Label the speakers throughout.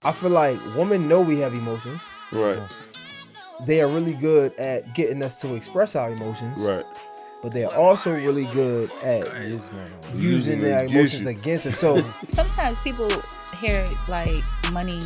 Speaker 1: I feel like women know we have emotions.
Speaker 2: Right.
Speaker 1: They are really good at getting us to express our emotions.
Speaker 2: Right.
Speaker 1: But they're also really good at using their emotions against us. So
Speaker 3: sometimes people hear like money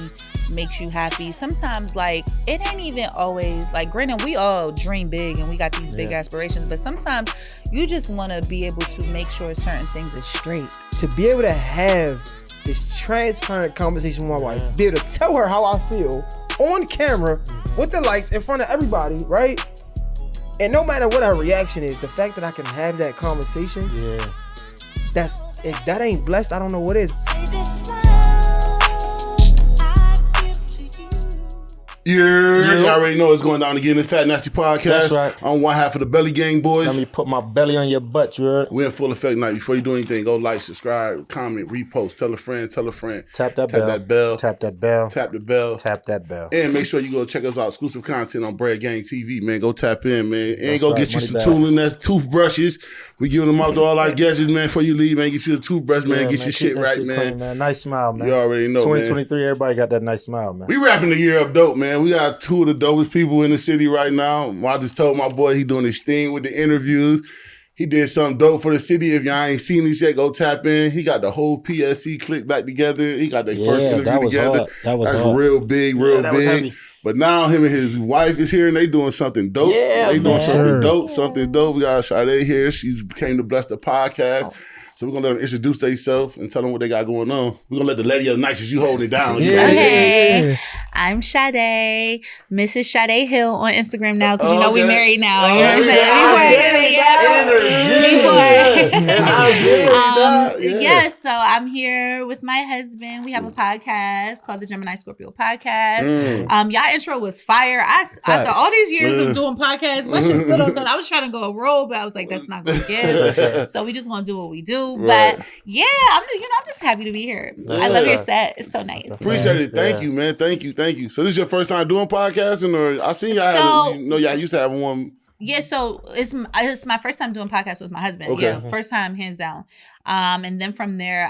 Speaker 3: makes you happy. Sometimes like it ain't even always like, granted, we all dream big and we got these big aspirations, but sometimes you just want to be able to make sure certain things are straight.
Speaker 1: To be able to have this transparent conversation with my wife, be able to tell her how I feel on camera with the lights in front of everybody, right? And no matter what her reaction is, the fact that I can have that conversation, that's, if that ain't blessed, I don't know what is.
Speaker 2: Yeah, you already know what's going down again. This Fat Nasty Podcast.
Speaker 4: That's right.
Speaker 2: I'm one half of the Belly Gang boys.
Speaker 4: Let me put my belly on your butt, you heard?
Speaker 2: We're in full effect night. Before you do anything, go like, subscribe, comment, repost, tell a friend,
Speaker 4: Tap that
Speaker 2: bell.
Speaker 4: bell. Tap that bell.
Speaker 2: Tap the bell.
Speaker 4: Tap that bell.
Speaker 2: And make sure you go check us out. Exclusive content on Bread Gang TV, man. Go tap in, man. And
Speaker 4: That's
Speaker 2: go
Speaker 4: right,
Speaker 2: get you
Speaker 4: money
Speaker 2: some
Speaker 4: back.
Speaker 2: tooling. That's toothbrushes. We giving them out to all our guests, man. Before you leave, man, get you a toothbrush, man. Get your
Speaker 4: keep
Speaker 2: shit
Speaker 4: that
Speaker 2: right,
Speaker 4: shit
Speaker 2: man.
Speaker 4: clean, Nice smile, man.
Speaker 2: You already know,
Speaker 4: 2023, everybody got that nice smile, man.
Speaker 2: We wrapping the year up dope, man. We got two of the dopest people in the city right now. I just told my boy he doing his thing with the interviews. He did something dope for the city. If y'all ain't seen this yet, go tap in. He got the whole PSC click back together. He got their first interview
Speaker 4: that was
Speaker 2: together.
Speaker 4: hard. That's
Speaker 2: hard. Real big, real
Speaker 4: that was
Speaker 2: big.
Speaker 4: heavy.
Speaker 2: But now him and his wife is here and they doing something dope.
Speaker 4: Yeah,
Speaker 2: they doing
Speaker 4: man.
Speaker 2: something dope. We got Sade here. She's came to bless the podcast. So we're going to let them introduce themselves and tell them what they got going on. We're going to let the lady of the night, since you holding it down.
Speaker 3: Okay. I'm Sade, Mrs. Sade Hill on Instagram now, because you know we married now. You know what I'm saying? Yes, so I'm here with my husband. We have a podcast called the Gemini Scorpio Podcast. Y'all intro was fire. After all these years of doing podcasts, my shit still don't sound. I was trying to go a roll, but I was like, that's not going to give. So we just going to do what we do. But yeah, I'm just happy to be here. I love your set. It's so nice.
Speaker 2: Appreciate it. Thank you, man. Thank you. So this is your first time doing podcasting, or I seen y'all y'all used to have one.
Speaker 3: Yeah, so it's my first time doing podcasts with my husband.
Speaker 2: Okay.
Speaker 3: Yeah, first time, hands down. And then from there,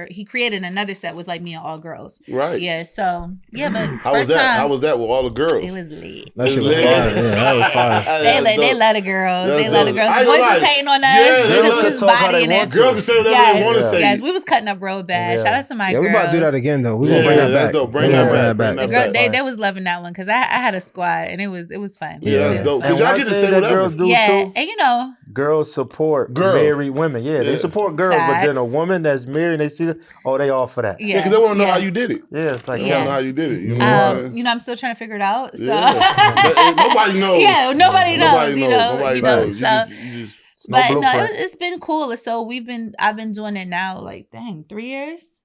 Speaker 3: he created another set with like me and all girls.
Speaker 2: Right.
Speaker 3: Yeah. So yeah, but
Speaker 2: How was that? How was that with all the girls?
Speaker 3: It was lit.
Speaker 1: That shit was fire. Yeah, that was fire.
Speaker 3: They love the girls.
Speaker 2: That's
Speaker 3: they love the
Speaker 2: dope.
Speaker 3: girls.
Speaker 2: I
Speaker 3: The boys
Speaker 2: ain't
Speaker 3: was
Speaker 2: gonna
Speaker 3: hating on us.
Speaker 2: Yeah,
Speaker 3: We
Speaker 2: they
Speaker 3: just
Speaker 2: love
Speaker 3: was
Speaker 4: to talk how they
Speaker 3: bodying
Speaker 4: want
Speaker 3: it.
Speaker 4: to.
Speaker 2: Girls can say whatever they want to say.
Speaker 3: Yes, we was cutting up real bad.
Speaker 4: Yeah.
Speaker 3: Shout out to my
Speaker 1: Yeah,
Speaker 3: girls.
Speaker 1: we about to do that again though. We gonna bring that
Speaker 2: that's
Speaker 1: back.
Speaker 2: dope. Bring that back.
Speaker 3: The girl, they was loving that one because I had a squad and it was fun.
Speaker 2: Yeah, that's dope.
Speaker 4: And
Speaker 2: Because y'all
Speaker 4: one
Speaker 2: get to
Speaker 4: thing
Speaker 2: say
Speaker 4: that
Speaker 2: whatever.
Speaker 4: girls do
Speaker 3: Yeah,
Speaker 4: too,
Speaker 3: and
Speaker 4: girls support
Speaker 2: Girls.
Speaker 4: married women. Yeah, they support girls, but then a
Speaker 3: Facts.
Speaker 4: woman that's married, they see that, they all for that.
Speaker 2: Yeah, because they want to know how you did it.
Speaker 4: Yeah, it's like,
Speaker 2: They want to know how you did it. You know what I'm saying?
Speaker 3: I'm still trying to figure it out. So
Speaker 2: Yeah. Nobody knows.
Speaker 3: yeah, nobody knows.
Speaker 2: Nobody knows.
Speaker 3: So,
Speaker 2: You just
Speaker 3: but no,
Speaker 4: blueprint.
Speaker 3: it's been cool. So I've been doing it now, like 3 years,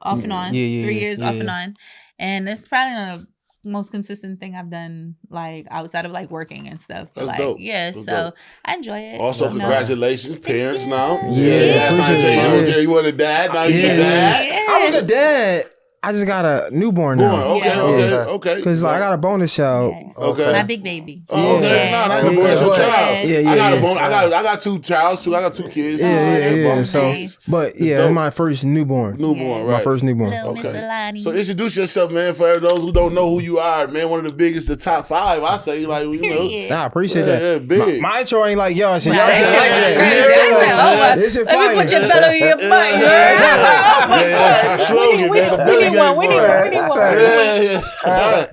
Speaker 3: off and on.
Speaker 1: Yeah,
Speaker 3: 3 years off
Speaker 1: yeah.
Speaker 3: and on, and it's probably the most consistent thing I've done, like outside of like working and stuff. But,
Speaker 2: That's
Speaker 3: like,
Speaker 2: dope.
Speaker 3: yeah,
Speaker 2: That's
Speaker 3: so
Speaker 2: dope.
Speaker 3: I enjoy it.
Speaker 2: Also,
Speaker 3: you know?
Speaker 2: congratulations, parents now.
Speaker 1: Yeah,
Speaker 2: That's how
Speaker 1: appreciate it.
Speaker 2: JayHill. You were the dad, now you're the dad.
Speaker 3: Yeah.
Speaker 1: I was a dad. I just got a newborn now.
Speaker 2: Okay,
Speaker 3: Yeah.
Speaker 2: okay.
Speaker 1: Cause like I got a bonus child.
Speaker 3: Yes.
Speaker 2: Okay.
Speaker 3: My big baby.
Speaker 2: Oh, okay.
Speaker 3: Yeah.
Speaker 2: No, that ain't a bonus,
Speaker 1: Yeah.
Speaker 2: your child.
Speaker 1: Yeah,
Speaker 2: I got
Speaker 1: yeah.
Speaker 2: a bonus. I got two childs too. I got two kids.
Speaker 1: Yeah. So,
Speaker 3: nice.
Speaker 1: but yeah,
Speaker 2: dope.
Speaker 1: it's my first newborn.
Speaker 2: Newborn,
Speaker 1: My
Speaker 2: right?
Speaker 1: first newborn.
Speaker 3: Little Miss
Speaker 2: Okay.
Speaker 3: Alani.
Speaker 2: So introduce yourself, man. For those who don't know who you are, man. One of the biggest, the top 5. I say, like, you know.
Speaker 3: Period.
Speaker 1: Nah, I appreciate
Speaker 2: Yeah,
Speaker 1: that.
Speaker 2: yeah, big.
Speaker 1: My intro ain't like y'all shit.
Speaker 3: Nah,
Speaker 1: Y'all
Speaker 3: that
Speaker 1: shit
Speaker 3: shit
Speaker 1: like
Speaker 3: was
Speaker 1: that.
Speaker 3: crazy. I said,
Speaker 1: This shit
Speaker 3: let me
Speaker 1: fire.
Speaker 3: put your belly in your butt. You heard? Oh my
Speaker 2: that's
Speaker 3: God.
Speaker 2: our slogan,
Speaker 3: We
Speaker 2: man. The
Speaker 3: need
Speaker 2: Belly Gang
Speaker 3: one.
Speaker 2: boy.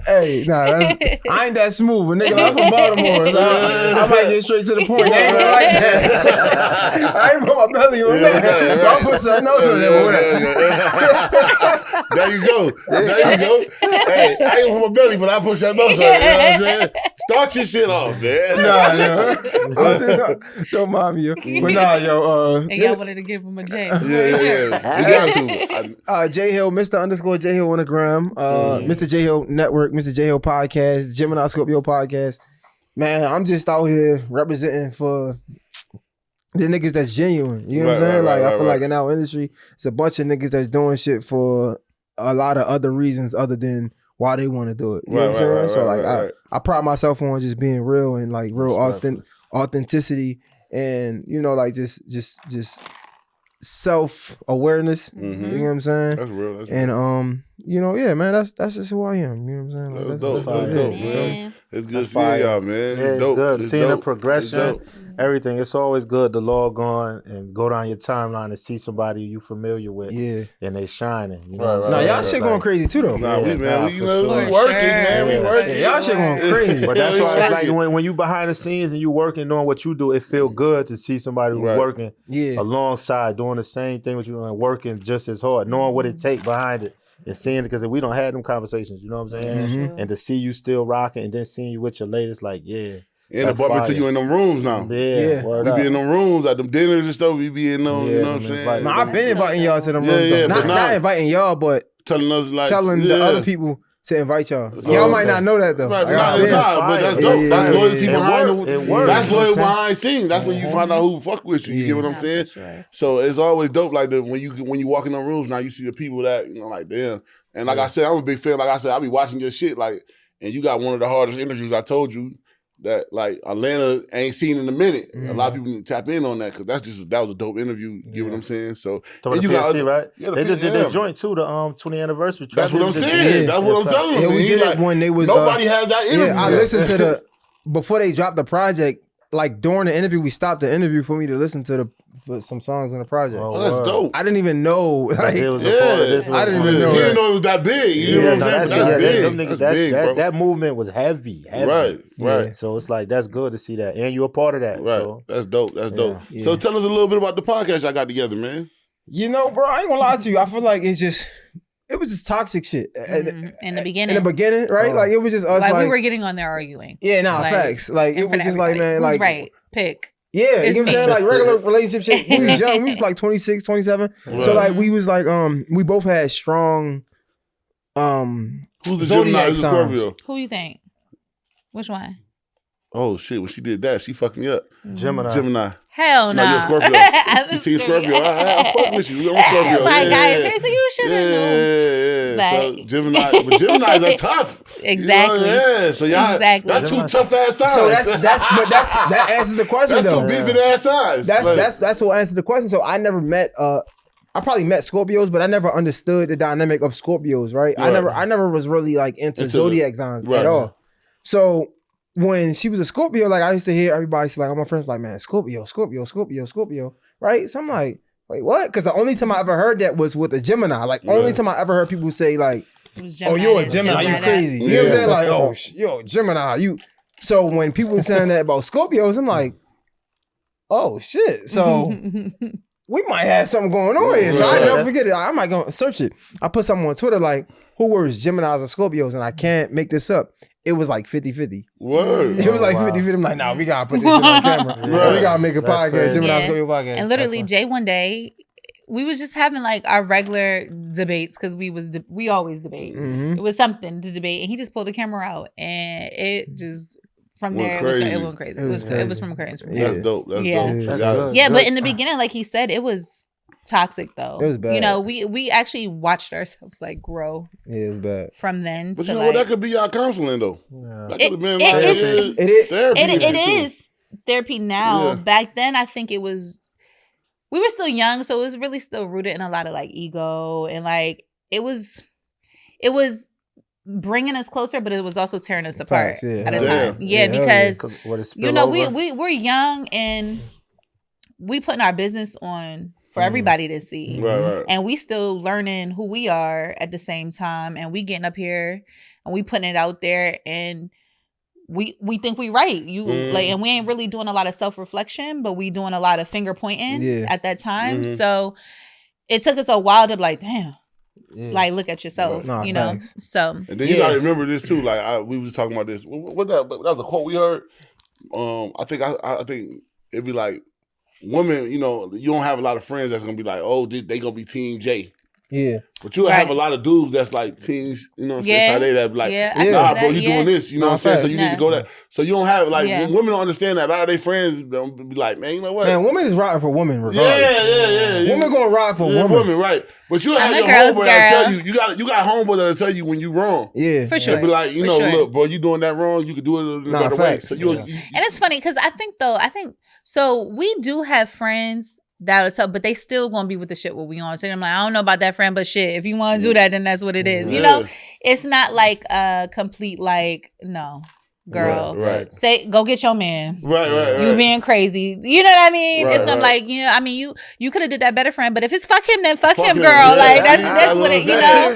Speaker 1: Hey, nah, I ain't that smooth, but nigga, I'm from Baltimore, so I might get straight to the point. I ain't gonna like that. I ain't put my belly on that. But I'll put something else on there.
Speaker 2: There you go. Hey, I ain't put my belly, but I put something else on it. You know what I'm saying? Start your shit off, man.
Speaker 1: Nah. Don't mind me, yo. But nah, yo.
Speaker 3: And y'all wanted to give him a J.
Speaker 2: Yeah. We got to.
Speaker 1: JayHill, Mr._JayHill on the gram. Mr. JayHill Network, Mr. JayHill Podcast, Gemini Scorpio Podcast. Man, I'm just out here representing for the niggas that's genuine. You know what I'm saying? I feel like in our industry, it's a bunch of niggas that's doing shit for a lot of other reasons other than why they want to do it. You know what I'm saying? I pride myself on just being real and like real authenticity, and you know, like just self-awareness. You know what I'm saying?
Speaker 2: That's real. That's
Speaker 1: and
Speaker 2: real.
Speaker 1: yeah, man, that's just who I am. You know what I'm saying? Like,
Speaker 2: That's dope. That's dope, man. It's good seeing y'all, man.
Speaker 4: It's dope. Good. Seeing the progression, everything. It's always good to log on and go down your timeline and see somebody you familiar with. Yeah. And they shining. You know what I'm saying?
Speaker 1: Y'all shit going crazy too, though.
Speaker 2: We working, man. We working.
Speaker 1: Y'all shit going crazy.
Speaker 4: But that's why it's like when you behind the scenes and you working doing what you do, it feel good to see somebody who's working alongside, doing the same thing with you and working just as hard, knowing what it takes behind it. And seeing it, because we don't have them conversations, you know what I'm saying? And to see you still rocking and then seeing you with your latest, like,
Speaker 2: and the bump to you in them rooms now.
Speaker 4: Yeah.
Speaker 2: We be in them rooms at them dinners and stuff. We be in them, you know what I'm saying?
Speaker 1: Nah, I've been inviting y'all to them rooms. Not inviting y'all, but
Speaker 2: telling us
Speaker 1: the other people to invite y'all. So, y'all might not know that though.
Speaker 2: Right, but that's dope. That's loyalty behind that's loyalty behind scenes. That's when you find out who fuck with you. You get what I'm saying? Sure. So it's always dope. Like when you walk in the rooms, now you see the people that like damn. And like I said, I'm a big fan. Like I said, I be watching your shit. Like, and you got one of the hardest interviews. I told you that like Atlanta ain't seen in a minute. A lot of people need to tap in on that because that was a dope interview. You get what I'm saying? So
Speaker 4: and you got right? Yeah, they just did their joint too, the 20th anniversary.
Speaker 2: That's what I'm saying. That's what I'm telling you.
Speaker 1: Yeah, we did it when they was
Speaker 2: nobody has that interview.
Speaker 1: Yeah, I listened to before they dropped the project. Like during the interview, we stopped the interview for me to listen to some songs on the project.
Speaker 2: Oh, that's dope.
Speaker 1: I didn't even know. Like,
Speaker 4: it was a part of this.
Speaker 1: I didn't even know.
Speaker 2: You didn't know it was that big. You know what I'm saying? That's big.
Speaker 4: That movement was heavy.
Speaker 2: Right.
Speaker 4: Yeah, so it's like that's good to see that, and you're a part of that.
Speaker 2: Right.
Speaker 4: So.
Speaker 2: That's dope. That's dope. Yeah. So tell us a little bit about the podcast y'all got together, man.
Speaker 1: You know, bro, I ain't gonna lie to you. I feel like it was just toxic shit
Speaker 3: in the beginning.
Speaker 1: In the beginning, right? Like it was just us.
Speaker 3: Like we were getting on there arguing.
Speaker 1: Yeah, facts. Like it was just like, man, like
Speaker 3: who's right. Pick.
Speaker 1: Yeah, you know what I'm saying? Like regular relationship shit. We was young. We was like 26, 27. Right. So like we was like we both had strong
Speaker 2: who's the Gemini? Who's the Scorpio?
Speaker 3: Who you think? Which one?
Speaker 2: Oh shit! When she did that, she fucked me up.
Speaker 4: Gemini.
Speaker 3: Hell no.
Speaker 2: You're a Scorpio. You team Scorpio. I fuck with you. I'm a Scorpio.
Speaker 3: My guy, so you should have known.
Speaker 2: Yeah. So Gemini, but Geminis are tough.
Speaker 3: Exactly.
Speaker 2: You know, so y'all, that's two tough ass signs.
Speaker 1: So that answers the question.
Speaker 2: That's
Speaker 1: though.
Speaker 2: Two beefing ass signs.
Speaker 1: That's what answers the question. So I never met. I probably met Scorpios, but I never understood the dynamic of Scorpios. Right? I never was really like into zodiac signs at all. So when she was a Scorpio, like I used to hear everybody say, like all my friends like, man, Scorpio, right? So I'm like, wait, what? Because the only time I ever heard that was with a Gemini. Like only time I ever heard people say like, oh, you're a Gemini, you crazy. You know what I'm saying? Like, oh, yo, Gemini, you. So when people were saying that about Scorpios, I'm like, oh shit. So we might have something going on here. So I never forget it. I might go search it. I put something on Twitter like, who was Geminis or Scorpios? And I can't make this up. It was like 50-50.
Speaker 2: Word.
Speaker 1: It was like 50-50. I'm like, nah, we gotta put this shit on camera. We gotta make a podcast. Gemini Scorpio podcast.
Speaker 3: And literally, Jay one day, we was just having like our regular debates because we always debate. Mm-hmm. It was something to debate, and he just pulled the camera out, and it just from there it went crazy. It was from crazy.
Speaker 2: That's dope. That's
Speaker 3: dope. Yeah, but in the beginning, like he said, it was toxic though.
Speaker 1: It was bad.
Speaker 3: You know, we actually watched ourselves like grow.
Speaker 1: Yeah, it was bad.
Speaker 3: From then.
Speaker 2: But you know what? That could be our counseling though.
Speaker 1: Yeah.
Speaker 2: That could have been
Speaker 3: it is therapy now. Yeah. Back then, I think it was. We were still young, so it was really still rooted in a lot of like ego and like it was bringing us closer, but it was also tearing us apart at a time. Yeah, because you know we're young and we putting our business on for everybody to see,
Speaker 2: right.
Speaker 3: And we still learning who we are at the same time, and we getting up here and we putting it out there and. We think we right. And we ain't really doing a lot of self-reflection, but we doing a lot of finger pointing at that time. Mm-hmm. So it took us a while to be like, damn, like look at yourself, you know. Thanks. So
Speaker 2: and then you gotta remember this too. Like we was talking about this. What that was a quote we heard. I think it'd be like women. You know, you don't have a lot of friends that's gonna be like, oh, they gonna be Team J.
Speaker 1: Yeah.
Speaker 2: But you'll have a lot of dudes that's like teens, you know what I'm saying? So that be like, nah, bro, you doing this, you know what I'm saying? So you need to go that. So you don't have, like, when women don't understand that, a lot of their friends don't be like, man, you know what?
Speaker 1: Man, women is riding for women regardless.
Speaker 2: Yeah.
Speaker 1: Women gonna ride for women.
Speaker 2: Right. But you have your homeboy that'll tell you, you got homeboy that'll tell you when you wrong.
Speaker 1: Yeah.
Speaker 3: For sure.
Speaker 2: They'll be like, look, bro, you doing that wrong, you could do it another way. So
Speaker 3: and it's funny, because I think, so we do have friends that'll tell. But they still gonna be with the shit what we on. So I'm like, I don't know about that friend, but shit, if you want to do that, then that's what it is. You know, it's not like a complete like no. Girl, say go get your man.
Speaker 2: Right.
Speaker 3: You being crazy. You know what I mean? It's like, you know, I mean, you could have did that better, friend. But if it's fuck him, then fuck him, girl. Yeah, like that's what it. You know,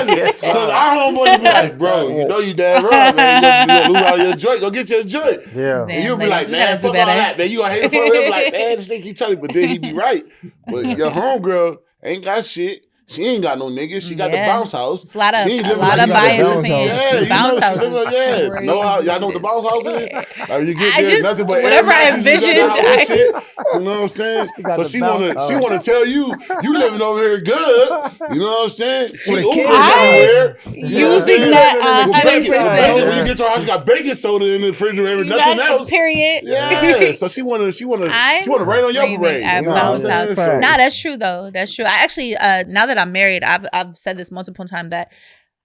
Speaker 2: that's because our homeboys be like, bro, you know you damn right, man. You gonna lose out of your joint. Go get your joint.
Speaker 4: Yeah,
Speaker 2: and you'll be like, man, fuck all that. Then you gonna hate it for him. Like, man, this thing keep telling you, but then he be right. But your homegirl ain't got shit. She ain't got no niggas. She got the bounce house.
Speaker 3: It's a lot of biased opinions.
Speaker 2: Bounce house. Y'all know what the bounce house is? Like you get there, nothing but
Speaker 3: whatever I envisioned.
Speaker 2: Shit. You know what I'm saying? So she wanna tell you living over here good. You know what I'm saying? She
Speaker 3: using that 100%.
Speaker 2: When you get to her house, she got baking soda in the refrigerator, nothing else.
Speaker 3: Period.
Speaker 2: Yeah. So she wanna rain on your parade.
Speaker 3: Bounce house. Nah, that's true though. That's true. I actually now that I'm married, I've said this multiple times that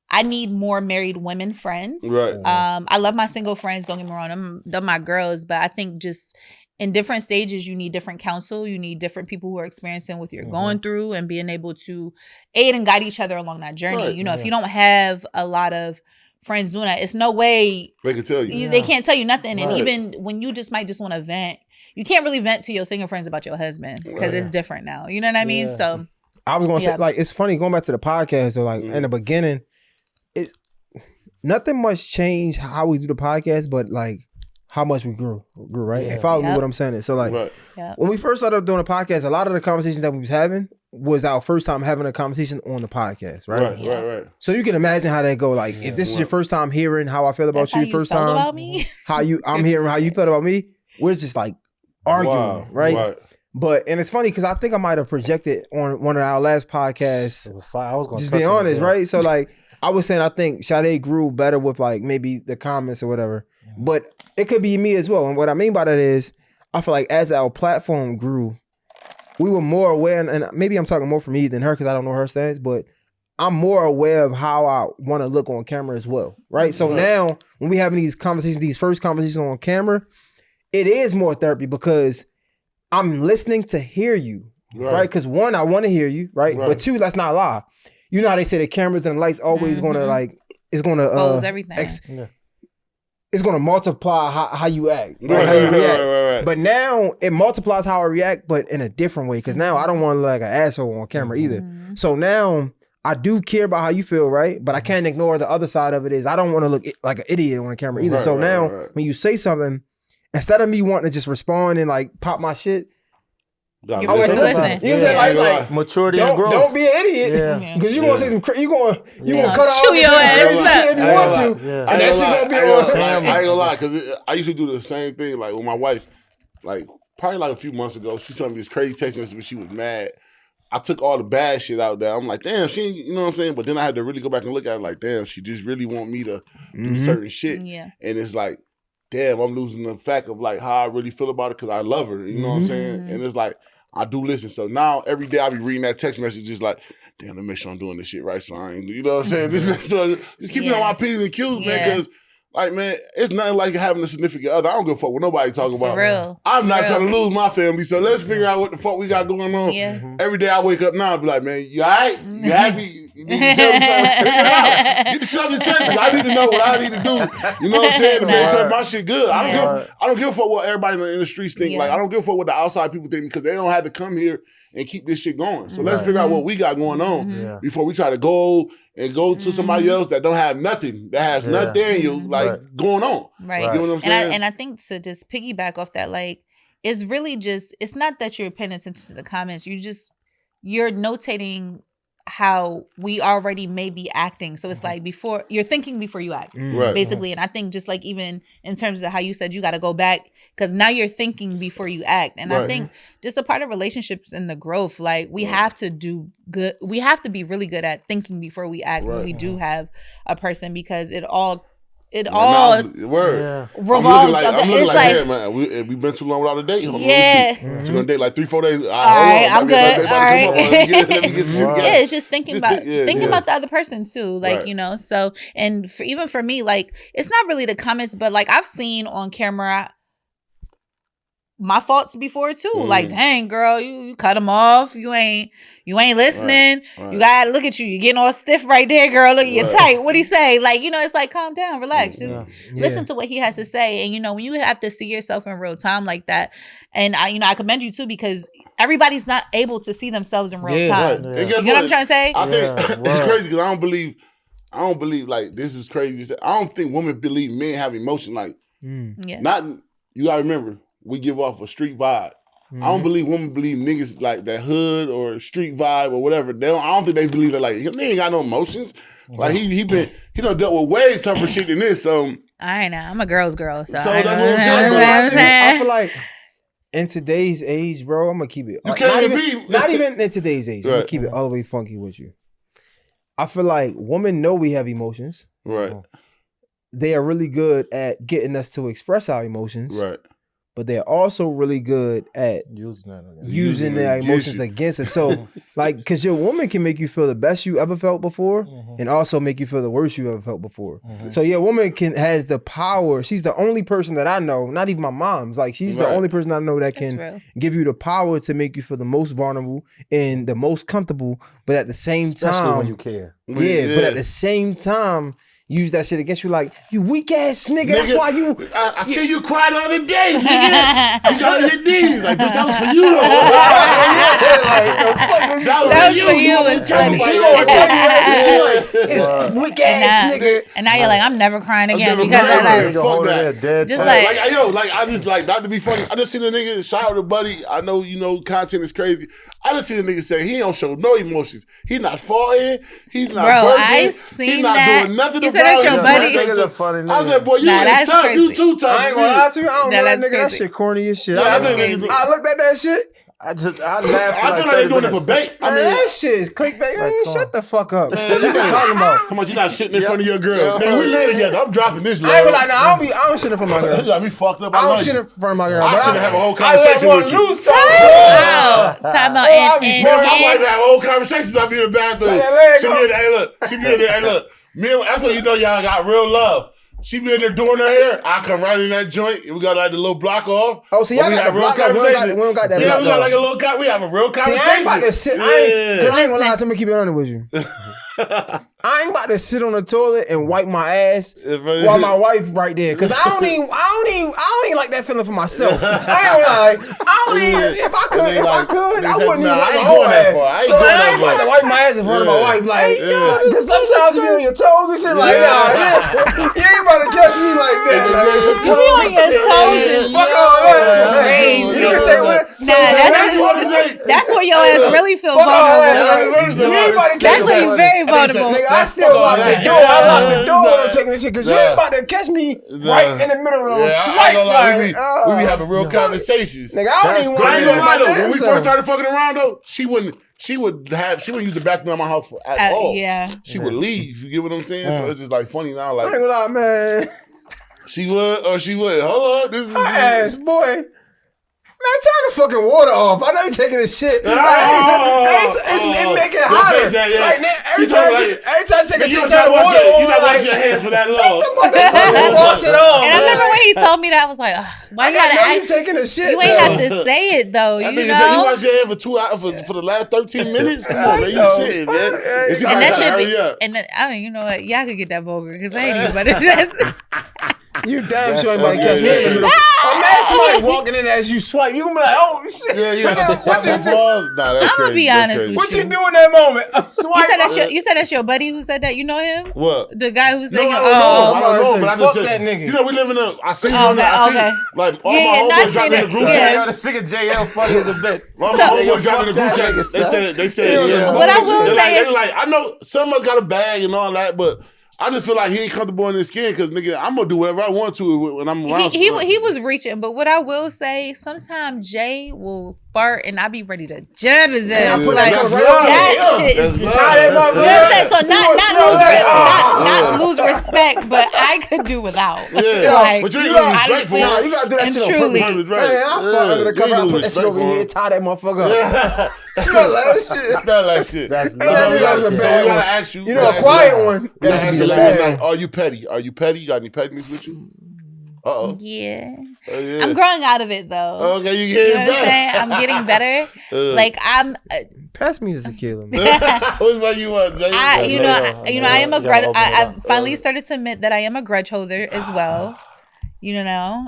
Speaker 3: I need more married women friends.
Speaker 2: Right.
Speaker 3: I love my single friends. Don't get me wrong, they're my girls, but I think just in different stages, you need different counsel. You need different people who are experiencing what you're going through and being able to aid and guide each other along that journey. Right. You know, if you don't have a lot of friends doing that, it's no way
Speaker 2: they can tell you.
Speaker 3: They can't tell you nothing. Right. And even when you just might just want to vent, you can't really vent to your single friends about your husband because it's different now. You know what I mean? So
Speaker 1: I was gonna say, like, it's funny going back to the podcast. So, like, in the beginning, it's nothing much changed how we do the podcast, but like how much we grew, right? And follow me what I'm saying. So, like, when we first started doing the podcast, a lot of the conversations that we was having was our first time having a conversation on the podcast, right?
Speaker 2: Right.
Speaker 1: So you can imagine how that go. Like, if this is your first time hearing how I feel about you, first time
Speaker 3: about me,
Speaker 1: I'm hearing how you felt about me. We're just like arguing, right? But, and it's funny because I think I might have projected on one of our last podcasts.
Speaker 4: It was fine. I was going to
Speaker 1: just be honest, right? So, like, I was saying I think Sade grew better with, like, maybe the comments or whatever. But it could be me as well. And what I mean by that is, I feel like as our platform grew, we were more aware, and maybe I'm talking more for me than her because I don't know her stance, but I'm more aware of how I want to look on camera as well, right? So now, when we having these conversations, these first conversations on camera, it is more therapy because I'm listening to hear you, right? Because one, I want to hear you, right? But two, let's not lie. You know how they say the cameras and the lights always going to like, it's going to
Speaker 3: expose everything.
Speaker 1: It's going to multiply how you act, right? How you react. Right. But now it multiplies how I react, but in a different way. Because now I don't want to look like an asshole on camera either. So now I do care about how you feel, right? But I can't ignore the other side of it is I don't want to look like an idiot on the camera either. So now when you say something, instead of me wanting to just respond and like pop my shit,
Speaker 3: you always listen.
Speaker 1: You know what I'm saying? Like
Speaker 4: maturity and growth.
Speaker 1: Don't be an idiot. Because you're gonna say some you gonna cut out
Speaker 3: chew your ass
Speaker 1: if you want to. And that shit gonna be on camera.
Speaker 2: I ain't gonna lie, because I used to do the same thing like with my wife. Like probably like a few months ago, she sent me this crazy text message when she was mad. I took all the bad shit out there. I'm like, damn, she ain't, you know what I'm saying? But then I had to really go back and look at it like, damn, she just really want me to do certain shit. Yeah. And it's like, damn, I'm losing the fact of like how I really feel about it because I love her. You know what I'm saying? And it's like, I do listen. So now every day I be reading that text message just like, damn, let me make sure I'm doing this shit right. So I ain't, you know what I'm saying? Just keep me on my P's and Q's, man, because like, man, it's nothing like having a significant other. I don't give a fuck what nobody talking about.
Speaker 3: For real.
Speaker 2: I'm not trying to lose my family, so let's figure out what the fuck we got going on. Yeah. Every day I wake up now and be like, man, you all right? You happy? You need to tell me something. Figure it out. Get the shit off your chest. I need to know what I need to do. You know what I'm saying? To make sure my shit good. I don't give a fuck what everybody in the streets think. Like, I don't give a fuck what the outside people think because they don't have to come here and keep this shit going. So let's figure out what we got going on before we try to go to somebody else that don't have nothing, that has nothing going on.
Speaker 3: Right.
Speaker 2: You know what I'm saying?
Speaker 3: And I think to just piggyback off that, like, it's really just, it's not that you're paying attention to the comments. You're notating how we already may be acting. So it's like you're thinking before you act, basically. And I think just like even in terms of how you said you got to go back, because now you're thinking before you act. And I think just a part of relationships and the growth, like we have to do good. We have to be really good at thinking before we act when we do have a person, because it all revolves.
Speaker 2: I'm looking like, hey, man, we've been too long without a date. Hold on, took a date like 3-4 days.
Speaker 3: All right, I'm good. All right.
Speaker 2: Let me get some shit together.
Speaker 3: Yeah, it's just thinking about the other person too. Like, you know, so, and even for me, like, it's not really the comments, but like I've seen on camera, my faults before too. Like, dang, girl, you cut him off. You ain't listening. Right. You gotta look at you. You getting all stiff right there, girl. Look, you're tight. What'd he say? Like, it's like, calm down, relax. Just listen to what he has to say. And when you have to see yourself in real time like that, and I commend you too, because everybody's not able to see themselves in real time. Right. You know what I'm trying to say?
Speaker 2: I think it's crazy because I don't believe like this is crazy. I don't think women believe men have emotion. Like, not you gotta remember. We give off a street vibe. I don't believe women believe niggas like that hood or street vibe or whatever. I don't think they believe that like he ain't got no emotions. Like he done dealt with way tougher shit than this.
Speaker 3: I know. I'm a girl's girl. So
Speaker 2: that's what I'm
Speaker 1: saying. I feel like in today's age, bro, I'm gonna keep it.
Speaker 2: You can't
Speaker 1: not even in today's age. I'm gonna keep it all the way funky with you. I feel like women know we have emotions.
Speaker 2: Right.
Speaker 1: They are really good at getting us to express our emotions.
Speaker 2: Right.
Speaker 1: But they're also really good at using their emotions against us. So, like, because your woman can make you feel the best you ever felt before and also make you feel the worst you ever felt before. So your woman has the power. She's the only person that I know, not even my mom's. Like, she's the only person I know that can give you the power to make you feel the most vulnerable and the most comfortable, but at the same time.
Speaker 4: Especially when you care.
Speaker 1: Yeah, but at the same time, use that shit against you, like, you weak ass nigga. That's why you.
Speaker 2: I see you cry the other day, nigga. You got on your knees, like, bitch. That was for you, though.
Speaker 3: That was for you. It's funny.
Speaker 1: She gonna tell you that shit. It's weak ass nigga.
Speaker 3: And now you're like, I'm never crying again because
Speaker 2: fuck that.
Speaker 3: Just like
Speaker 2: I just like not to be funny. I just seen a nigga shout out to Buddy. I know content is crazy. I just seen a nigga say he don't show no emotions. He not falling. He's not.
Speaker 3: Bro,
Speaker 2: burning.
Speaker 3: I seen
Speaker 2: he not
Speaker 3: that.
Speaker 2: doing nothing.
Speaker 3: You said that's your buddy.
Speaker 2: I said, boy, you is tough.
Speaker 3: Crazy.
Speaker 2: You too tough.
Speaker 1: I ain't gonna lie to you. I don't know that nigga.
Speaker 3: Crazy.
Speaker 1: That shit corny as shit.
Speaker 2: Yeah,
Speaker 1: I looked at that shit.
Speaker 4: I laughed.
Speaker 2: I thought they doing it for bait.
Speaker 1: I mean, that shit is clickbait. Man, shut the fuck up. Man, what you talking about?
Speaker 2: Come on, you not sitting in front of your girl. Man, we live together. I'm dropping this.
Speaker 1: I ain't gonna lie. Nah, I don't shit in front of my girl.
Speaker 2: You got me fucked up.
Speaker 1: I don't shit in front of my girl.
Speaker 2: I should have a whole conversation with you.
Speaker 3: Time out.
Speaker 2: My wife have whole conversations. I be in the bathroom. She be in there. Hey, look. She be in there. Hey, look. That's when you know y'all got real love. She be in there doing her hair. I come right in that joint. We got like the little block off.
Speaker 1: Oh, so y'all got the block off. We don't got that block off.
Speaker 2: We got like a little we have a real conversation.
Speaker 1: See, I ain't about to sit. I ain't gonna lie. I'm gonna keep it honest with you. I ain't about to sit on the toilet and wipe my ass while my wife right there. Cause I don't even like that feeling for myself. I ain't gonna lie. I don't even, if I could, I wouldn't even wipe my whole ass. So I ain't about to wipe my ass in front of my wife. Like, cause sometimes you be on your toes and shit like, nah, you ain't about to catch me like that.
Speaker 3: You be on your toes and
Speaker 1: fuck all that.
Speaker 3: Crazy.
Speaker 1: You can say what?
Speaker 3: That's where your ass really feel vulnerable. That's where you very vulnerable.
Speaker 1: Nigga, I still lock the door. I lock the door when I'm taking this shit because you ain't about to catch me right in the middle of a swipe.
Speaker 2: We be having real conversations.
Speaker 1: Nigga, I don't even want to do my damn.
Speaker 2: When we first started fucking around though, she wouldn't use the bathroom at my house at all.
Speaker 3: Yeah.
Speaker 2: She would leave. You get what I'm saying? So it's just like funny now. Like,
Speaker 1: I ain't gonna lie, man.
Speaker 2: She would or she would. Hold on. This is
Speaker 1: her ass, boy. Man, turn the fucking water off. I know you're taking a shit. It make it hotter. Like, every time she take a shit, turn the water on.
Speaker 2: You not washing your hands for that long.
Speaker 1: Take the motherfucking faucet off.
Speaker 3: And I remember when he told me that, I was like, why you gotta
Speaker 1: act? You taking a shit.
Speaker 3: You ain't have to say it though. You know?
Speaker 2: You wash your hands for 2 hours for the last 13 minutes. Come on, man, you shit, man.
Speaker 3: And that should be. And I mean, you know what? Y'all could get that vulgar because I ain't even about to.
Speaker 1: You damn sure ain't about to catch me in the middle. Imagine somebody walking in as you swipe. You gonna be like, oh shit.
Speaker 2: Yeah, you got to
Speaker 3: I'm gonna be honest with you.
Speaker 1: What you do in that moment? Swipe.
Speaker 3: You said that's your buddy who said that. You know him?
Speaker 2: What?
Speaker 3: The guy who said,
Speaker 2: I don't know, but I just said
Speaker 1: that nigga.
Speaker 2: You know, we live in a. I see you.
Speaker 3: Okay.
Speaker 2: Like all my homeboys driving in the group chat.
Speaker 4: This nigga JL funny as a bitch.
Speaker 2: All my homeboys driving in the group chat. They said.
Speaker 3: What I will say is,
Speaker 2: like, I know some of us got a bag and all that, but I just feel like he ain't comfortable in his skin because, nigga, I'm going to do whatever I want to when I'm around.
Speaker 3: He was reaching, but what I will say, sometimes Jay will fart and I be ready to jab his ass. That shit is not lose respect, but I could do without.
Speaker 2: Yeah,
Speaker 3: like,
Speaker 2: but you ain't gonna be respectful.
Speaker 1: You got to do that shit on purpose. Man, I'll fuck under the cover. I put that shit over here, tie that motherfucker up. Smell that shit.
Speaker 2: Smell that shit.
Speaker 4: That's
Speaker 2: so we gotta ask you.
Speaker 1: You know, a quiet one.
Speaker 2: Are you petty? Are you petty? You got any pettiness with you? Uh-oh.
Speaker 3: Yeah.
Speaker 2: Yeah.
Speaker 3: I'm growing out of it though.
Speaker 2: Okay, you
Speaker 3: You
Speaker 2: getting
Speaker 3: know what I'm
Speaker 2: better.
Speaker 3: saying? I'm getting better. Like I'm.
Speaker 1: Pass me the tequila, man.
Speaker 2: What's what you want, Jay?
Speaker 3: I am a grudge. I finally started to admit that I am a grudge holder as well. You know,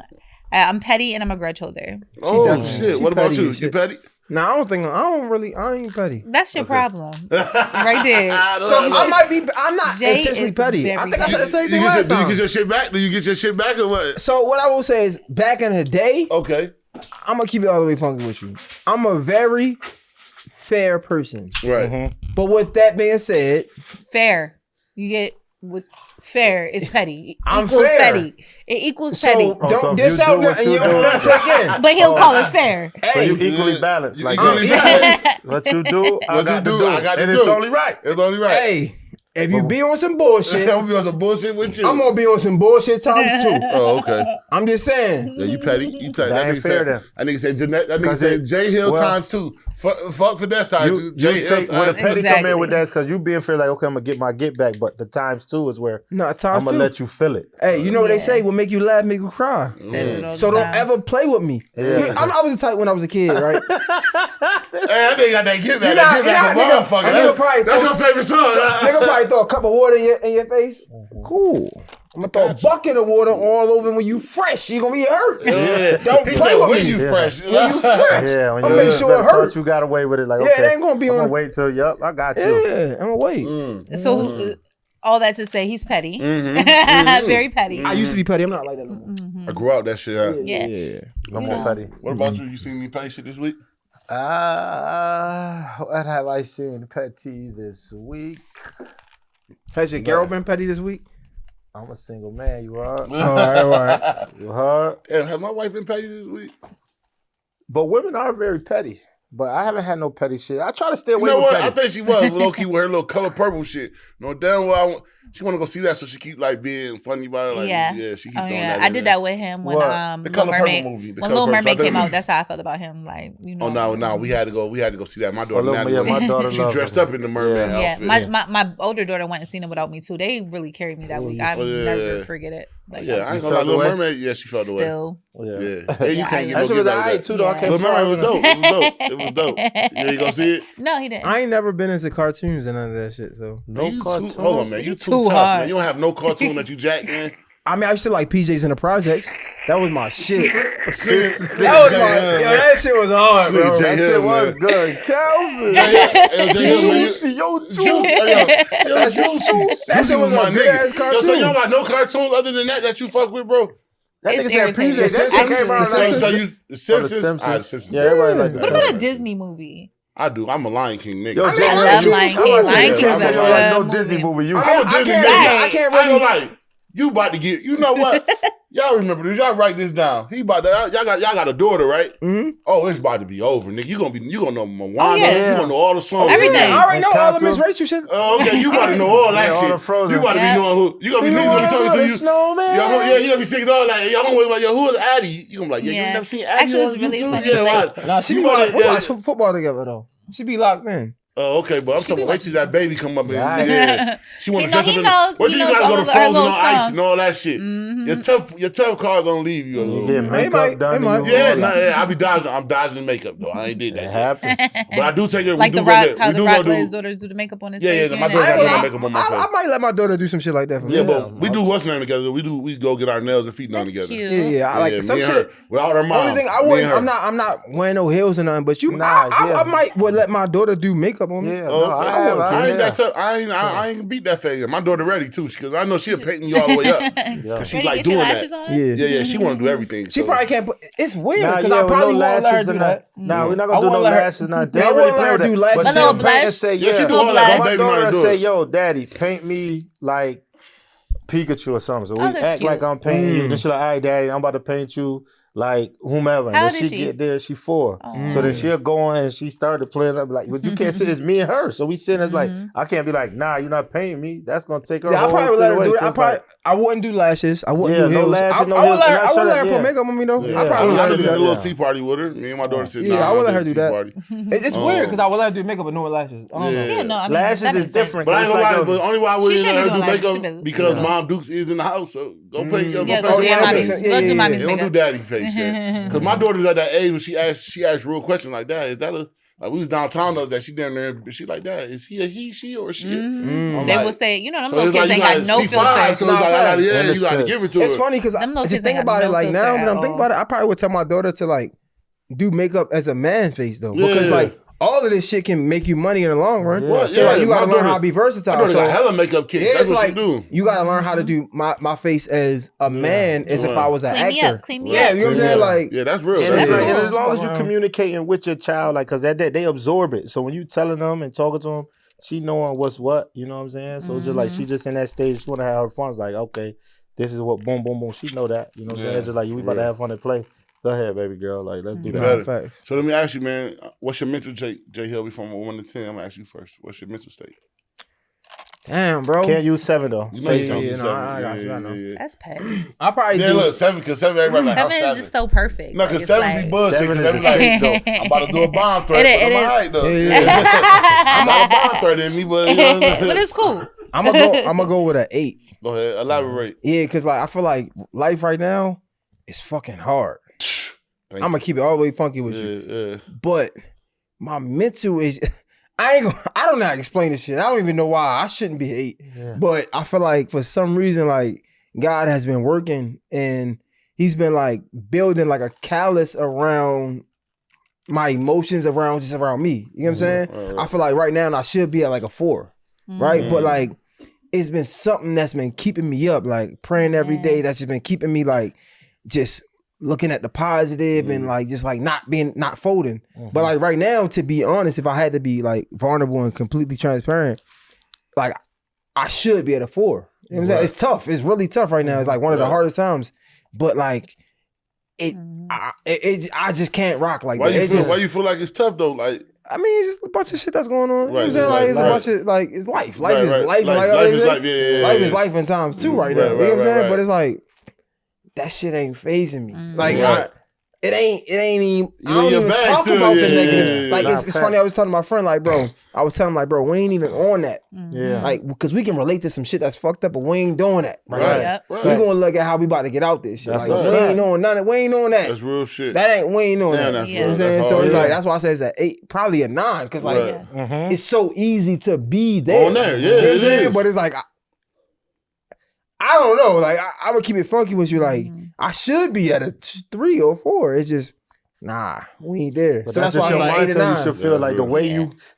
Speaker 3: I'm petty and I'm a grudge holder.
Speaker 2: Oh shit! What about you? You petty?
Speaker 1: No, I ain't petty.
Speaker 3: That's your problem, right there.
Speaker 1: So I might be. I'm not
Speaker 3: Jay
Speaker 1: intentionally
Speaker 3: is
Speaker 1: petty. I think I said the same thing last
Speaker 2: Do
Speaker 1: time.
Speaker 2: you get your shit back? Do you get your shit back or what?
Speaker 1: So what I will say is, back in the day,
Speaker 2: Okay.
Speaker 1: I'm gonna keep it all the way funky with you. I'm a very fair person.
Speaker 2: Right.
Speaker 1: Mm-hmm. But with that being said,
Speaker 3: Fair. You get with fair is petty.
Speaker 1: I'm
Speaker 3: equals
Speaker 1: fair.
Speaker 3: petty. It equals petty.
Speaker 1: so don't dish out and you don't want to take in.
Speaker 3: But he'll call it fair.
Speaker 4: So you equally balanced. Like
Speaker 2: Yeah.
Speaker 4: what you do, I got to do. And
Speaker 2: It's
Speaker 4: it's only right.
Speaker 2: It's only right.
Speaker 1: Hey, if you be on some bullshit,
Speaker 2: I'm gonna be on some bullshit with you.
Speaker 1: I'm gonna be on some bullshit times too.
Speaker 2: Oh, okay.
Speaker 1: I'm just saying.
Speaker 2: Yeah, you petty. You petty.
Speaker 4: That ain't fair then.
Speaker 2: That nigga said Jeanette. That nigga said JayHill times 2. Fuck for that side.
Speaker 4: You
Speaker 2: JayHill
Speaker 4: take when a
Speaker 2: times
Speaker 4: petty come
Speaker 3: Exactly.
Speaker 4: in with that because you being fair, like, okay, I'm gonna get my get back, but the times 2 is where
Speaker 1: No,
Speaker 4: I'm
Speaker 1: times
Speaker 4: gonna
Speaker 1: two.
Speaker 4: let you feel it.
Speaker 1: Hey, you know what they say? What make you laugh, make you cry.
Speaker 3: Says it all
Speaker 1: So
Speaker 3: the
Speaker 1: don't
Speaker 3: time.
Speaker 1: ever play with me.
Speaker 4: Yeah.
Speaker 1: I was the type when I was a kid, right?
Speaker 2: Hey, that nigga got that get back.
Speaker 1: You
Speaker 2: That
Speaker 1: not-
Speaker 2: get back,
Speaker 1: you not-
Speaker 2: motherfucker.
Speaker 1: nigga- nigga probably
Speaker 2: That's
Speaker 1: throw-
Speaker 2: your favorite song.
Speaker 1: Nigga probably throw a cup of water in your face. Cool. I'm gonna throw a bucket of water all over when you fresh. You gonna be hurt.
Speaker 2: Yeah.
Speaker 1: Don't
Speaker 2: He
Speaker 1: play
Speaker 2: said,
Speaker 1: with
Speaker 2: when
Speaker 1: me.
Speaker 2: you fresh.
Speaker 1: When you fresh.
Speaker 4: Yeah, when
Speaker 1: I'll
Speaker 4: you
Speaker 1: make sure it hurt.
Speaker 4: you got away with it. Like,
Speaker 1: Yeah,
Speaker 4: okay,
Speaker 1: it ain't gonna be
Speaker 4: I'm
Speaker 1: on-
Speaker 4: gonna wait till I got you.
Speaker 1: Yeah, I'm gonna wait.
Speaker 3: So all that to say, he's petty. Very petty.
Speaker 1: I used to be petty. I'm not like that no more.
Speaker 2: I grew out that shit out.
Speaker 3: Yeah.
Speaker 4: No more petty.
Speaker 2: What about you? You seen me petty shit this week?
Speaker 4: What have I seen petty this week?
Speaker 1: Has your girl been petty this week?
Speaker 4: I'm a single man. You are.
Speaker 1: All right.
Speaker 4: You heard.
Speaker 2: And have my wife been petty this week?
Speaker 4: But women are very petty. But I haven't had no petty shit. I try to stay
Speaker 2: You
Speaker 4: away
Speaker 2: know
Speaker 4: from
Speaker 2: what?
Speaker 4: petty.
Speaker 2: I think she was low key with her little color purple shit. No damn well. She want to go see that, so she keep like being funny about it. Like,
Speaker 3: Yeah.
Speaker 2: she keep
Speaker 3: Oh
Speaker 2: doing
Speaker 3: yeah,
Speaker 2: that.
Speaker 3: I did that with him when
Speaker 4: What?
Speaker 2: The
Speaker 3: Little
Speaker 2: Color Purple
Speaker 3: Mermaid.
Speaker 2: movie. The
Speaker 3: When
Speaker 2: Color
Speaker 3: Little
Speaker 2: Purple.
Speaker 3: Mermaid came out, that's how I felt about him. Like, you know.
Speaker 2: Oh no, we had to go see that. My daughter, Natalie,
Speaker 4: my daughter
Speaker 2: she
Speaker 4: loved
Speaker 2: dressed
Speaker 4: it.
Speaker 2: up in the mermaid
Speaker 3: Yeah,
Speaker 2: outfit.
Speaker 3: my older daughter went and seen it without me too. They really carried me that week. I'll never forget it. Like,
Speaker 2: Yeah, I ain't gonna lie.
Speaker 4: felt
Speaker 2: Little
Speaker 4: away?
Speaker 2: Mermaid, yeah, she felt the way.
Speaker 3: still.
Speaker 2: Yeah,
Speaker 4: Yeah.
Speaker 2: yeah, you can't get
Speaker 4: That
Speaker 2: no
Speaker 4: shit was
Speaker 2: get
Speaker 4: alright
Speaker 2: back
Speaker 4: too,
Speaker 2: with
Speaker 4: though. I
Speaker 3: Yeah.
Speaker 4: can't
Speaker 2: Little Mermaid was dope. It was dope. It was dope. Yeah, you gonna see it?
Speaker 3: No, he didn't.
Speaker 1: I ain't never been into cartoons and none of that shit. So
Speaker 4: No
Speaker 2: You
Speaker 4: cartoons.
Speaker 2: too, hold on, man. You too
Speaker 3: Too
Speaker 2: tough,
Speaker 3: hard.
Speaker 2: man. You don't have no cartoon that you jack, man.
Speaker 1: I mean, I used to like PJs in the projects. That was my shit.
Speaker 2: That
Speaker 1: That shit was hard, bro.
Speaker 2: Nigga,
Speaker 4: That
Speaker 2: JayHill,
Speaker 4: shit was
Speaker 2: man.
Speaker 4: good. Calvin.
Speaker 2: Juicy,
Speaker 4: yo,
Speaker 2: Juice, yo, Juicy.
Speaker 1: That shit was
Speaker 2: my
Speaker 1: a good
Speaker 2: nigga.
Speaker 1: ass cartoon.
Speaker 2: Yo, so you don't got no cartoons other than that you fuck with, bro?
Speaker 4: That
Speaker 3: It's
Speaker 4: nigga said
Speaker 3: irritating.
Speaker 4: PJ. That shit
Speaker 1: Simpsons-
Speaker 4: came out.
Speaker 1: The
Speaker 4: like-
Speaker 1: Simpsons-
Speaker 2: The
Speaker 4: Oh,
Speaker 2: Simpsons.
Speaker 4: the Simpsons.
Speaker 2: Ah, the Simpsons.
Speaker 4: Yeah, everybody like the
Speaker 3: What about a
Speaker 4: Simpsons.
Speaker 3: Disney movie?
Speaker 2: I do. I'm a Lion King nigga.
Speaker 4: Yo,
Speaker 3: I
Speaker 4: JayHill,
Speaker 3: love
Speaker 4: you-
Speaker 3: Lion
Speaker 4: I'm
Speaker 3: King.
Speaker 4: about to say,
Speaker 3: Lion
Speaker 4: you
Speaker 3: King's
Speaker 4: can't say
Speaker 3: a
Speaker 4: you don't like no
Speaker 3: good
Speaker 4: Disney
Speaker 3: movie.
Speaker 4: movie. You
Speaker 1: I
Speaker 2: I'm a
Speaker 1: can't
Speaker 2: Disney
Speaker 1: really-
Speaker 2: nigga.
Speaker 1: I can't
Speaker 2: I ain't
Speaker 1: really-
Speaker 2: gonna lie. You about to get. You know what? Y'all remember this? Y'all write this down. He about to. Y'all got a daughter, right?
Speaker 1: Mhm.
Speaker 2: Oh, it's about to be over, nigga. You gonna know Moana.
Speaker 3: Oh, yeah.
Speaker 2: You gonna know all the songs.
Speaker 3: Everything.
Speaker 1: I already know all the
Speaker 4: Cartoon.
Speaker 1: Miss Rachel shit.
Speaker 2: Oh, okay. You about to know all that
Speaker 4: Yeah, all
Speaker 2: shit.
Speaker 4: the Frozen.
Speaker 2: You about to
Speaker 3: Yeah.
Speaker 2: be knowing who. You gonna be talking to you.
Speaker 4: Snowman.
Speaker 2: Yeah, you gonna be singing all that. Y'all gonna be like, yo, who is Addie? You gonna be like, yeah, you
Speaker 3: Yeah.
Speaker 2: never seen Addie
Speaker 3: Actually,
Speaker 2: on
Speaker 3: it's really
Speaker 2: YouTube?
Speaker 3: funny,
Speaker 2: Yeah,
Speaker 3: like-
Speaker 2: watch.
Speaker 1: Nah, she
Speaker 2: You
Speaker 1: be
Speaker 2: wanna-
Speaker 1: watch, we
Speaker 2: yeah.
Speaker 1: watch football together though. She be locked in.
Speaker 2: Oh, okay, but I'm talking about wait till that baby come up and
Speaker 4: Yeah.
Speaker 2: she want
Speaker 3: He
Speaker 2: to dress
Speaker 3: know-
Speaker 2: up
Speaker 3: he
Speaker 2: in
Speaker 3: knows-
Speaker 2: well,
Speaker 3: he
Speaker 2: you
Speaker 3: knows
Speaker 2: gotta
Speaker 3: all
Speaker 2: go to
Speaker 3: of her
Speaker 2: Frozen
Speaker 3: little
Speaker 2: on ice
Speaker 3: songs.
Speaker 2: and all that shit. Your tough card gonna leave you a little
Speaker 4: Yeah,
Speaker 2: bit.
Speaker 1: might-
Speaker 4: makeup done.
Speaker 1: it might.
Speaker 4: to you.
Speaker 2: Yeah, nah, yeah, I be dodging. I'm dodging the makeup though. I ain't did
Speaker 4: It
Speaker 2: that.
Speaker 4: happens.
Speaker 2: But I do take it.
Speaker 3: Like
Speaker 2: we
Speaker 3: The
Speaker 2: do
Speaker 3: Rock,
Speaker 2: go
Speaker 3: how
Speaker 2: we
Speaker 3: The
Speaker 2: do
Speaker 3: Rock
Speaker 2: go
Speaker 3: let his
Speaker 2: do.
Speaker 3: daughters do the makeup on his
Speaker 2: Yeah,
Speaker 3: face.
Speaker 2: yeah,
Speaker 3: here
Speaker 2: my
Speaker 3: and
Speaker 2: daughter
Speaker 3: there.
Speaker 2: got
Speaker 1: I,
Speaker 2: my makeup on my face.
Speaker 1: I might let my daughter do some shit like that for me.
Speaker 2: Yeah, but we do what's name together. We go get our nails and feet done
Speaker 3: That's
Speaker 2: together.
Speaker 3: cute.
Speaker 1: Yeah, I like
Speaker 2: Yeah,
Speaker 1: some
Speaker 2: me and
Speaker 1: shit.
Speaker 2: her. Without her mom.
Speaker 1: Only thing I
Speaker 2: me
Speaker 1: wouldn't,
Speaker 2: and her.
Speaker 1: I'm not wearing no heels or nothing. But
Speaker 4: Nah,
Speaker 1: I
Speaker 4: yeah.
Speaker 1: might would let my daughter do makeup on me.
Speaker 4: Yeah,
Speaker 2: Oh,
Speaker 4: no,
Speaker 2: okay.
Speaker 4: I
Speaker 2: ain't that tough. I ain't beat that fake. My daughter ready too, because I know she'll paint me all the way up. Cause she
Speaker 3: Ready to
Speaker 2: like
Speaker 3: get
Speaker 2: doing
Speaker 3: your
Speaker 2: that.
Speaker 3: lashes on?
Speaker 1: Yeah,
Speaker 2: Yeah, she want to do everything.
Speaker 1: She
Speaker 2: so.
Speaker 1: probably can't put. It's weird
Speaker 4: Nah,
Speaker 1: because
Speaker 4: yeah,
Speaker 1: I
Speaker 4: with
Speaker 1: probably
Speaker 4: no
Speaker 1: won't let her
Speaker 4: lashes
Speaker 1: do
Speaker 4: and
Speaker 1: that.
Speaker 4: Nah, we're not
Speaker 1: I
Speaker 4: gonna do no
Speaker 1: won't let her-
Speaker 4: lashes. Nah,
Speaker 1: I
Speaker 4: they
Speaker 1: won't
Speaker 4: really
Speaker 1: let
Speaker 4: play
Speaker 1: her
Speaker 4: with
Speaker 1: do
Speaker 4: that.
Speaker 1: lashes.
Speaker 4: But
Speaker 3: A
Speaker 4: she'll
Speaker 3: little
Speaker 4: paint
Speaker 3: blush?
Speaker 4: and say,
Speaker 2: Yeah, she
Speaker 4: yeah.
Speaker 2: do all that.
Speaker 3: blush.
Speaker 2: My
Speaker 4: My
Speaker 2: baby know how
Speaker 4: daughter
Speaker 2: to do
Speaker 4: say,
Speaker 2: it.
Speaker 4: yo, daddy, paint me like Pikachu or something. So we
Speaker 3: Oh, that's
Speaker 4: act
Speaker 3: cute.
Speaker 4: like I'm painting you. Then she's like, all right, daddy, I'm about to paint you like whomever.
Speaker 3: How
Speaker 4: and
Speaker 3: old
Speaker 4: when
Speaker 3: is
Speaker 4: she
Speaker 3: she?
Speaker 4: get there, she 4.
Speaker 3: Oh.
Speaker 4: So then she'll go on and she started playing up like, but you can't sit, it's me and her. So we sitting as like, I can't be like, nah, you're not paying me. That's gonna take her whole
Speaker 1: I probably would let her
Speaker 4: away.
Speaker 1: do it.
Speaker 4: So
Speaker 1: I wouldn't do lashes. I wouldn't do
Speaker 4: no
Speaker 1: heels.
Speaker 4: lashes,
Speaker 1: I
Speaker 4: no
Speaker 1: would
Speaker 4: heels.
Speaker 1: let her,
Speaker 4: And
Speaker 1: put makeup on me though.
Speaker 4: Yeah.
Speaker 1: I probably
Speaker 2: I
Speaker 1: let her
Speaker 2: did
Speaker 1: do
Speaker 2: a
Speaker 1: that.
Speaker 2: little tea party with her. Me and my daughter said,
Speaker 1: I would let her do
Speaker 2: tea
Speaker 1: that.
Speaker 2: party.
Speaker 1: It's weird because I would let her do makeup but no lashes. I don't know.
Speaker 3: Yeah, no, I mean,
Speaker 4: lashes
Speaker 3: that
Speaker 4: is
Speaker 3: makes
Speaker 4: different.
Speaker 2: But I ain't gonna lie, but only why I wouldn't
Speaker 3: She
Speaker 2: let her
Speaker 3: shouldn't
Speaker 2: do
Speaker 3: be doing
Speaker 2: makeup
Speaker 3: lashes.
Speaker 2: because Mom Dukes is in the house. So go pay your
Speaker 3: Yeah,
Speaker 2: go
Speaker 3: go
Speaker 2: pay
Speaker 3: do
Speaker 2: your
Speaker 3: mommy's.
Speaker 2: makeup.
Speaker 3: Go do mommy's
Speaker 2: Don't do
Speaker 3: makeup.
Speaker 2: daddy face yet. Because my daughter's at that age when she asked real questions like that. Is that a like we was downtown though that she down there she like that. Is he a he, she or she?
Speaker 3: They will say, you know, them
Speaker 2: So
Speaker 3: little
Speaker 2: it's
Speaker 3: kids
Speaker 2: like
Speaker 3: ain't got no
Speaker 2: she
Speaker 3: filter.
Speaker 2: 5, so it's like you gotta give it to her.
Speaker 1: It's funny because I
Speaker 3: Them little
Speaker 1: just
Speaker 3: kids
Speaker 1: think
Speaker 3: ain't got
Speaker 1: about it
Speaker 3: no
Speaker 1: like
Speaker 3: filter
Speaker 1: now
Speaker 3: at
Speaker 1: that I'm thinking
Speaker 3: all.
Speaker 1: about it, I probably would tell my daughter to like do makeup as a man face though. Because like all of this shit can make you money in the long run.
Speaker 2: Yeah.
Speaker 1: So like you gotta
Speaker 2: My
Speaker 1: learn
Speaker 2: daughter-
Speaker 1: how to be versatile.
Speaker 2: My daughter
Speaker 1: So
Speaker 2: got hella makeup kits. That's
Speaker 1: it's
Speaker 2: what
Speaker 1: like
Speaker 2: she do.
Speaker 1: you gotta learn how to do my face as a man as if I was an
Speaker 3: Clean me
Speaker 1: actor.
Speaker 3: up, clean me
Speaker 1: Yeah,
Speaker 3: up.
Speaker 1: you know what I'm saying? Like
Speaker 2: Yeah, that's real.
Speaker 1: And
Speaker 2: That's
Speaker 1: it's
Speaker 2: real.
Speaker 1: like-
Speaker 4: And as long as
Speaker 1: Wow.
Speaker 4: you're communicating with your child, like, cause they absorb it. So when you telling them and talking to them, she knowing what's what. You know what I'm saying? So it's just like she just in that stage. She wanna have her fun. It's like, okay, this is what boom, boom, boom. She know that. You know what I'm saying? It's just like we about to have fun and play. Go ahead, baby girl. Like let's do that.
Speaker 1: Facts.
Speaker 2: So let me ask you, man, what's your mental JayHill? From 1 to 10, I'm gonna ask you first. What's your mental state?
Speaker 1: Damn, bro.
Speaker 4: Can't use 7 though.
Speaker 2: You
Speaker 4: Say
Speaker 2: you
Speaker 4: something.
Speaker 2: can't
Speaker 1: no,
Speaker 2: do
Speaker 1: I got you, I
Speaker 2: seven.
Speaker 1: know.
Speaker 2: Yeah.
Speaker 3: That's petty.
Speaker 1: I probably
Speaker 2: Yeah,
Speaker 1: do.
Speaker 2: look, 7, because 7, everybody like, I'm
Speaker 3: 7 is
Speaker 2: 7.
Speaker 3: just so perfect.
Speaker 2: No,
Speaker 3: Like,
Speaker 2: because
Speaker 3: it's
Speaker 2: 7
Speaker 3: like-
Speaker 2: be bullshit.
Speaker 4: 7
Speaker 2: Because
Speaker 4: is
Speaker 2: they
Speaker 4: a
Speaker 2: be like,
Speaker 4: streak,
Speaker 2: I'm about to do a bomb threat.
Speaker 3: It
Speaker 2: But I'm
Speaker 3: is.
Speaker 2: all right, though.
Speaker 1: Yeah.
Speaker 2: I'm not a bomb threat in me, but you know what I'm saying?
Speaker 3: But it's cool.
Speaker 1: I'm gonna go with an 8.
Speaker 2: Go ahead, elaborate.
Speaker 1: Yeah, because like I feel like life right now is fucking hard.
Speaker 2: Thank
Speaker 1: I'm gonna keep it all the way funky with
Speaker 2: you.
Speaker 1: you.
Speaker 2: Yeah.
Speaker 1: But my mental is I don't know how to explain this shit. I don't even know why. I shouldn't be 8.
Speaker 4: Yeah.
Speaker 1: But I feel like for some reason, like God has been working and he's been like building like a callus around my emotions around me. You know what I'm saying?
Speaker 2: Right.
Speaker 1: I feel like right now I should be at like a 4. Right? But like it's been something that's been keeping me up, like praying every day. That's just been keeping me like just looking at the positive and like just like not folding. But like right now, to be honest, if I had to be like vulnerable and completely transparent, like I should be at a 4. You know what I'm saying? It's tough. It's really tough right now. It's like one of the hardest times. But like I just can't rock like
Speaker 2: Why
Speaker 1: that.
Speaker 2: why you feel like it's tough though? Like
Speaker 1: I mean, it's just a bunch of shit that's going on. You know what I'm
Speaker 2: Right,
Speaker 1: saying?
Speaker 2: right,
Speaker 1: Like, it's
Speaker 2: right.
Speaker 1: a bunch of, like, it's life. Life
Speaker 2: Right,
Speaker 1: is
Speaker 2: right.
Speaker 1: life.
Speaker 2: Life-
Speaker 1: Like,
Speaker 2: life is life, yeah.
Speaker 1: Life is life in times too right now.
Speaker 2: Right,
Speaker 1: You know what I'm
Speaker 2: right,
Speaker 1: saying?
Speaker 2: right.
Speaker 1: But it's like, that shit ain't phasing me. Like,
Speaker 2: Right.
Speaker 1: it ain't even, I
Speaker 2: in
Speaker 1: don't
Speaker 2: your
Speaker 1: even
Speaker 2: bag
Speaker 1: talk
Speaker 2: still,
Speaker 1: about the
Speaker 2: yeah,
Speaker 1: negative.
Speaker 2: yeah,
Speaker 1: Like,
Speaker 4: yeah.
Speaker 1: it's funny. I was telling my friend, like, bro, we ain't even on that.
Speaker 4: Yeah.
Speaker 1: Like, because we can relate to some shit that's fucked up, but we ain't doing that.
Speaker 2: Right.
Speaker 3: Yep.
Speaker 2: Right.
Speaker 1: So we gonna look at how we about to get out this shit.
Speaker 4: That's
Speaker 1: Like,
Speaker 4: a
Speaker 1: we
Speaker 4: fact.
Speaker 1: ain't on none of, we ain't on that.
Speaker 2: That's real shit.
Speaker 1: We ain't on
Speaker 2: Damn,
Speaker 1: that.
Speaker 2: that's
Speaker 1: You know what I'm
Speaker 2: real.
Speaker 1: saying?
Speaker 2: That's
Speaker 1: So
Speaker 2: hard.
Speaker 1: it's
Speaker 2: Yeah.
Speaker 1: like, that's why I say it's an 8, probably a 9. Because like,
Speaker 2: Right.
Speaker 1: it's so easy to be there.
Speaker 2: On there, yeah,
Speaker 1: You know what I'm
Speaker 2: it
Speaker 1: saying?
Speaker 2: is.
Speaker 1: But it's like, I don't know. Like, I'm going to keep it funky with you. Like, I should be at a 3 or 4. It's just, nah, we ain't there.
Speaker 4: But
Speaker 1: So that's
Speaker 4: just
Speaker 1: why I'm
Speaker 4: your
Speaker 1: like 8 or
Speaker 4: mindset.
Speaker 1: 9.
Speaker 4: You should feel
Speaker 2: Yeah,
Speaker 4: like
Speaker 2: bro.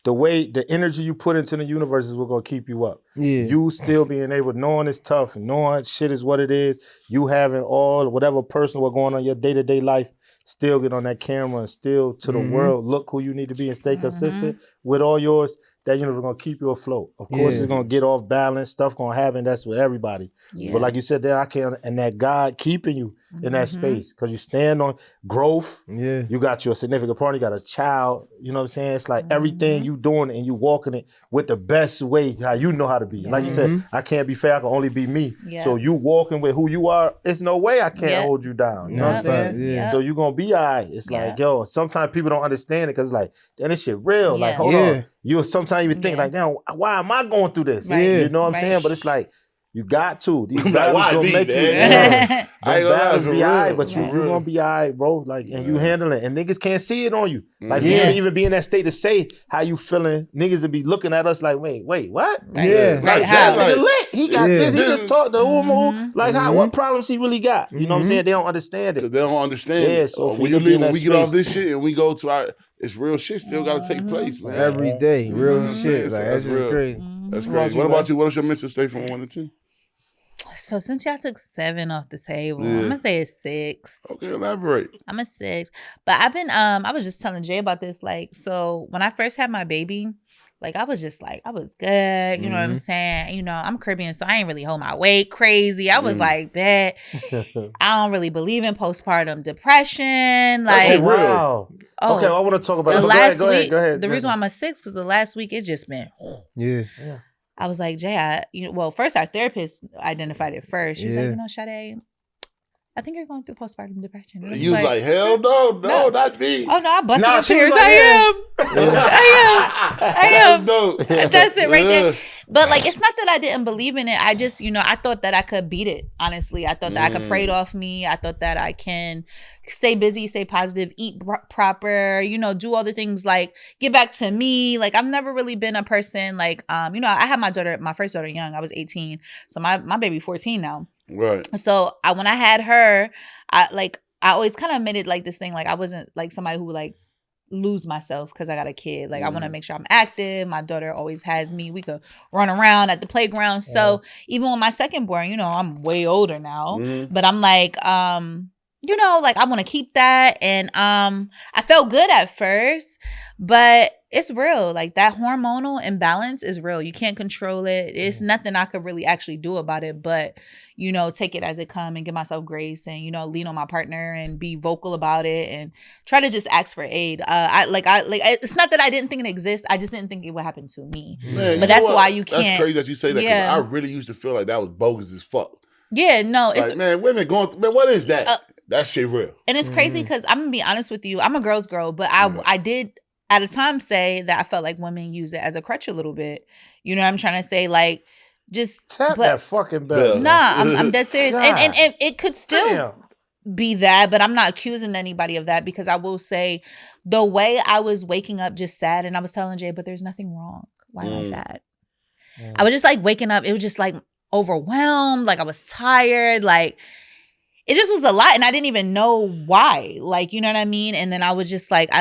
Speaker 4: the way the energy you put into the universe is what's gonna keep you up.
Speaker 1: Yeah.
Speaker 4: You still being able, knowing it's tough and knowing shit is what it is. You having all whatever personal what's going on in your day-to-day life, still get on that camera and still to the world look who you need to be and stay consistent with all yours. That universe gonna keep you afloat. Of course,
Speaker 1: Yeah.
Speaker 4: it's gonna get off balance. Stuff gonna happen. That's with everybody.
Speaker 3: Yeah.
Speaker 4: But like you said, there I can, and that God keeping you in that space because you stand on growth.
Speaker 1: Yeah.
Speaker 4: You got your significant partner, you got a child, you know what I'm saying? It's like everything you doing and you walking it with the best way, how you know how to be. Like you said, I can't be fair, I can only be me.
Speaker 3: Yeah.
Speaker 4: So you walking with who you are, it's no way I can't
Speaker 3: Yeah.
Speaker 4: hold you down. You know what I'm
Speaker 1: Yeah.
Speaker 4: saying?
Speaker 1: Yeah.
Speaker 4: So you gonna be all right. It's like, yo, sometimes people don't understand it because it's like, damn, this shit real. Like,
Speaker 3: Yeah.
Speaker 4: hold
Speaker 1: Yeah.
Speaker 4: on. You sometimes even think
Speaker 3: Yeah.
Speaker 4: like, damn, why am I going through this?
Speaker 3: Right.
Speaker 4: You know what I'm
Speaker 3: Right.
Speaker 4: saying? But it's like, you got to. These
Speaker 2: Like,
Speaker 4: battles
Speaker 2: why
Speaker 4: gonna
Speaker 2: me,
Speaker 4: make you.
Speaker 2: man?
Speaker 4: Yeah.
Speaker 2: I ain't
Speaker 4: Them
Speaker 2: gonna lie,
Speaker 4: battles
Speaker 2: for
Speaker 4: be
Speaker 2: real.
Speaker 4: all right, but you
Speaker 2: For real.
Speaker 4: gonna be all right, bro. Like, and you handling it. And niggas can't see it on you. Like,
Speaker 1: Yeah.
Speaker 4: you don't even be in that state to say how you feeling. Niggas will be looking at us like, wait, what?
Speaker 3: Right.
Speaker 1: Yeah.
Speaker 3: Right.
Speaker 2: Like,
Speaker 3: How?
Speaker 2: like-
Speaker 4: Nigga lit. He got
Speaker 1: Yeah.
Speaker 4: this. He just talked to like how
Speaker 1: Mhm.
Speaker 4: what problems he really got. You know what I'm saying? They don't understand
Speaker 2: Because
Speaker 4: it.
Speaker 2: they don't understand.
Speaker 4: Yeah,
Speaker 2: it.
Speaker 4: so for
Speaker 2: when
Speaker 4: you
Speaker 2: you
Speaker 4: to be
Speaker 2: leave,
Speaker 4: in
Speaker 2: when
Speaker 4: that
Speaker 2: we get off
Speaker 4: space-
Speaker 2: this shit and we go to our, it's real shit still got to take place, man.
Speaker 1: Every day. Real
Speaker 2: Mhm.
Speaker 1: shit.
Speaker 2: So
Speaker 1: Like,
Speaker 2: that's
Speaker 1: that's just
Speaker 2: real.
Speaker 1: crazy.
Speaker 2: That's
Speaker 1: What about
Speaker 2: crazy.
Speaker 1: you,
Speaker 2: What
Speaker 1: man?
Speaker 2: about you? What's your mental state from 1 to 2?
Speaker 3: So since y'all took 7 off the table,
Speaker 2: Yeah.
Speaker 3: I'm gonna say it's 6.
Speaker 2: Okay, elaborate.
Speaker 3: I'm a 6. But I've been I was just telling Jay about this. Like, so when I first had my baby, Like, I was just like, I was good. You know what I'm saying? You know, I'm Caribbean, so I ain't really hold my weight crazy. I was like, bet. I don't really believe in postpartum depression. Like,
Speaker 4: wow. Oh, okay, I want to talk about
Speaker 3: the
Speaker 4: it.
Speaker 3: last
Speaker 4: go
Speaker 3: week.
Speaker 4: ahead.
Speaker 3: The reason why I'm a 6 because the last week it just been.
Speaker 1: Yeah.
Speaker 3: I was like, Jay, first our therapist identified it first. She was like, Sade, I think you're going through postpartum depression.
Speaker 2: You was like, hell no, not me.
Speaker 3: Oh no, I busted my tears. I am. That's it right there. But like, it's not that I didn't believe in it. I just, I thought that I could beat it. Honestly, I thought that I could pray it off me. I thought that I can stay busy, stay positive, eat proper, do all the things, like get back to me. Like, I've never really been a person like, I had my first daughter young. I was 18. So my baby 14 now.
Speaker 2: Right.
Speaker 3: So when I had her, I always kind of made it like this thing. Like, I wasn't like somebody who would like lose myself because I got a kid. Like, I want to make sure I'm active. My daughter always has me. We could run around at the playground. So even with my second born, I'm way older now, but I'm like, like I want to keep that. And I felt good at first, but it's real. Like, that hormonal imbalance is real. You can't control it. It's nothing I could really actually do about it, but take it as it come and give myself grace and, lean on my partner and be vocal about it and try to just ask for aid. It's not that I didn't think it exists. I just didn't think it would happen to me.
Speaker 2: Man,
Speaker 3: but that's why you can't.
Speaker 2: That's crazy that you say that, because I really used to feel like that was bogus as fuck.
Speaker 3: Yeah, no.
Speaker 2: Like, man, women man, what is that? That shit real.
Speaker 3: And it's crazy because I'm going to be honest with you. I'm a girl's girl, but I did at a time say that I felt like women use it as a crutch a little bit. You know what I'm trying to say? Like, just
Speaker 4: tap that fucking bell.
Speaker 3: Nah, I'm dead serious. And it could still be that, but I'm not accusing anybody of that, because I will say the way I was waking up just sad, and I was telling Jay, but there's nothing wrong. Why am I sad? I was just like waking up. It was just like overwhelmed. Like, I was tired. Like, it just was a lot, and I didn't even know why. Like, you know what I mean? And then I was just like,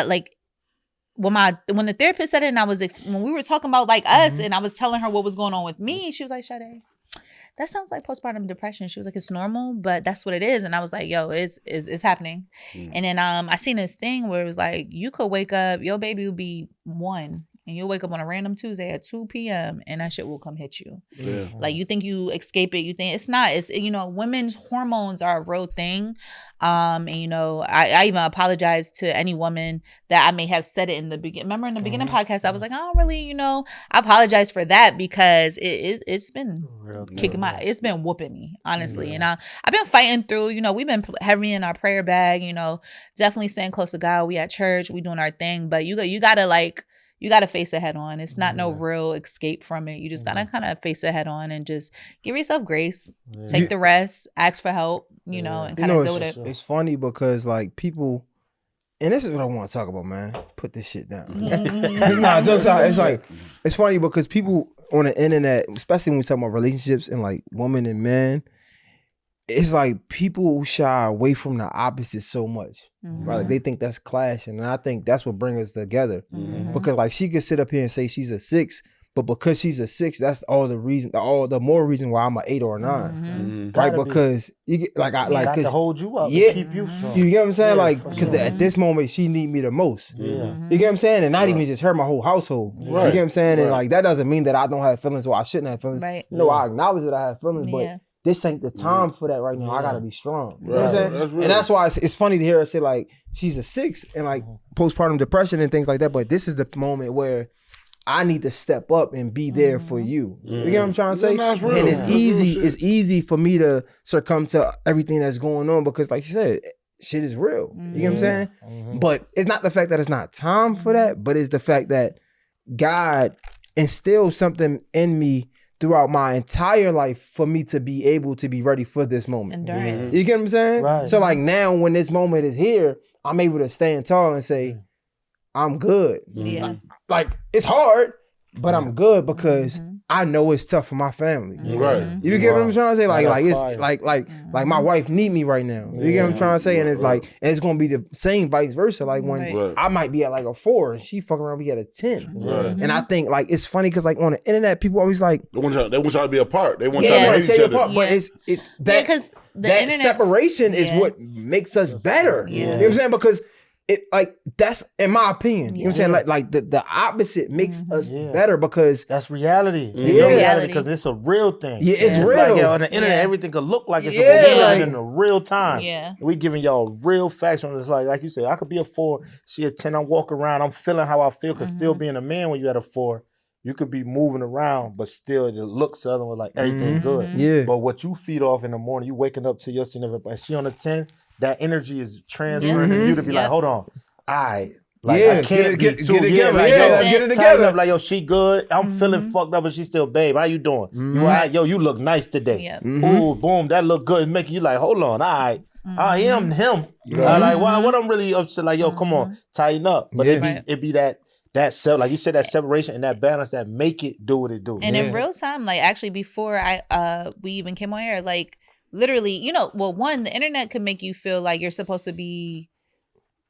Speaker 3: when the therapist said it, and when we were talking about like us, and I was telling her what was going on with me, she was like, Sade, that sounds like postpartum depression. She was like, it's normal, but that's what it is. And I was like, yo, it's happening. And then I seen this thing where it was like, you could wake up, your baby will be 1, and you'll wake up on a random Tuesday at 2 p.m. and that shit will come hit you. Yeah. Like, you think you escape it. You think it's not. It's, women's hormones are a real thing. And, I even apologize to any woman that I may have said it in the beginning. Remember in the beginning podcast, I was like, I don't really, I apologize for that, because it's been kicking it's been whooping me, honestly. And I've been fighting through, we've been heavy in our prayer bag, definitely staying close to God. We at church, we doing our thing, but you gotta face it head on. It's not no real escape from it. You just gotta kind of face it head on and just give yourself grace, take the rest, ask for help, and kind of deal with it.
Speaker 1: It's funny because like people, and this is what I want to talk about, man. Put this shit down. Nah, jokes out. It's like, it's funny because people on the internet, especially when we talk about relationships and like women and men, it's like people shy away from the opposite so much. Right? Like, they think that's clashing. And I think that's what brings us together. Because like, she could sit up here and say she's a 6, but because she's a 6, that's all the more reason why I'm an 8 or a 9. Right? Because you get like, I got
Speaker 4: to hold you up and keep you strong.
Speaker 1: You get what I'm saying? Like, because at this moment she need me the most. You get what I'm saying? And not even just her, my whole household. You get what I'm saying? And like, that doesn't mean that I don't have feelings or I shouldn't have feelings.
Speaker 3: Right.
Speaker 1: I acknowledge that I have feelings, but this ain't the time for that right now. I gotta be strong. You know what I'm saying? And that's why it's funny to hear her say like she's a 6 and like postpartum depression and things like that. But this is the moment where I need to step up and be there for you. You get what I'm trying to say?
Speaker 2: That's real.
Speaker 1: And it's easy for me to succumb to everything that's going on, because like you said, shit is real. You get what I'm saying? But it's not the fact that it's not time for that, but it's the fact that God instilled something in me throughout my entire life for me to be able to be ready for this moment.
Speaker 3: Endurance.
Speaker 1: You get what I'm saying?
Speaker 4: Right.
Speaker 1: So like, now when this moment is here, I'm able to stand tall and say, I'm good.
Speaker 3: Yeah.
Speaker 1: Like, it's hard, but I'm good because I know it's tough for my family.
Speaker 2: Right.
Speaker 1: You get what I'm trying to say? Like it's like my wife need me right now. You get what I'm trying to say? And it's like, and it's gonna be the same vice versa. Like when I might be at like a 4 and she fucking around be at a 10.
Speaker 2: Right.
Speaker 1: And I think like it's funny because like on the internet, people always like
Speaker 2: they want y'all to be apart. They want y'all to hate each other.
Speaker 1: apart, but it's that
Speaker 3: because
Speaker 1: that separation is what makes us better. You know what I'm saying? Because it like that's in my opinion. You know what I'm saying? Like the opposite makes us better because
Speaker 4: that's reality.
Speaker 1: Yeah.
Speaker 4: It's reality because it's a real thing.
Speaker 1: Yeah, it's real.
Speaker 4: Like, on the internet, everything could look like it's a real
Speaker 1: like,
Speaker 4: in a real time.
Speaker 3: Yeah.
Speaker 4: We giving y'all real facts on this. Like you said, I could be a 4, she a 10. I'm walking around, I'm feeling how I feel. Cause still being a man when you at a 4, you could be moving around, but still it looks other way like everything good.
Speaker 1: Yeah.
Speaker 4: But what you feed off in the morning, you waking up to your significant, and she on a 10. That energy is transferring to you to be like, hold on, I can't get it together.
Speaker 1: Let's get it together.
Speaker 4: Up, like, yo, she good. I'm feeling fucked up, but she still, babe. How you doing? You all right? Yo, you look nice today.
Speaker 3: Yep.
Speaker 4: Ooh, boom, that look good. It's making you like, hold on, all right. I am him. Like, what I'm really upset, like, yo, come on, tighten up. But it be that self, like you said, that separation and that balance that make it do what it do.
Speaker 3: And in real time, like actually before we even came on air, like literally, you know, well, one, the internet could make you feel like you're supposed to be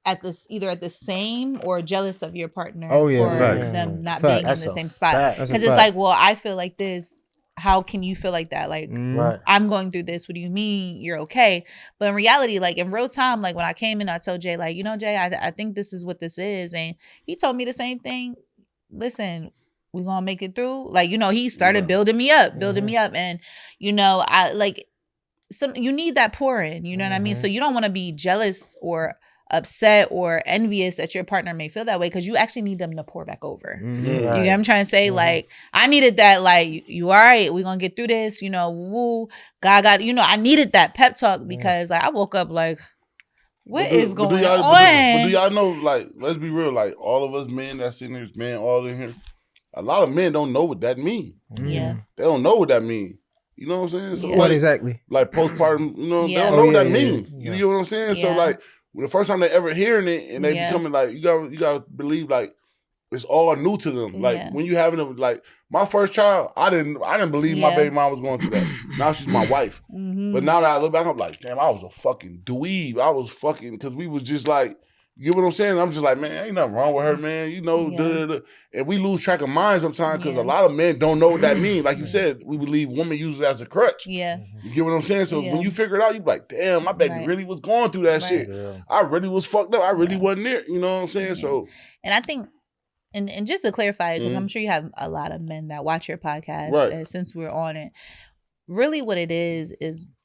Speaker 3: either at the same or jealous of your partner for them not being in the same spot. Because it's like, well, I feel like this. How can you feel like that? Like, I'm going through this. What do you mean you're okay? But in reality, like in real time, like when I came in, I told Jay, like, you know, Jay, I think this is what this is. And he told me the same thing. Listen, we're going to make it through. Like, you know, he started building me up. And, you know, you need that pour in, you know what I mean? So you don't want to be jealous or upset or envious that your partner may feel that way because you actually need them to pour back over. You get what I'm trying to say? Like, I needed that, like, you all right? We're going to get through this, you know, woo, God, you know, I needed that pep talk because like I woke up like, what is going on?
Speaker 2: But do y'all know, like, let's be real, like all of us men that's in here, men all in here, a lot of men don't know what that means.
Speaker 3: Yeah.
Speaker 2: They don't know what that means. You know what I'm saying? So
Speaker 1: what exactly?
Speaker 2: Like postpartum, you know, they don't know what that means. You know what I'm saying? So like, the first time they ever hearing it and they becoming like, you gotta believe like it's all new to them. Like when you having them, like my first child, I didn't believe my baby mom was going through that. Now she's my wife. But now that I look back, I'm like, damn, I was a fucking dweeb. I was fucking, because we was just like, you know what I'm saying? I'm just like, man, ain't nothing wrong with her, man. You know, and we lose track of minds sometimes because a lot of men don't know what that means. Like you said, we believe women use it as a crutch.
Speaker 3: Yeah.
Speaker 2: You get what I'm saying? So when you figure it out, you be like, damn, my baby really was going through that shit. Yeah. I really was fucked up. I really wasn't there. You know what I'm saying? So,
Speaker 3: and I think, and just to clarify, because I'm sure you have a lot of men that watch your podcast since we're on it. Really what it is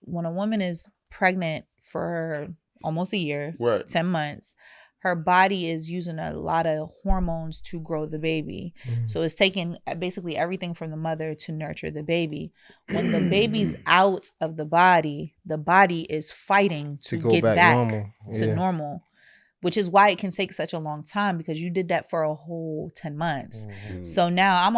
Speaker 3: when a woman is pregnant for almost a year, 10 months, her body is using a lot of hormones to grow the baby. So it's taking basically everything from the mother to nurture the baby. When the baby's out of the body is fighting to get back to normal, which is why it can take such a long time because you did that for a whole 10 months. So now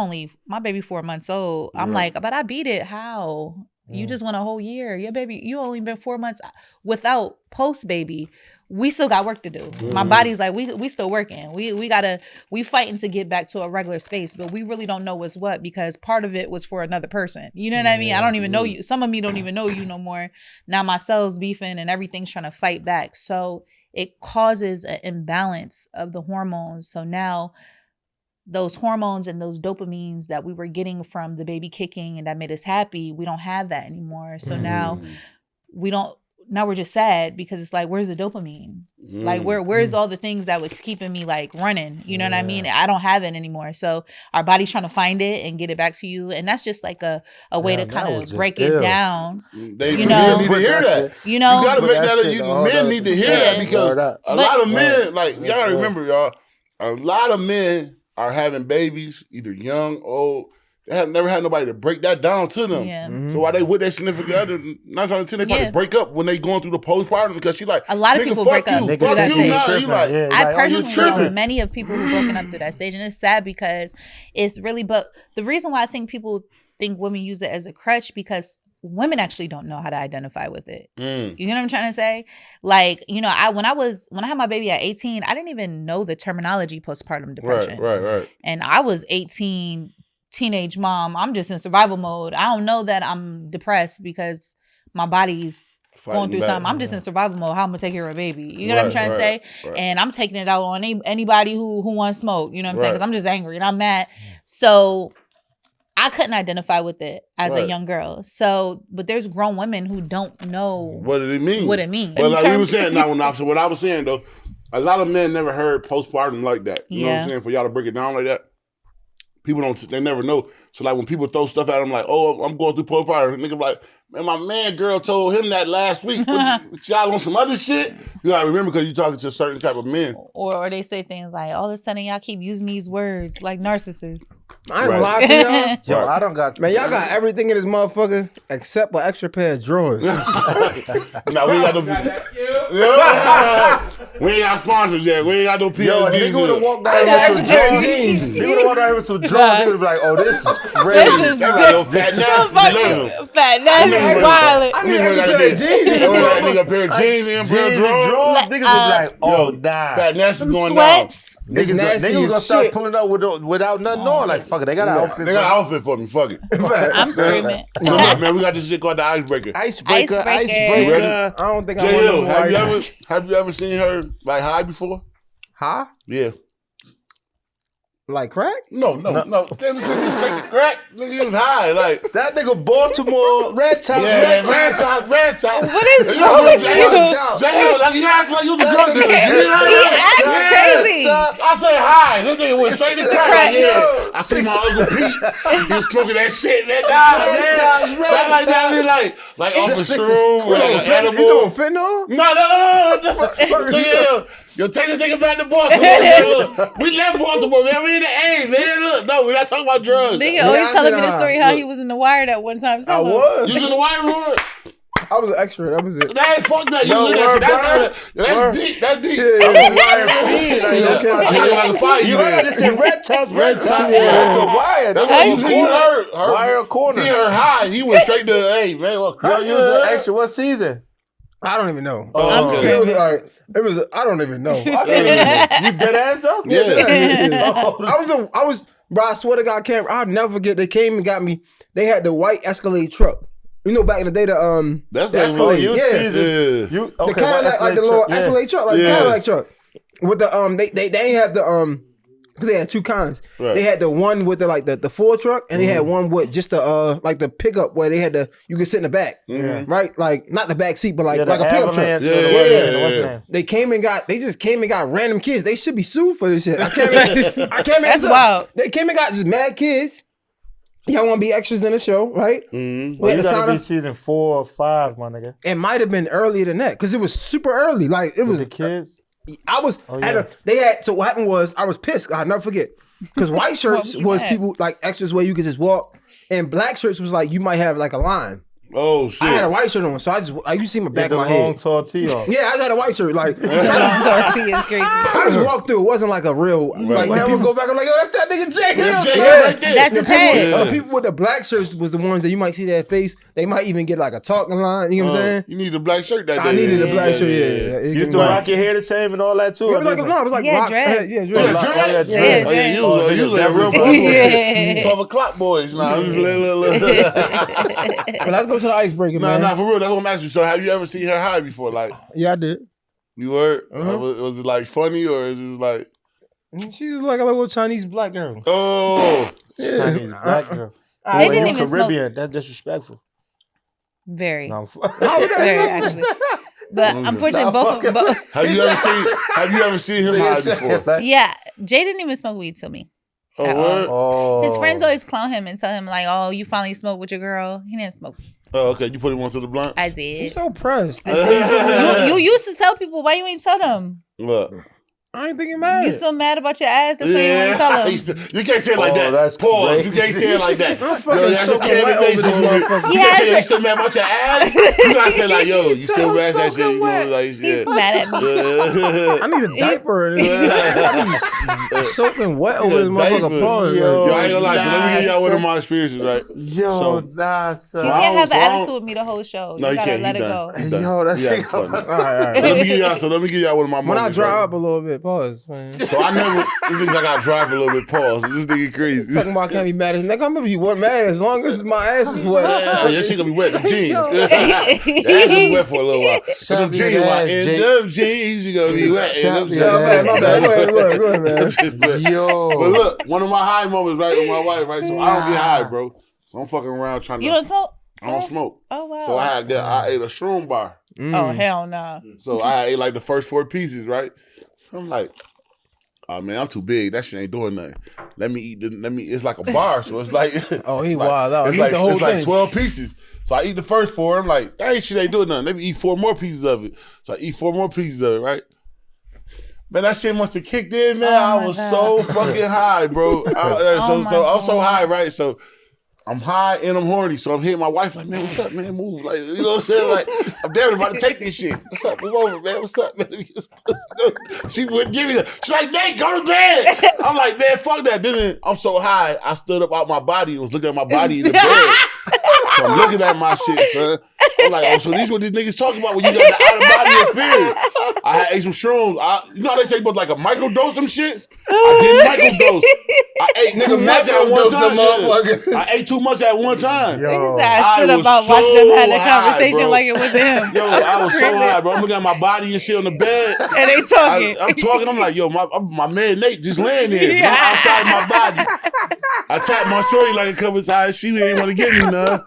Speaker 3: my baby 4 months old. I'm like, but I beat it. How? You just went a whole year. Your baby, you only been 4 months without post baby. We still got work to do. My body's like, we still working. We fighting to get back to a regular space, but we really don't know what's what because part of it was for another person. You know what I mean? I don't even know you. Some of me don't even know you no more. Now my cells beefing and everything's trying to fight back. So it causes an imbalance of the hormones. So now those hormones and those dopamines that we were getting from the baby kicking and that made us happy, we don't have that anymore. So now we're just sad because it's like, where's the dopamine? Like, where's all the things that was keeping me like running? You know what I mean? I don't have it anymore. So our body's trying to find it and get it back to you. And that's just like a way to kind of break it down.
Speaker 2: They need to hear that.
Speaker 3: You know?
Speaker 2: You got to make that, men need to hear that because a lot of men, like, y'all gotta remember, y'all, a lot of men are having babies, either young, old. They have never had nobody to break that down to them. Yeah. So while they with their significant other, 9 out of 10, they probably break up when they going through the postpartum because she like,
Speaker 3: a lot of people break up through that stage. I personally know many of people who've broken up through that stage, and it's sad because it's really. But the reason why I think people think women use it as a crutch because women actually don't know how to identify with it. You know what I'm trying to say? Like, you know, when I had my baby at 18, I didn't even know the terminology postpartum depression. Right. And I was 18. Teenage mom, I'm just in survival mode. I don't know that I'm depressed because my body's going through something. I'm just in survival mode. How I'm gonna take care of a baby? You know what I'm trying to say? And I'm taking it out on anybody who wants smoke. You know what I'm saying? Because I'm just angry and I'm mad. So I couldn't identify with it as a young girl. So, but there's grown women who don't know
Speaker 2: what it means.
Speaker 3: What it means.
Speaker 2: But like we were saying, what I was saying though, a lot of men never heard postpartum like that. You know what I'm
Speaker 3: Yeah.
Speaker 2: saying? For y'all to break it down like that, people they never know. So like when people throw stuff at them like, oh, I'm going through postpartum, nigga be like, man, my man girl told him that last week. What y'all on some other shit? You gotta remember because you're talking to a certain type of men.
Speaker 3: Or they say things like, all of a sudden y'all keep using these words like narcissists.
Speaker 1: I ain't gonna lie to y'all.
Speaker 4: Yo, I don't got.
Speaker 1: Man, y'all got everything in this motherfucker except an extra pair of drawers.
Speaker 2: Nah, we ain't got no. We ain't got sponsors yet. We ain't got no PLDs.
Speaker 4: Yo, nigga would have walked down
Speaker 1: I
Speaker 4: here
Speaker 1: got
Speaker 4: with some
Speaker 1: extra pair of
Speaker 4: drawers.
Speaker 1: jeans.
Speaker 4: He would have walked down here with some drawers. He would be like, oh, this is crazy.
Speaker 3: This is
Speaker 2: That's like, yo, fat nasty.
Speaker 3: Fat nasty wild.
Speaker 1: I need an extra pair of jeans.
Speaker 2: That nigga a pair of jeans and a pair of
Speaker 4: Jeans and
Speaker 2: drawers.
Speaker 4: drawers. Niggas would be like, oh,
Speaker 2: Yo,
Speaker 4: nah.
Speaker 2: Fat nasty
Speaker 3: Some
Speaker 2: going
Speaker 3: sweats.
Speaker 1: Niggas nasty
Speaker 4: Niggas
Speaker 1: as
Speaker 4: gonna start
Speaker 1: shit.
Speaker 4: pulling up without nothing on. Like, fuck it, they got an
Speaker 2: down.
Speaker 4: outfit.
Speaker 2: They got an outfit for me. Fuck it.
Speaker 3: I'm screaming.
Speaker 2: So look, man, we got this shit called the icebreaker.
Speaker 4: Icebreaker.
Speaker 3: Icebreaker.
Speaker 1: I don't think I
Speaker 2: JayHill,
Speaker 1: want to
Speaker 2: have you ever seen her like high before?
Speaker 1: Huh?
Speaker 2: Yeah.
Speaker 1: Like crack?
Speaker 2: No. Damn, this nigga straight to crack. Nigga was high. Like,
Speaker 4: That nigga Baltimore, Red Top,
Speaker 2: red top.
Speaker 3: What is wrong with you?
Speaker 2: JayHill, like, you act like you was a drug dealer.
Speaker 3: He acts crazy.
Speaker 2: I said hi. This nigga went straight to crack.
Speaker 3: Crack.
Speaker 2: Like, yeah. I see my Uncle Pete. He was smoking that shit. That man. Like that. Like off a shroom. Like an animal.
Speaker 1: You talking fentanyl?
Speaker 2: No. Yo, take this nigga back to Baltimore. We left Baltimore, man. We in the A, man. Look, no, we're not talking about drugs.
Speaker 3: Nigga
Speaker 1: Yeah,
Speaker 3: always
Speaker 1: I
Speaker 3: telling
Speaker 1: said,
Speaker 3: me the story how he was in the wire that one time.
Speaker 1: I was.
Speaker 2: You was in the white room?
Speaker 1: I was an extra. That was it.
Speaker 2: That ain't fuck that. You was in that shit. That's deep. That's deep. Like a fire.
Speaker 4: You heard I just said Red Top,
Speaker 2: Red Top,
Speaker 4: yeah.
Speaker 2: yeah.
Speaker 4: The wire.
Speaker 2: That's
Speaker 4: That's
Speaker 2: what you heard.
Speaker 4: Wire corner.
Speaker 2: He heard high. He went straight to, hey, man, what
Speaker 4: Yo, you was an extra. What season?
Speaker 1: I don't even know.
Speaker 3: I'm
Speaker 2: okay.
Speaker 1: It was,
Speaker 3: screaming.
Speaker 1: all right, it was. I don't even know.
Speaker 4: You dead ass though?
Speaker 1: Yeah. I was. Bro, I swear to God, Cam, I'll never forget. They came and got me. They had the white Escalade truck. You know, back in the day,
Speaker 2: That's
Speaker 1: the
Speaker 2: the
Speaker 1: Escalade.
Speaker 4: You
Speaker 1: Yeah.
Speaker 4: season. You
Speaker 1: The
Speaker 4: okay?
Speaker 1: Cadillac, like the little
Speaker 4: yeah.
Speaker 1: Escalade truck, like the Cadillac truck. With the they ain't have the because they had two kinds.
Speaker 2: Right.
Speaker 1: They had the one with the Ford truck, and they had one with just the like the pickup where they had you could sit in the back, right? Like not the back seat, but like a pickup truck.
Speaker 2: Yeah.
Speaker 1: They just came and got random kids. They should be sued for this shit. I can't
Speaker 3: That's wild.
Speaker 1: They came and got just mad kids. Y'all want to be extras in the show, right?
Speaker 2: Mm-hmm.
Speaker 4: Well, you gotta be season 4 or 5, my nigga.
Speaker 1: It might have been earlier than that because it was super early. Like it was
Speaker 4: the kids.
Speaker 1: I was so what happened was I was pissed. I'll never forget. Because white shirts was people like extras where you could just walk, and black shirts was like you might have like a line.
Speaker 2: Oh shit!
Speaker 1: I had a white shirt on, so you see my back of my head.
Speaker 4: Long tall tee on.
Speaker 1: Yeah, I just had a white shirt. Like
Speaker 3: Darcy is crazy.
Speaker 1: I just walked through. It wasn't like a real like
Speaker 4: Like, people go back. I'm like, yo, that's that nigga JayHill.
Speaker 2: Right there.
Speaker 3: That's his head.
Speaker 1: People with the black shirts was the ones that you might see their face. They might even get like a talking line. You know what I'm saying?
Speaker 2: You need a black shirt that day.
Speaker 1: I needed a black shirt. Yeah.
Speaker 4: You used to rock your hair the same and all that too.
Speaker 1: It was like it was like
Speaker 3: Yeah,
Speaker 1: locks.
Speaker 3: dreads.
Speaker 1: Yeah,
Speaker 2: Oh,
Speaker 1: dreads.
Speaker 2: dreads?
Speaker 3: Yeah,
Speaker 2: Oh, yeah, you was a real boy. 12 o'clock boys. Nah, I'm just
Speaker 1: But let's go to the icebreaker, man.
Speaker 2: Nah, for real. That's what I'm asking you. So, have you ever seen her high before? Like,
Speaker 1: Yeah, I did.
Speaker 2: you were? Was it like funny or is it like?
Speaker 1: She's like a little Chinese black girl.
Speaker 2: Oh,
Speaker 4: Chinese black girl.
Speaker 3: They didn't
Speaker 4: You
Speaker 3: even smoke.
Speaker 4: Caribbean. That's disrespectful.
Speaker 3: Very.
Speaker 4: No,
Speaker 3: Very, actually. But unfortunately, both.
Speaker 2: have you ever seen him high before?
Speaker 3: Yeah, Jay didn't even smoke weed till me.
Speaker 2: Oh,
Speaker 3: At all.
Speaker 2: word?
Speaker 4: Oh.
Speaker 3: His friends always clown him and tell him like, "Oh, you finally smoked with your girl." He didn't smoke.
Speaker 2: Oh, okay. You put him onto the blunt.
Speaker 3: I
Speaker 1: You're
Speaker 3: did.
Speaker 1: so pressed.
Speaker 3: You used to tell people, why you ain't tell them?
Speaker 2: What?
Speaker 1: I ain't thinking about
Speaker 3: You
Speaker 1: it.
Speaker 3: still mad about your ass? That's why you ain't tell them.
Speaker 2: You can't say it like
Speaker 4: Oh,
Speaker 2: that.
Speaker 4: that's
Speaker 2: Pause.
Speaker 4: crazy.
Speaker 2: You can't say it like that.
Speaker 1: I'm fucking
Speaker 2: Yo, that's
Speaker 1: soaking
Speaker 2: okay.
Speaker 1: wet
Speaker 2: Based
Speaker 1: over
Speaker 2: on
Speaker 1: this
Speaker 2: it.
Speaker 1: motherfucker.
Speaker 2: You can't say you still mad about your ass. You gotta say like, yo, you still mad at that shit. You know, like
Speaker 3: He's
Speaker 2: shit.
Speaker 3: mad at me.
Speaker 1: I need a diaper. I be soaking wet over this motherfucker. Pause.
Speaker 2: Yo, I ain't gonna lie. So let me give y'all one of
Speaker 4: Nah,
Speaker 2: my experiences, right?
Speaker 4: Yo,
Speaker 2: So-
Speaker 4: nah,
Speaker 3: You
Speaker 4: son.
Speaker 3: can't have
Speaker 2: so
Speaker 3: an
Speaker 2: I don't-
Speaker 3: attitude with me the whole show.
Speaker 2: No,
Speaker 3: You
Speaker 2: you
Speaker 3: gotta
Speaker 2: can't.
Speaker 3: let
Speaker 2: He
Speaker 3: it
Speaker 2: done.
Speaker 3: go.
Speaker 2: He done.
Speaker 4: Yo, that's
Speaker 2: Yeah,
Speaker 4: it.
Speaker 2: funny.
Speaker 1: All right.
Speaker 2: So let me give y'all one of my
Speaker 1: When I
Speaker 2: moments.
Speaker 1: dry
Speaker 2: right?
Speaker 1: up a little bit, pause. Man.
Speaker 2: So I never. This nigga's like I drive a little bit. Pause. This nigga crazy.
Speaker 1: Talking about I can't be mad as nigga. I'm gonna be mad as long as my ass is wet.
Speaker 2: Oh, your shit gonna be wet. Them jeans. Your ass gonna be wet for a little while. But them
Speaker 4: Shove your
Speaker 2: jeans,
Speaker 4: ass,
Speaker 2: in
Speaker 4: Jake.
Speaker 2: them jeans, you gonna be wet. In them
Speaker 4: Shove
Speaker 2: jeans.
Speaker 4: your
Speaker 1: Yo, man, my bad. Go ahead, man.
Speaker 4: Yo.
Speaker 2: But look, one of my high moments, right, with my wife, right? So I don't get high, bro. So I'm fucking around trying to.
Speaker 3: You don't smoke?
Speaker 2: I don't smoke.
Speaker 3: Oh wow.
Speaker 2: So I ate a shroom bar.
Speaker 3: Oh hell no.
Speaker 2: So I ate like the first 4 pieces, right? I'm like, oh man, I'm too big. That shit ain't doing nothing. Let me eat. It's like a bar, so it's like.
Speaker 1: Oh, he wild out.
Speaker 2: It's like 12 pieces. So I eat the first 4. I'm like, that shit ain't doing nothing. Let me eat 4 more pieces of it. So I eat 4 more pieces of it, right? Man, that shit must have kicked in, man. I was so fucking high, bro. I was so high, right? So I'm high and I'm horny. So I'm hitting my wife like, man, what's up, man? Move. Like, you know what I'm saying? Like, I'm damn about to take this shit. What's up? Move over, man. What's up, man? She wouldn't give me that. She's like, Nate, go to bed. I'm like, man, fuck that. Then I'm so high, I stood up out my body and was looking at my body in the bed. So I'm looking at my shit, son. I'm like, oh, so these what these niggas talking about when you got the out-of-body experience. I ate some shrooms. You know how they say about like a microdose them shits? I did microdose. I ate too much at one time. I ate too much at one time.
Speaker 3: Yo. I stood up out watching them have that conversation like it wasn't him.
Speaker 2: Yo, I was so high, bro. I'm looking at my body and shit on the bed.
Speaker 3: And they talking.
Speaker 2: I'm talking. I'm like, yo, my man Nate just laying there. Yeah. I'm outside my body. I tapped my shorty like a couple times. She didn't want to get me none.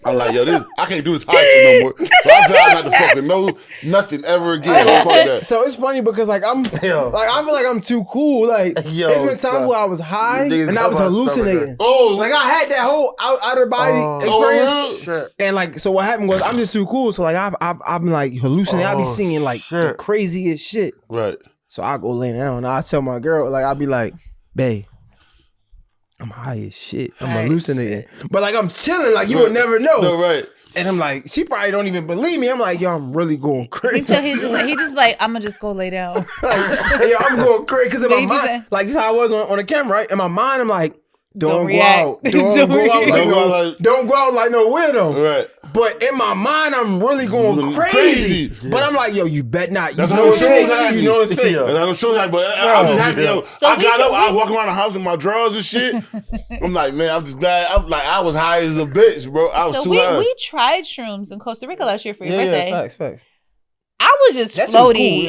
Speaker 2: I'm like, yo, I can't do this high shit no more. So I vowed not to fucking know nothing ever again. Fuck that.
Speaker 1: So it's funny because like I feel like I'm too cool. Like it's been times where I was high and I was hallucinating. Like I had that whole out of body experience. And like, so what happened was I'm just too cool. So like I've been like hallucinating. I be singing like the craziest shit.
Speaker 2: Right.
Speaker 1: So I go lay down and I tell my girl, like I'll be like, babe, I'm high as shit. I'm hallucinating. But like I'm chilling, like you would never know.
Speaker 2: No, right.
Speaker 1: And I'm like, she probably don't even believe me. I'm like, yo, I'm really going crazy.
Speaker 3: He just like, I'm gonna just go lay down.
Speaker 1: Yo, I'm going crazy because in my mind, like this is how I was on the camera, right? In my mind, I'm like, don't go out. Don't go out like no weirdo.
Speaker 2: Right.
Speaker 1: But in my mind, I'm really going crazy. But I'm like, yo, you bet not.
Speaker 2: That's how it's fake.
Speaker 1: You know it's fake.
Speaker 2: That's how it shows like, but I was just happy, yo. So I got up, I was walking around the house in my drawers and shit. I'm like, man, I'm just glad. I'm like, I was high as a bitch, bro. I was too high.
Speaker 3: We tried shrooms in Costa Rica last year for your birthday.
Speaker 1: Yeah, facts.
Speaker 3: I was just floaty.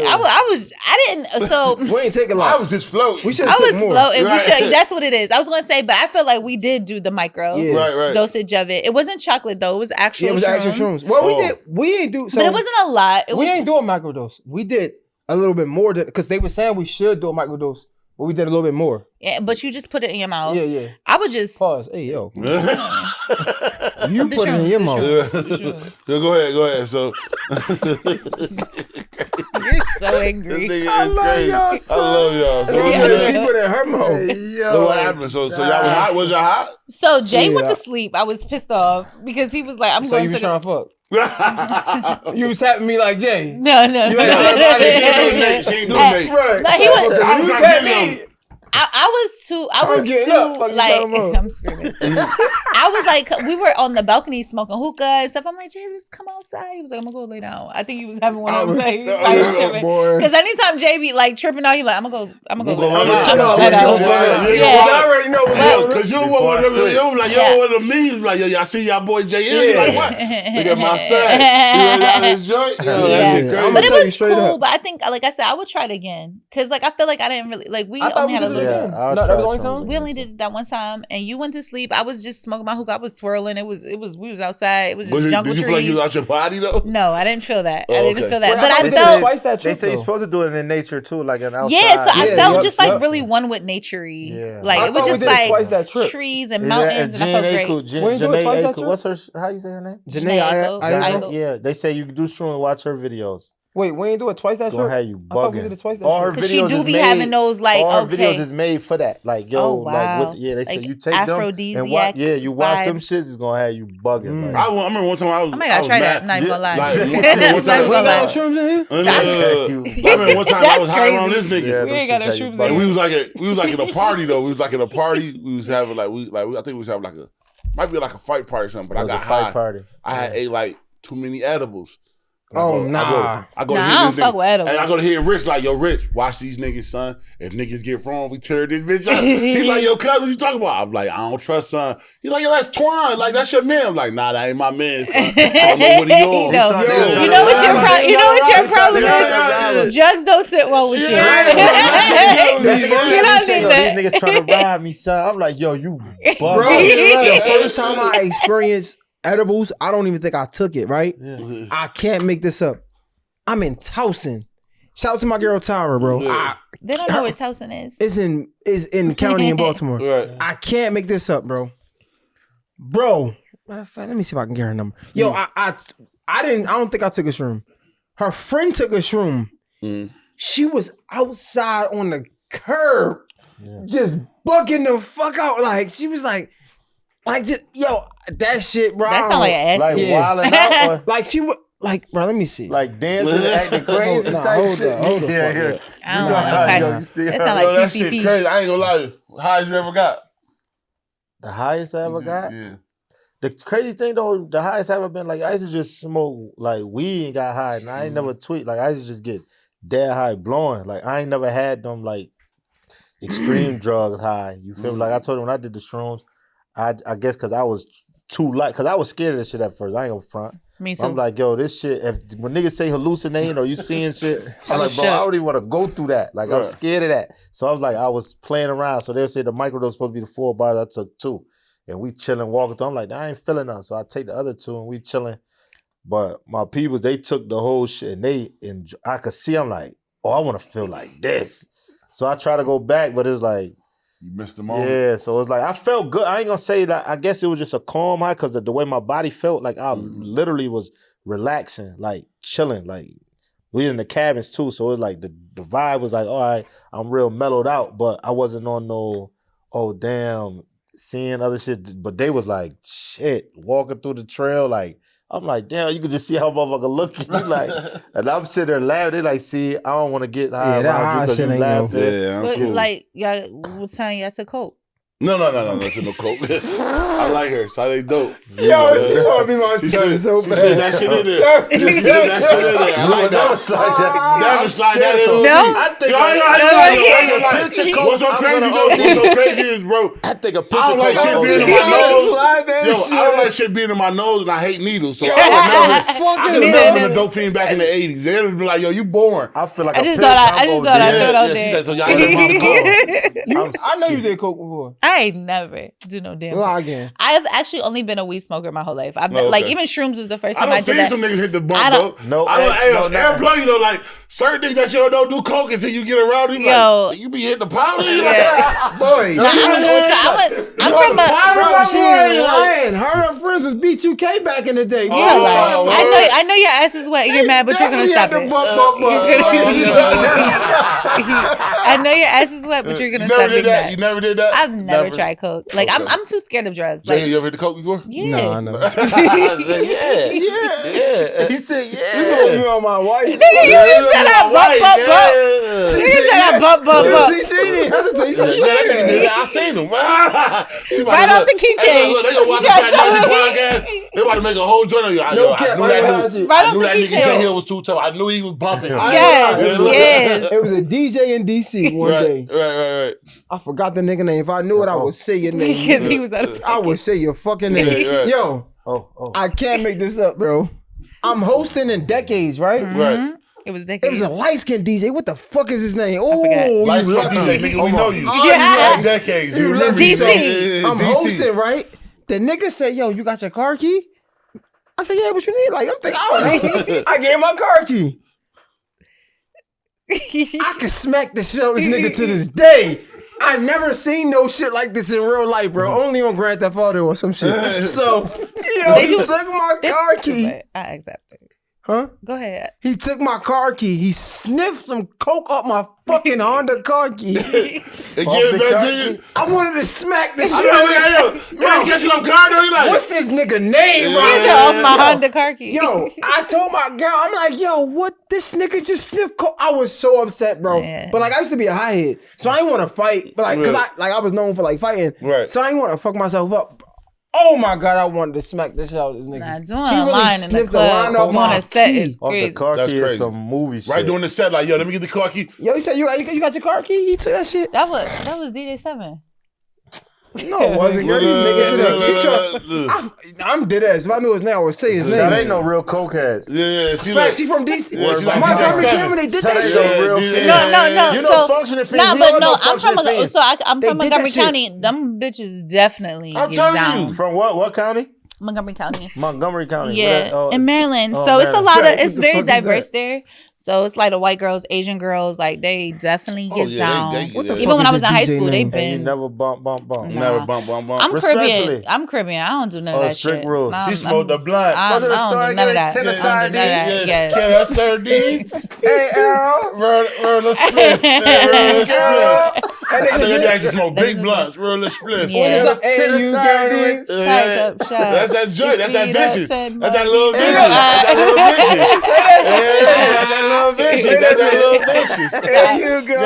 Speaker 3: Cool,
Speaker 1: we ain't taking a lot.
Speaker 2: I was just floating.
Speaker 1: We should have taken more.
Speaker 3: Floating. Right. That's what it is. I was going to say, but I feel like we did do the micro dosage of it. It wasn't chocolate though. It was actual shrooms. Actual shrooms.
Speaker 1: Well, we ain't do. So
Speaker 3: but it wasn't a lot.
Speaker 1: We ain't doing microdose. We did a little bit more because they were saying we should do a microdose. But we did a little bit more.
Speaker 3: Yeah, but you just put it in your mouth.
Speaker 1: Yeah.
Speaker 3: I would just
Speaker 1: pause. Hey, yo. You put it in your mouth.
Speaker 2: Go ahead. So
Speaker 3: you're so angry.
Speaker 1: I love y'all.
Speaker 2: I love y'all. So
Speaker 1: she put it in her mouth.
Speaker 2: So what happened? So y'all was hot? Was y'all hot?
Speaker 3: So Jay went to sleep. I was pissed off because he was like, "I'm going to."
Speaker 1: So you was trying to fuck. You was tapping me like Jay.
Speaker 3: No.
Speaker 2: She ain't doing Nate.
Speaker 1: Right.
Speaker 3: No, he was.
Speaker 1: You tap me.
Speaker 3: I was too like I'm screaming. I was like, we were on the balcony smoking hookah and stuff. I'm like, Jay, let's come outside. He was like, I'm gonna go lay down. I think he was having one of those days. Because anytime Jay be like tripping out, he like, I'm gonna go lay down.
Speaker 1: I already know what's up.
Speaker 2: Because you were one of them. You like, yo, one of the memes. Like, yo, y'all see y'all boy JayHill. Like, what? Look at my side.
Speaker 3: But it was cool. But I think, like I said, I would try it again. Because like I feel like I didn't really like. We only had a little. We only did it that one time, and you went to sleep. I was just smoking my hookah. I was twirling. It was. We was outside. It was just jungle trees.
Speaker 2: Did you feel like you was out your body though?
Speaker 3: No, I didn't feel that. I didn't feel that. But I felt
Speaker 1: twice that trip.
Speaker 4: They say you're supposed to do it in nature too, like an outside.
Speaker 3: Yeah, so I felt just like really one with nature-y. Yeah. Like it was just like trees and mountains, and I felt great.
Speaker 4: Janae Aiko. What's her? How you say her name?
Speaker 3: Janae Aiko.
Speaker 4: Yeah, they say you can do shroom and watch her videos.
Speaker 1: Wait, we ain't do it twice that trip?
Speaker 4: Gonna have you bugging.
Speaker 1: We did it twice that
Speaker 4: all her
Speaker 3: trip.
Speaker 4: videos
Speaker 3: She do be having those like,
Speaker 4: all her videos is made for that. Like, yo, like, they say you take them and watch. Yeah, you watch them shits, it's gonna have you bugging.
Speaker 2: I remember one time I was.
Speaker 3: I might gotta try that. Not even gonna lie.
Speaker 2: One time,
Speaker 1: we got shrooms in here.
Speaker 2: I remember one time I was high on this nigga.
Speaker 3: We ain't got no shrooms in here.
Speaker 2: And we was like at a party though. We was like at a party. We was having I think we was having like might be like a fight party or something. But I got high. I had ate like too many edibles. I
Speaker 3: don't fuck with edibles.
Speaker 2: And I go to hear Rich like, yo, Rich, watch these niggas, son. If niggas get wrong, we tear this bitch up. He's like, yo, cuz, what you talking about? I'm like, I don't trust son. He's like, yo, that's Twan. Like, that's your man. I'm like, nah, that ain't my man, son. I don't know what he on.
Speaker 3: You know what your problem is? Drugs don't sit well with you.
Speaker 4: These niggas trying to rob me, son. I'm like, yo, you bugging.
Speaker 1: Bro, the first time I experienced edibles, I don't even think I took it, right? Yeah. I can't make this up. I'm in Towson. Shout out to my girl Tara, bro.
Speaker 2: Yeah.
Speaker 3: They don't know where Towson is.
Speaker 1: It's in county in Baltimore.
Speaker 2: Right.
Speaker 1: I can't make this up, bro. Matter of fact, let me see if I can get her number. Yo, I don't think I took a shroom. Her friend took a shroom. She was outside on the curb, just bugging the fuck out. Like she was like just that shit, bro.
Speaker 3: That sound like an ass.
Speaker 4: Like wilding out, or
Speaker 1: like she would. Like, bro, let me see.
Speaker 4: like dancing and acting crazy type shit.
Speaker 1: Hold the fuck up.
Speaker 3: I don't know. That sound like
Speaker 2: that
Speaker 3: PCP.
Speaker 2: shit crazy. I ain't gonna lie to you. Highest you ever got?
Speaker 4: The highest I ever got?
Speaker 2: Yeah.
Speaker 4: The crazy thing though, the highest I ever been, like I used to just smoke like weed and got high, and I ain't never tweet. Like I used to just get dead high blowing. Like I ain't never had them like extreme drugs high. You feel me? Like I told you when I did the shrooms, I guess because I was too light, because I was scared of this shit at first. I ain't gonna front.
Speaker 3: Me too.
Speaker 4: I'm like, yo, this shit, when niggas say hallucinating or you seeing shit, I'm like, bro, I don't even want to go through that. Like, I'm scared of that. So I was like, I was playing around. So they'll say the microdose was supposed to be the 4 bars. I took 2. And we chilling, walking through. I'm like, I ain't feeling none. So I take the other 2 and we chilling. But my people, they took the whole shit and I could see, I'm like, oh, I want to feel like this. So I try to go back, but it's like,
Speaker 2: you missed the moment.
Speaker 4: Yeah, so it's like, I felt good. I ain't gonna say that. I guess it was just a calm high because the way my body felt, like I literally was relaxing, like chilling. Like we in the cabins too, so it was like the vibe was like, all right, I'm real mellowed out, but I wasn't on no, oh damn, seeing other shit. But they was like, shit, walking through the trail, like, I'm like, damn, you could just see how motherfucker looking. Like, and I'm sitting there laughing. They like, see, I don't want to get high about you because you laughing.
Speaker 2: Yeah,
Speaker 3: but
Speaker 2: cool.
Speaker 3: like, y'all, what time y'all took coke?
Speaker 2: No, to no coke. I like her. So they dope.
Speaker 1: Yo, she want to be my son so bad.
Speaker 2: She that shit in there. That shit in there. I like that.
Speaker 4: Never slide that.
Speaker 2: Never slide that in.
Speaker 3: No?
Speaker 4: I think
Speaker 2: What's so crazy though? What's so crazy is, bro,
Speaker 4: I think a picture
Speaker 2: I don't like shit being in my nose. I don't like shit being in my nose, and I hate needles. So I would never been a dope fiend back in the 80s. They would be like, yo, you boring.
Speaker 4: I feel like
Speaker 3: I just thought I threw it out
Speaker 2: She
Speaker 3: there.
Speaker 2: said, so y'all ain't mama.
Speaker 1: I know you did coke before.
Speaker 3: I ain't never do no damn.
Speaker 1: Lie again.
Speaker 3: I've actually only been a weed smoker my whole life. I've
Speaker 2: Oh, okay.
Speaker 3: like even shrooms was the first
Speaker 2: I
Speaker 3: time I
Speaker 2: don't
Speaker 3: did
Speaker 2: see
Speaker 3: that.
Speaker 2: some niggas hit the bump
Speaker 3: I
Speaker 2: though.
Speaker 3: don't-
Speaker 4: No
Speaker 2: I don't,
Speaker 4: X,
Speaker 2: hey,
Speaker 4: no
Speaker 2: yo,
Speaker 4: nothing.
Speaker 2: airplay, you know, like certain things that you don't do coke until you get around. You
Speaker 3: Yo.
Speaker 2: like, you be hitting the powder. You
Speaker 3: Yeah.
Speaker 1: Boy,
Speaker 3: No, I'm from a.
Speaker 1: bro, she ain't lying. Her and her friends was B2K back in the day.
Speaker 3: Yeah,
Speaker 2: Oh,
Speaker 3: like,
Speaker 2: word.
Speaker 3: I know your ass is wet. You're mad, but you're gonna stop it. I know your ass is wet, but you're gonna
Speaker 2: You
Speaker 3: stop
Speaker 2: never
Speaker 3: being
Speaker 2: did that.
Speaker 3: mad.
Speaker 2: You never did that.
Speaker 3: I've never tried coke. Like
Speaker 2: Okay.
Speaker 3: I'm too scared of drugs.
Speaker 2: Jay,
Speaker 3: Like
Speaker 2: you ever hit the coke before?
Speaker 3: yeah.
Speaker 1: No, I know.
Speaker 4: He said,
Speaker 1: You told me on my wife.
Speaker 3: Nigga, you just said I bump. You just said I bump.
Speaker 1: She seen it. She said,
Speaker 2: Yeah, I seen them.
Speaker 3: Right off the keychain.
Speaker 2: They gonna watch the Cat Magic podcast. They about to make a whole joint of you.
Speaker 1: No cap, I realize it.
Speaker 3: Right
Speaker 2: I
Speaker 3: off
Speaker 2: knew
Speaker 3: the
Speaker 2: that nigga
Speaker 3: keychain.
Speaker 2: JayHill was too tough. I knew he was bumping.
Speaker 3: Yes.
Speaker 1: It was a DJ in DC one day.
Speaker 2: Right.
Speaker 1: I forgot the nigga name. If I knew it, I would say your name.
Speaker 3: Because he was out of
Speaker 1: I would say your fucking name.
Speaker 2: Right.
Speaker 1: Yo,
Speaker 4: oh.
Speaker 1: I can't make this up, bro. I'm hosting in decades, right?
Speaker 2: Right.
Speaker 3: It was
Speaker 1: It
Speaker 3: decades.
Speaker 1: was a light skinned DJ. What the fuck is his name? Oh,
Speaker 3: forgot.
Speaker 1: you
Speaker 2: Light skinned
Speaker 1: lucky.
Speaker 2: DJ, nigga, we know you.
Speaker 3: Yeah.
Speaker 2: You decades.
Speaker 1: You
Speaker 2: You
Speaker 1: lucky.
Speaker 3: DC.
Speaker 1: So, I'm
Speaker 2: DC.
Speaker 1: hosting, right? The nigga said, yo, you got your car key? I said, yeah, what you need? Like, I'm thinking, I don't know. I gave my car key. I can smack the shit out of this nigga to this day. I never seen no shit like this in real life, bro. Only on Grand Theft Auto or some shit. So, he took my car key.
Speaker 3: I accept it.
Speaker 1: Huh?
Speaker 3: Go ahead.
Speaker 1: He took my car key. He sniffed some coke up my fucking Honda car key.
Speaker 2: And give it back to you.
Speaker 1: I wanted to smack this shit.
Speaker 2: Yo, catch you on guard though. You like,
Speaker 1: What's this nigga name, bro?
Speaker 3: He said off my Honda car key.
Speaker 1: Yo, I told my girl, I'm like, yo, what? This nigga just sniffed coke. I was so upset, bro.
Speaker 3: Yeah.
Speaker 1: But like, I used to be a high head, so I didn't want to fight. But like, cause I was known for like fighting.
Speaker 2: Right.
Speaker 1: So I didn't want to fuck myself up. Oh my god, I wanted to smack the shit out of this nigga.
Speaker 3: Nah, doing
Speaker 1: He
Speaker 3: a
Speaker 1: really
Speaker 3: line in the
Speaker 1: sniffed the
Speaker 3: club
Speaker 1: line off
Speaker 3: on
Speaker 1: my
Speaker 3: a set
Speaker 1: key.
Speaker 3: is
Speaker 4: Off the
Speaker 3: crazy.
Speaker 4: car
Speaker 2: That's
Speaker 4: key is
Speaker 2: crazy.
Speaker 4: some movie shit.
Speaker 2: right during the set, like, yo, let me get the car key.
Speaker 1: Yo, he said, you got your car key? He took that shit?
Speaker 3: That was DJ 7.
Speaker 1: No, it wasn't, girl. You making shit up. She I'm dead ass. If I knew his name, I would say his
Speaker 4: That
Speaker 1: name.
Speaker 4: ain't no real cokeheads.
Speaker 2: Yeah, she
Speaker 1: Fact,
Speaker 2: like,
Speaker 1: she from DC.
Speaker 2: Yeah, she like
Speaker 1: Montgomery
Speaker 2: DJ
Speaker 1: County, they did
Speaker 4: Son
Speaker 1: that
Speaker 4: ain't
Speaker 1: shit.
Speaker 4: no real
Speaker 2: Yeah.
Speaker 4: fiend.
Speaker 3: No.
Speaker 4: You know functioning fiends.
Speaker 3: Nah,
Speaker 4: We
Speaker 3: but
Speaker 4: all
Speaker 3: no,
Speaker 4: know
Speaker 3: I'm from
Speaker 4: functioning fiends.
Speaker 3: I'm
Speaker 1: They
Speaker 3: from
Speaker 1: did that
Speaker 3: Montgomery
Speaker 1: shit.
Speaker 3: County. Them bitches definitely
Speaker 2: I'm
Speaker 3: get
Speaker 2: telling
Speaker 3: down.
Speaker 2: you.
Speaker 4: From what county?
Speaker 3: Montgomery County.
Speaker 4: Montgomery County.
Speaker 3: Yeah,
Speaker 4: Where that-
Speaker 3: in Maryland.
Speaker 4: oh,
Speaker 3: so it's a
Speaker 4: Maryland.
Speaker 3: lot of,
Speaker 1: What
Speaker 3: it's
Speaker 1: the
Speaker 3: very
Speaker 1: fuck is that?
Speaker 3: diverse there. So it's like the white girls, Asian girls, like they definitely get down.
Speaker 1: Even
Speaker 3: when I was in high school, they've been.
Speaker 4: And you never bump.
Speaker 3: Nah.
Speaker 2: Never bump.
Speaker 3: I'm Caribbean. I don't do none of that
Speaker 4: strict
Speaker 3: shit.
Speaker 4: rules.
Speaker 2: She smoked the blunt.
Speaker 3: I don't do none of that.
Speaker 2: Yes. Can I sardines?
Speaker 1: Hey, Earl.
Speaker 2: Roll a spliff. I think they actually smoke big blunts. Roll a spliff.
Speaker 3: Yeah.
Speaker 1: Hey, you sardines.
Speaker 2: That's that joint. That's that vicious. That's that little vicious. That's that little vicious.
Speaker 1: Hey, you girl.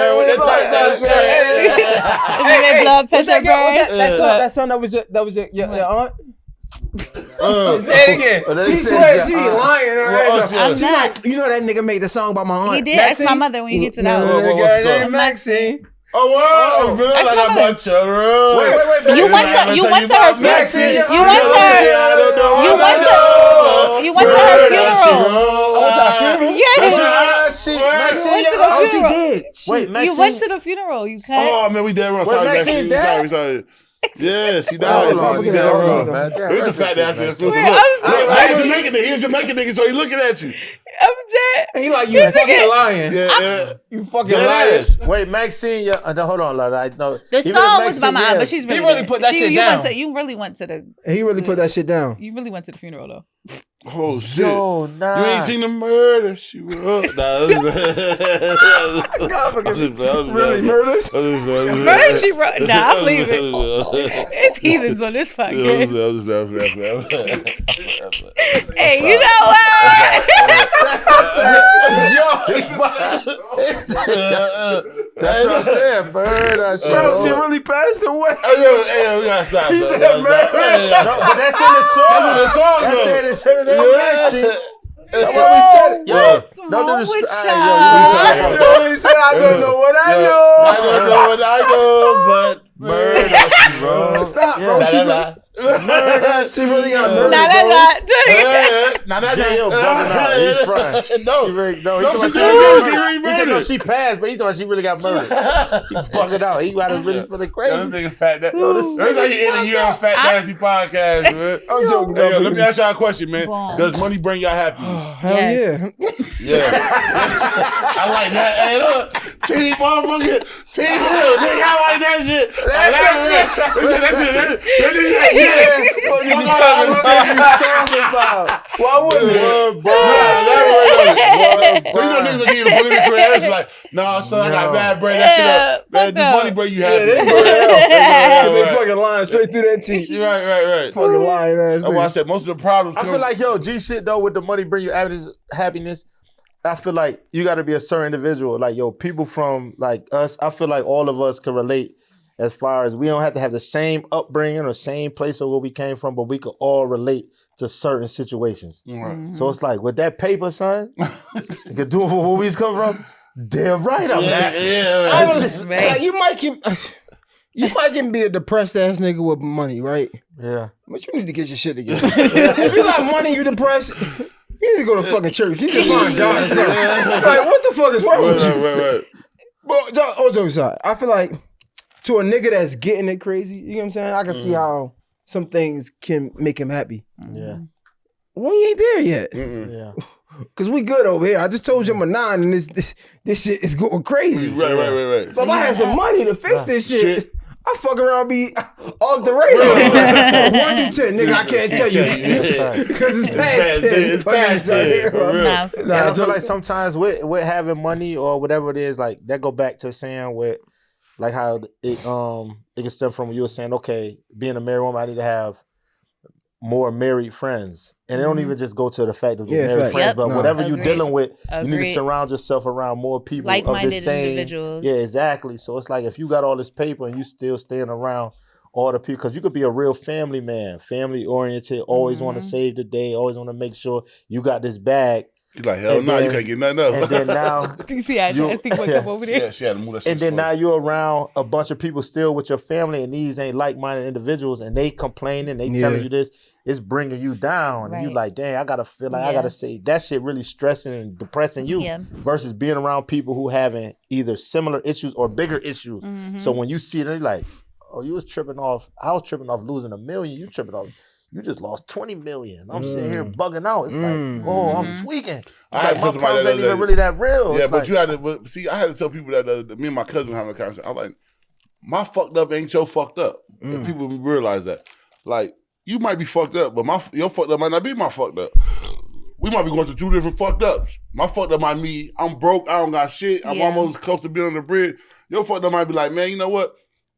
Speaker 3: Blood pressure burst.
Speaker 1: That song that was your aunt. Say it again. She swears she be lying.
Speaker 3: I'm not.
Speaker 1: You know that nigga made the song about my aunt.
Speaker 3: He did. Ask my mother when you get to that
Speaker 1: one. Maxine.
Speaker 2: Oh wow! Like a bunch of
Speaker 3: Wait. You went to her funeral. You went to her funeral.
Speaker 1: I went to her funeral.
Speaker 3: Yes.
Speaker 1: She did.
Speaker 4: Wait, Maxine.
Speaker 3: You went to the funeral. You cut.
Speaker 2: Oh man, we dead wrong. Sorry,
Speaker 4: Maxine.
Speaker 2: Sorry. Yes, he died.
Speaker 1: Hold on,
Speaker 2: It's a fact that I said. He was Jamaican nigga, so he looking at you.
Speaker 3: I'm dead.
Speaker 1: He like, you fucking lying.
Speaker 2: Yeah.
Speaker 1: You fucking lying.
Speaker 4: Wait, Maxine, hold on, Lord. I know.
Speaker 3: The song was about my aunt, but she's really.
Speaker 1: He really put that shit down.
Speaker 3: You really went to the.
Speaker 1: He really put that shit down.
Speaker 3: You really went to the funeral though.
Speaker 2: Oh shit!
Speaker 4: Yo, nah.
Speaker 2: You ain't seen the murder she wrote.
Speaker 1: Really murders?
Speaker 3: Murder she wrote. Nah, I'm leaving. It's heathens on this podcast. Hey, you know what?
Speaker 4: That's what I said, bird.
Speaker 1: She really passed away.
Speaker 2: Hey, we gotta stop.
Speaker 1: He said murder.
Speaker 4: No, but that's in the song.
Speaker 2: That's in the song,
Speaker 4: That's
Speaker 2: though.
Speaker 4: in the song. That's what we said. Yo, no disrespect.
Speaker 1: He said, I don't know what I know.
Speaker 2: I don't know what I know, but
Speaker 4: murder, bro.
Speaker 1: Stop, bro. She really got murdered, bro.
Speaker 4: JayHill bugging out. He's frying. No, she passed, but he thought she really got murdered. He bugging out. He got to really feeling crazy.
Speaker 2: This nigga fat. That's how you end a year on Fat Nasty Podcast, man.
Speaker 1: I'm joking.
Speaker 2: Hey, let me ask y'all a question, man. Does money bring y'all happiness?
Speaker 1: Hell yeah.
Speaker 2: I like that. Hey, look. Team motherfucker. Team Hill. Nigga, I like that shit. That shit.
Speaker 1: What you talking about? Why wouldn't it?
Speaker 2: You know niggas will give you the political answer like, nah, son, I got bad brain. That shit up. Man, the money bring you happy.
Speaker 1: They fucking lying straight through that teeth.
Speaker 2: Right.
Speaker 1: Fucking lying ass.
Speaker 2: That's why I said most of the problems.
Speaker 4: I feel like, G shit though, with the money bring you happiness. I feel like you got to be a certain individual. Like, people from like us, I feel like all of us can relate as far as we don't have to have the same upbringing or same place of where we came from, but we could all relate to certain situations.
Speaker 2: Right.
Speaker 4: So it's like, with that paper, son, you could do it for where we come from. Damn right I'm at.
Speaker 1: Yeah. You might can be a depressed ass nigga with money, right?
Speaker 4: Yeah.
Speaker 1: But you need to get your shit together. If you got money, you depressed. You need to go to fucking church. You need to find God or something. Like, what the fuck is wrong with you?
Speaker 2: Right.
Speaker 1: But all jokes aside, I feel like to a nigga that's getting it crazy, you know what I'm saying? I can see how some things can make him happy.
Speaker 4: Yeah.
Speaker 1: We ain't there yet.
Speaker 4: Yeah.
Speaker 1: Cause we good over here. I just told you I'm a 9 and this shit is going crazy.
Speaker 2: Right.
Speaker 1: So if I had some money to fix this shit, I fuck around be off the radar. 1 to 10, nigga, I can't tell you. Because it's past 10.
Speaker 2: It's past 10.
Speaker 4: I feel like sometimes with having money or whatever it is, like that go back to saying with like how it can stem from when you were saying, okay, being a married woman, I need to have more married friends. And it don't even just go to the fact of married friends, but whatever you're dealing with, you need to surround yourself around more people
Speaker 3: like-minded
Speaker 4: of the same
Speaker 3: individuals.
Speaker 4: Yeah, exactly. So it's like if you got all this paper and you still staying around all the people, because you could be a real family man, family oriented, always want to save the day, always want to make sure you got this bag.
Speaker 2: He's like, hell no, you can't get nothing else.
Speaker 4: And then now,
Speaker 3: you see how Justin wake up over there.
Speaker 2: She had to move that shit.
Speaker 4: And then now you're around a bunch of people still with your family, and these ain't like-minded individuals, and they complaining, they telling you this, it's bringing you down, and you like, dang, I gotta feel like I gotta say that shit really stressing and depressing you, versus being around people who having either similar issues or bigger issues. So when you see it, you're like, oh, you was tripping off. I was tripping off losing $1 million. You tripping off. you just lost 20 million. I'm sitting here bugging out. It's like, oh, I'm tweaking.
Speaker 2: I had to tell
Speaker 4: my
Speaker 2: somebody
Speaker 4: problems
Speaker 2: that
Speaker 4: ain't even really that real.
Speaker 2: Yeah,
Speaker 4: It's
Speaker 2: but
Speaker 4: like,
Speaker 2: you had to see. I had to tell people that me and my cousin having a conversation. I'm like, my fucked up ain't your fucked up. And people realize that. Like, you might be fucked up, but your fucked up might not be my fucked up. We might be going through 2 different fucked ups. My fucked up might be I'm broke, I don't got shit, I'm almost close to being on the bridge. Your fucked up might be like, man, you know what?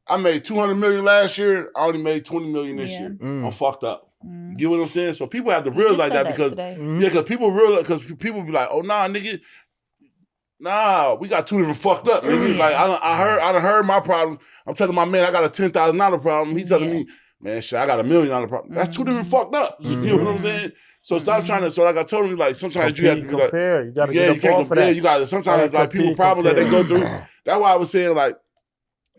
Speaker 2: I made $200 million last year. I only made $20 million this year. I'm fucked up. You get what I'm saying? So people have to realize that because because people realize because people be like, oh nah, nigga. Nah, we got 2 different fucked up. Nigga. Like I done heard my problem. I'm telling my man I got a $10,000 problem. He telling me, man, shit, I got $1 million problem. That's 2 different fucked up. You know what I'm saying? So stop trying to. So like I told him, like sometimes you have to
Speaker 4: compare.
Speaker 2: Like,
Speaker 4: you got to get the ball for that.
Speaker 2: Yeah, you got to. Sometimes like people problems that they go through. That's why I was saying like.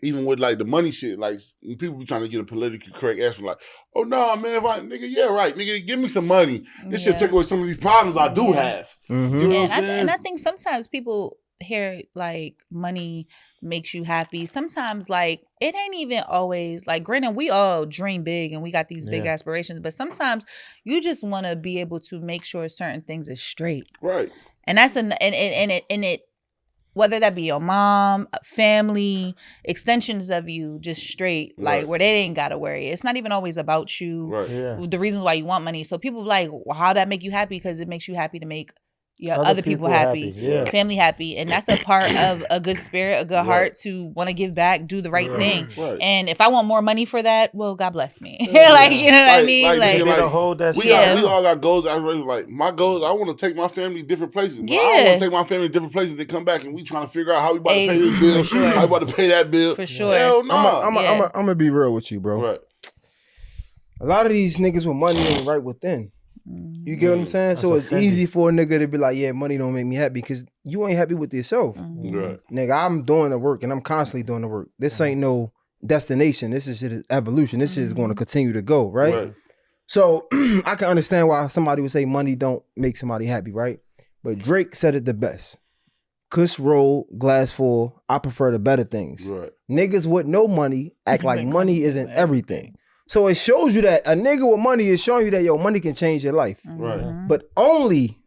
Speaker 2: Even with like the money shit, like people be trying to get a politically correct answer, like, "Oh no, man, nigga, yeah, right, nigga, give me some money. This shit take away some of these problems I do have." You know what I'm saying?
Speaker 3: And I think sometimes people hear like money makes you happy. Sometimes like it ain't even always like. Granted, we all dream big and we got these big aspirations, but sometimes you just want to be able to make sure certain things is straight,
Speaker 2: right?
Speaker 3: And that's it. Whether that be your mom, family, extensions of you, just straight, like where they ain't got to worry. It's not even always about you, the reasons why you want money. So people be like, well, how that make you happy? Because it makes you happy to make other people happy. Family happy. And that's a part of a good spirit, a good heart to want to give back, do the right thing. And if I want more money for that, well, God bless me. Like, you know what I mean? Like,
Speaker 4: hold that
Speaker 2: we all got goals. Like my goals, I want to take my family different places. But I don't want to take my family different places and come back and we trying to figure out how we about to pay this bill, how we about to pay that bill.
Speaker 3: For sure.
Speaker 2: Hell no.
Speaker 1: I'm gonna be real with you, bro.
Speaker 2: Right.
Speaker 1: A lot of these niggas with money ain't right within. You get what I'm saying?
Speaker 4: That's
Speaker 1: so it's
Speaker 4: offending.
Speaker 1: easy for a nigga to be like, yeah, money don't make me happy because you ain't happy with yourself.
Speaker 2: Right.
Speaker 1: Nigga, I'm doing the work and I'm constantly doing the work. This ain't no destination. This is shit evolution. This shit is going to continue to go, right? So I can understand why somebody would say money don't make somebody happy, right? But Drake said it the best. Kush roll, glass full, I prefer the better things.
Speaker 2: Right.
Speaker 1: Niggas with no money act like money isn't everything. So it shows you that a nigga with money is showing you that your money can change your life.
Speaker 2: Right.
Speaker 1: But only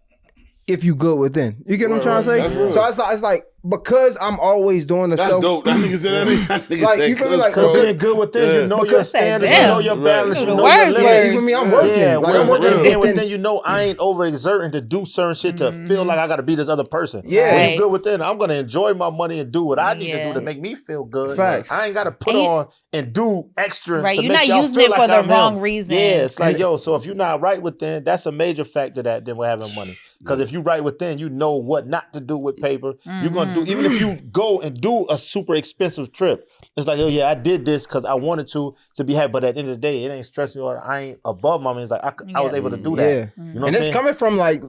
Speaker 1: if you good within. You get what I'm trying to say? So it's like because I'm always doing the
Speaker 2: That's
Speaker 1: self.
Speaker 2: dope. That nigga said that.
Speaker 1: Like you feel me? Like
Speaker 4: being good within, you know your standards, you know your balance, you know your
Speaker 1: like,
Speaker 4: limits.
Speaker 1: even me, I'm working.
Speaker 4: Yeah,
Speaker 1: like I'm working.
Speaker 4: And within, you know, I ain't overexerting to do certain shit to feel like I got to be this other person.
Speaker 1: Yeah.
Speaker 4: When you good within, I'm gonna enjoy my money and do what I need to do to make me feel good.
Speaker 1: Facts.
Speaker 4: I ain't got to put on and do extra.
Speaker 3: Right,
Speaker 4: to
Speaker 3: you're
Speaker 4: make
Speaker 3: not
Speaker 4: y'all
Speaker 3: using
Speaker 4: feel
Speaker 3: it
Speaker 4: like
Speaker 3: for the
Speaker 4: I'm
Speaker 3: wrong
Speaker 4: him.
Speaker 3: reason.
Speaker 4: Yeah, it's like, yo, so if you're not right within, that's a major factor that than with having money. Because if you right within, you know what not to do with paper. You're gonna do, even if you go and do a super expensive trip, it's like, oh yeah, I did this because I wanted to be happy. But at the end of the day, it ain't stressing me or I ain't above my means. Like I was able to do that.
Speaker 1: Yeah.
Speaker 4: You know
Speaker 1: And it's coming from like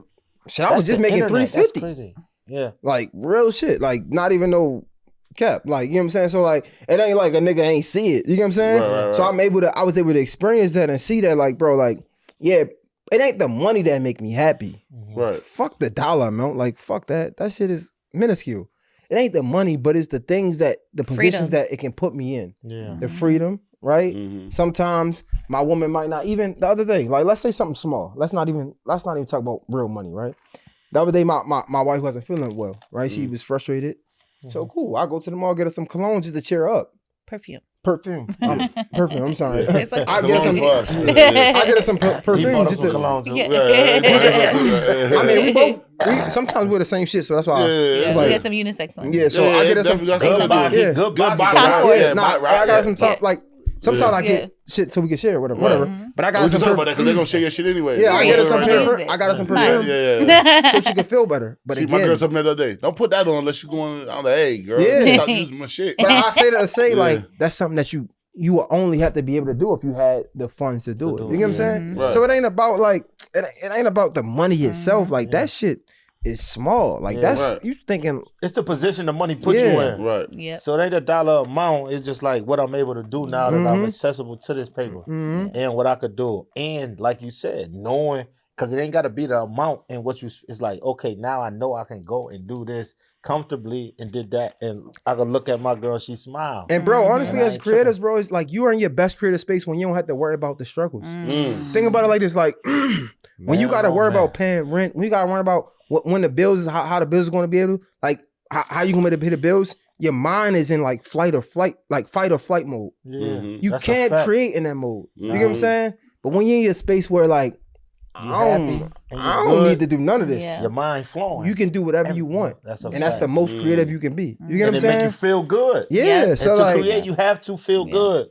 Speaker 1: shit, I was just making $350.
Speaker 4: That's crazy. Yeah.
Speaker 1: Like real shit. Like not even no cap. Like, you know what I'm saying? So like it ain't like a nigga ain't see it. You know what I'm saying?
Speaker 2: Right.
Speaker 1: So I was able to experience that and see that, like, bro, like, yeah, it ain't the money that make me happy.
Speaker 2: Right.
Speaker 1: Fuck the dollar amount. Like, fuck that. That shit is minuscule. It ain't the money, but it's the things that the positions that it can put me in.
Speaker 4: Yeah.
Speaker 1: The freedom, right? Sometimes my woman might not even the other day, like let's say something small. Let's not even talk about real money, right? The other day my wife wasn't feeling well, right? She was frustrated. So cool. I go to the mall, get her some cologne just to cheer her up.
Speaker 3: Perfume.
Speaker 1: Perfume. I'm sorry.
Speaker 3: It's like
Speaker 1: I get her some perfume just to
Speaker 4: cologne too.
Speaker 1: I mean, we sometimes wear the same shit, so that's why.
Speaker 3: We
Speaker 1: like,
Speaker 3: get some unisex ones.
Speaker 1: yeah, so I get her some
Speaker 4: Good body.
Speaker 3: Time for it.
Speaker 1: I got her some top like. Sometimes I get shit so we can share whatever. But I got her some perfume
Speaker 2: because they're gonna share your shit anyway.
Speaker 1: Yeah, I get her some
Speaker 3: perfume.
Speaker 1: I got her some perfume.
Speaker 2: Yeah.
Speaker 1: So she can feel better. But
Speaker 2: See,
Speaker 1: again,
Speaker 2: my girl told me the other day, don't put that on unless you're going on the hey girl.
Speaker 1: Yeah.
Speaker 2: Stop using my shit.
Speaker 1: But I say that to say like that's something that you will only have to be able to do if you had the funds to do it. You know what I'm saying?
Speaker 2: Right.
Speaker 1: So it ain't about like it ain't about the money itself. Like that shit is small. Like that's you thinking
Speaker 4: it's the position the money put you in.
Speaker 2: Right.
Speaker 3: Yeah.
Speaker 4: So it ain't a dollar amount. It's just like what I'm able to do now that I'm accessible to this paper and what I could do. And like you said, knowing Because it ain't got to be the amount in what you, it's like, okay, now I know I can go and do this comfortably and did that. And I can look at my girl, she smile.
Speaker 1: And bro, honestly, as creators, bro, it's like you are in your best creative space when you don't have to worry about the struggles. Think about it like this, like when you got to worry about paying rent, when you got to worry about when the bills, how the bills are going to be able to, like how you going to pay the bills, your mind is in like fight or flight mode.
Speaker 4: Yeah.
Speaker 1: You can't create in that mode. You get what I'm saying? But when you're in your space where like, I don't need to do none of this.
Speaker 4: Your mind flowing.
Speaker 1: You can do whatever you want.
Speaker 4: That's
Speaker 1: that's the most creative you can be. You get what I'm saying?
Speaker 4: And it make you feel good.
Speaker 1: Yeah. So
Speaker 4: and to
Speaker 1: like,
Speaker 4: create, you have to feel good.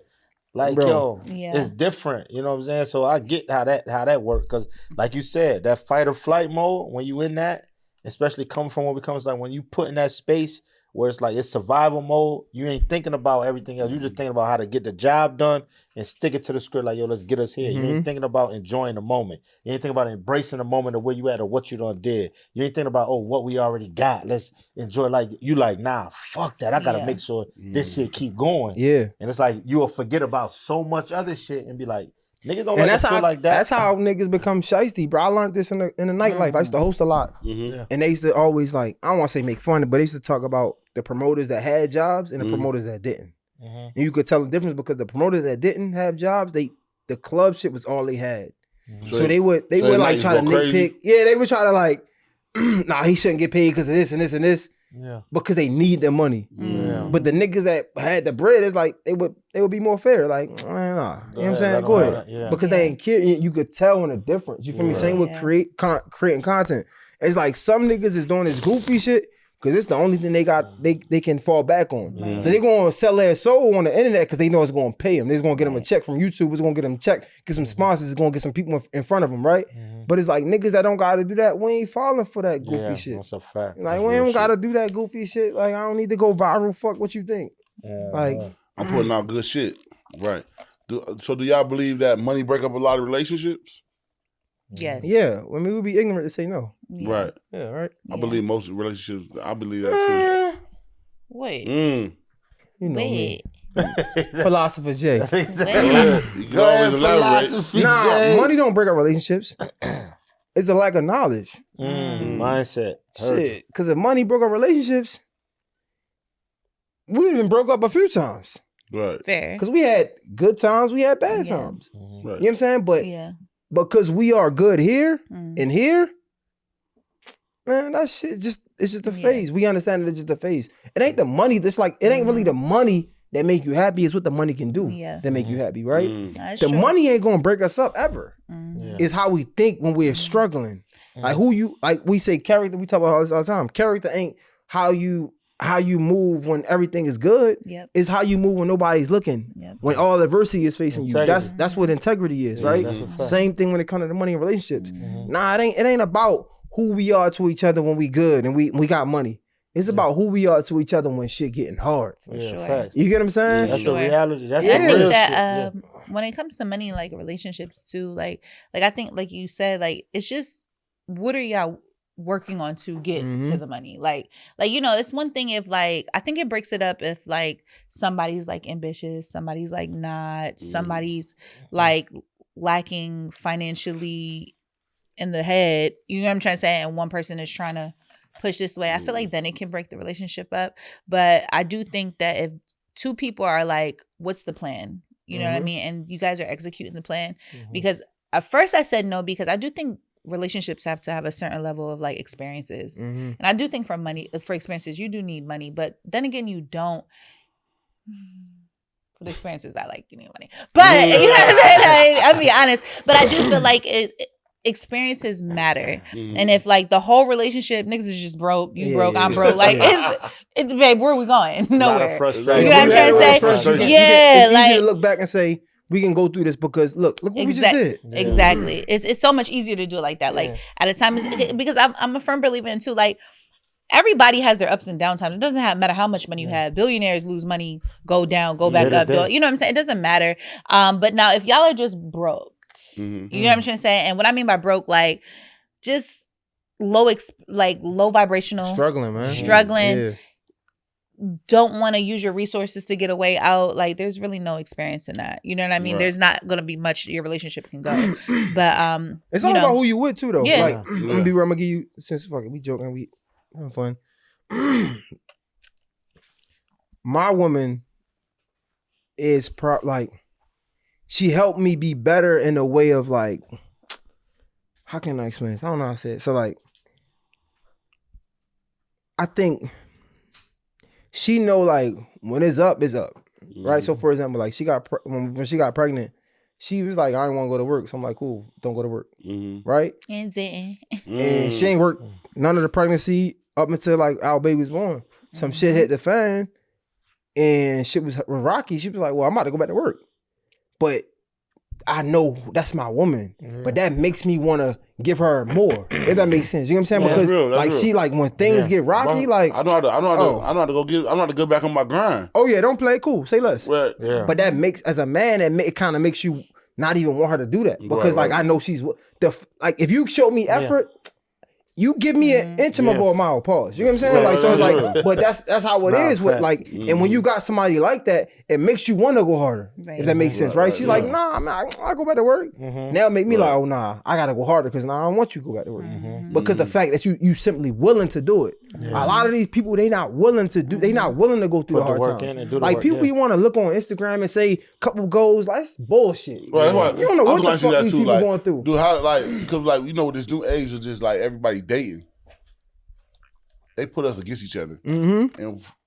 Speaker 4: Like,
Speaker 1: bro,
Speaker 4: it's different. You know what I'm saying? So I get how that works. Because like you said, that fight or flight mode, when you in that, especially coming from what becomes like when you put in that space where it's like it's survival mode, you ain't thinking about everything else. You just thinking about how to get the job done and stick it to the script like, yo, let's get us here. You ain't thinking about enjoying the moment. You ain't thinking about embracing the moment of where you at or what you done did. You ain't thinking about, oh, what we already got. Let's enjoy. Like, you like, nah, fuck that. I got to make sure this shit keep going.
Speaker 1: Yeah.
Speaker 4: And it's like, you'll forget about so much other shit and be like, niggas don't like to feel like that.
Speaker 1: That's how niggas become shiesty, bro. I learned this in the nightlife. I used to host a lot. And they used to always like, I don't want to say make fun of it, but they used to talk about the promoters that had jobs and the promoters that didn't. And you could tell the difference because the promoters that didn't have jobs, the club shit was all they had. So they would like try to nitpick. Yeah, they would try to like, nah, he shouldn't get paid because of this and this and this. Yeah. Because they need their money. But the niggas that had the bread, it's like they would be more fair. Like, nah. You know what I'm saying? Go ahead. Because they ain't care. You could tell when the difference. You feel me? Same with creating content. It's like some niggas is doing this goofy shit because it's the only thing they got they can fall back on. So they're gonna sell their soul on the internet because they know it's gonna pay them. They're gonna get them a check from YouTube. It's gonna get them a check, get some sponsors. It's gonna get some people in front of them, right? But it's like niggas that don't gotta do that. We ain't falling for that goofy shit.
Speaker 4: That's a fact.
Speaker 1: Like we ain't gotta do that goofy shit. Like I don't need to go viral. Fuck what you think. Like
Speaker 2: I'm putting out good shit, right? So do y'all believe that money break up a lot of relationships?
Speaker 3: Yes.
Speaker 1: Yeah. I mean, we'd be ignorant to say no.
Speaker 2: Right.
Speaker 1: Yeah. Right.
Speaker 2: I believe most relationships. I believe that too.
Speaker 3: Wait.
Speaker 1: You know me. Philosopher Jay.
Speaker 2: You can always elaborate.
Speaker 1: Nah, money don't break up relationships. It's the lack of knowledge.
Speaker 4: Mindset.
Speaker 1: Shit. Because if money broke up relationships, we've been broke up a few times.
Speaker 2: Right.
Speaker 3: Fair.
Speaker 1: Because we had good times, we had bad times.
Speaker 2: Right.
Speaker 1: You know what I'm saying? But because we are good here and here, man, that shit it's just a phase. We understand that it's just a phase. It ain't the money that's like, it ain't really the money that make you happy. It's what the money can do that make you happy, right? The money ain't gonna break us up ever. It's how we think when we're struggling. Like like we say character, we talk about this all the time. Character ain't how you move when everything is good. It's how you move when nobody's looking. When all adversity is facing you. That's what integrity is, right? Same thing when it comes to the money in relationships. Nah, it ain't about who we are to each other when we good and we got money. It's about who we are to each other when shit getting hard.
Speaker 4: Facts.
Speaker 1: You get what I'm saying?
Speaker 4: That's the reality. That's
Speaker 3: I
Speaker 4: the real
Speaker 3: think that
Speaker 4: shit.
Speaker 3: when it comes to money, like relationships too, like I think like you said, like it's just what are y'all working on to get to the money? Like you know, it's one thing if like I think it breaks it up if like somebody's like ambitious, somebody's like not, somebody's like lacking financially in the head, you know what I'm trying to say, and one person is trying to push this way. I feel like then it can break the relationship up. But I do think that if two people are like, what's the plan? You know what I mean? And you guys are executing the plan. Because at first I said no, because I do think relationships have to have a certain level of like experiences. And I do think for experiences, you do need money. But then again, you don't. For the experiences, I like getting money. But you know what I'm saying? I'll be honest. But I do feel like experiences matter. And if like the whole relationship, niggas is just broke, you broke, I'm broke. Like it's babe, where are we going? Nowhere.
Speaker 4: A lot of frustration.
Speaker 3: You know what I'm trying to say?
Speaker 1: It's easy to look back and say, we can go through this because look what we just did.
Speaker 3: Exactly. It's so much easier to do it like that. Like at a time, because I'm a firm believer in too, like everybody has their ups and down times. It doesn't matter how much money you have. Billionaires lose money, go down, go back up. You know what I'm saying? It doesn't matter. But now if y'all are just broke, you know what I'm trying to say? And what I mean by broke, like just low vibrational.
Speaker 1: Struggling, man.
Speaker 3: don't want to use your resources to get a way out, like there's really no experience in that. You know what I mean? Right. There's not going to be much your relationship can go. But
Speaker 1: it's all about who you with too, though.
Speaker 3: Yeah.
Speaker 1: Like I'm gonna be real. I'm gonna give you, since fucking we joking, we having fun. My woman is like she helped me be better in a way of like, how can I explain this? I don't know how to say it. So like, I think she know like when it's up, right? So for example, like when she got pregnant, she was like, I didn't want to go to work. So I'm like, cool, don't go to work, right?
Speaker 3: And didn't.
Speaker 1: And she ain't worked none of the pregnancy up until like our baby was born. Some shit hit the fan, and shit was rocky. She was like, well, I'm about to go back to work, but I know that's my woman, but that makes me want to give her more. If that makes sense, you know what I'm saying? Because like real. She like when things get rocky, like
Speaker 2: I know how to go back on my grind.
Speaker 1: Oh yeah, don't play it cool. Say less.
Speaker 2: Right. Yeah.
Speaker 1: But that makes, as a man, it kind of makes you not even want her to do that because like I know she's like if you show me effort. You give me an inch of a mile, pause. You know what I'm saying? Like so, it's like, but that's how it is with like, and when you got somebody like that, it makes you want to go harder. Right. If that makes sense, right? She's like, nah, man, I go back to work. Now it make me like, oh nah, I gotta go harder because now I don't want you to go back to work because the fact that you simply willing to do it. A lot of these people they not willing to do. They not willing to go through the hard times. Like people you want to look on Instagram and say couple goals, like it's bullshit.
Speaker 2: Right.
Speaker 1: You don't know what the fuck these people going through.
Speaker 2: Dude, how because like you know with this new age of just like everybody dating, they put us against each other, and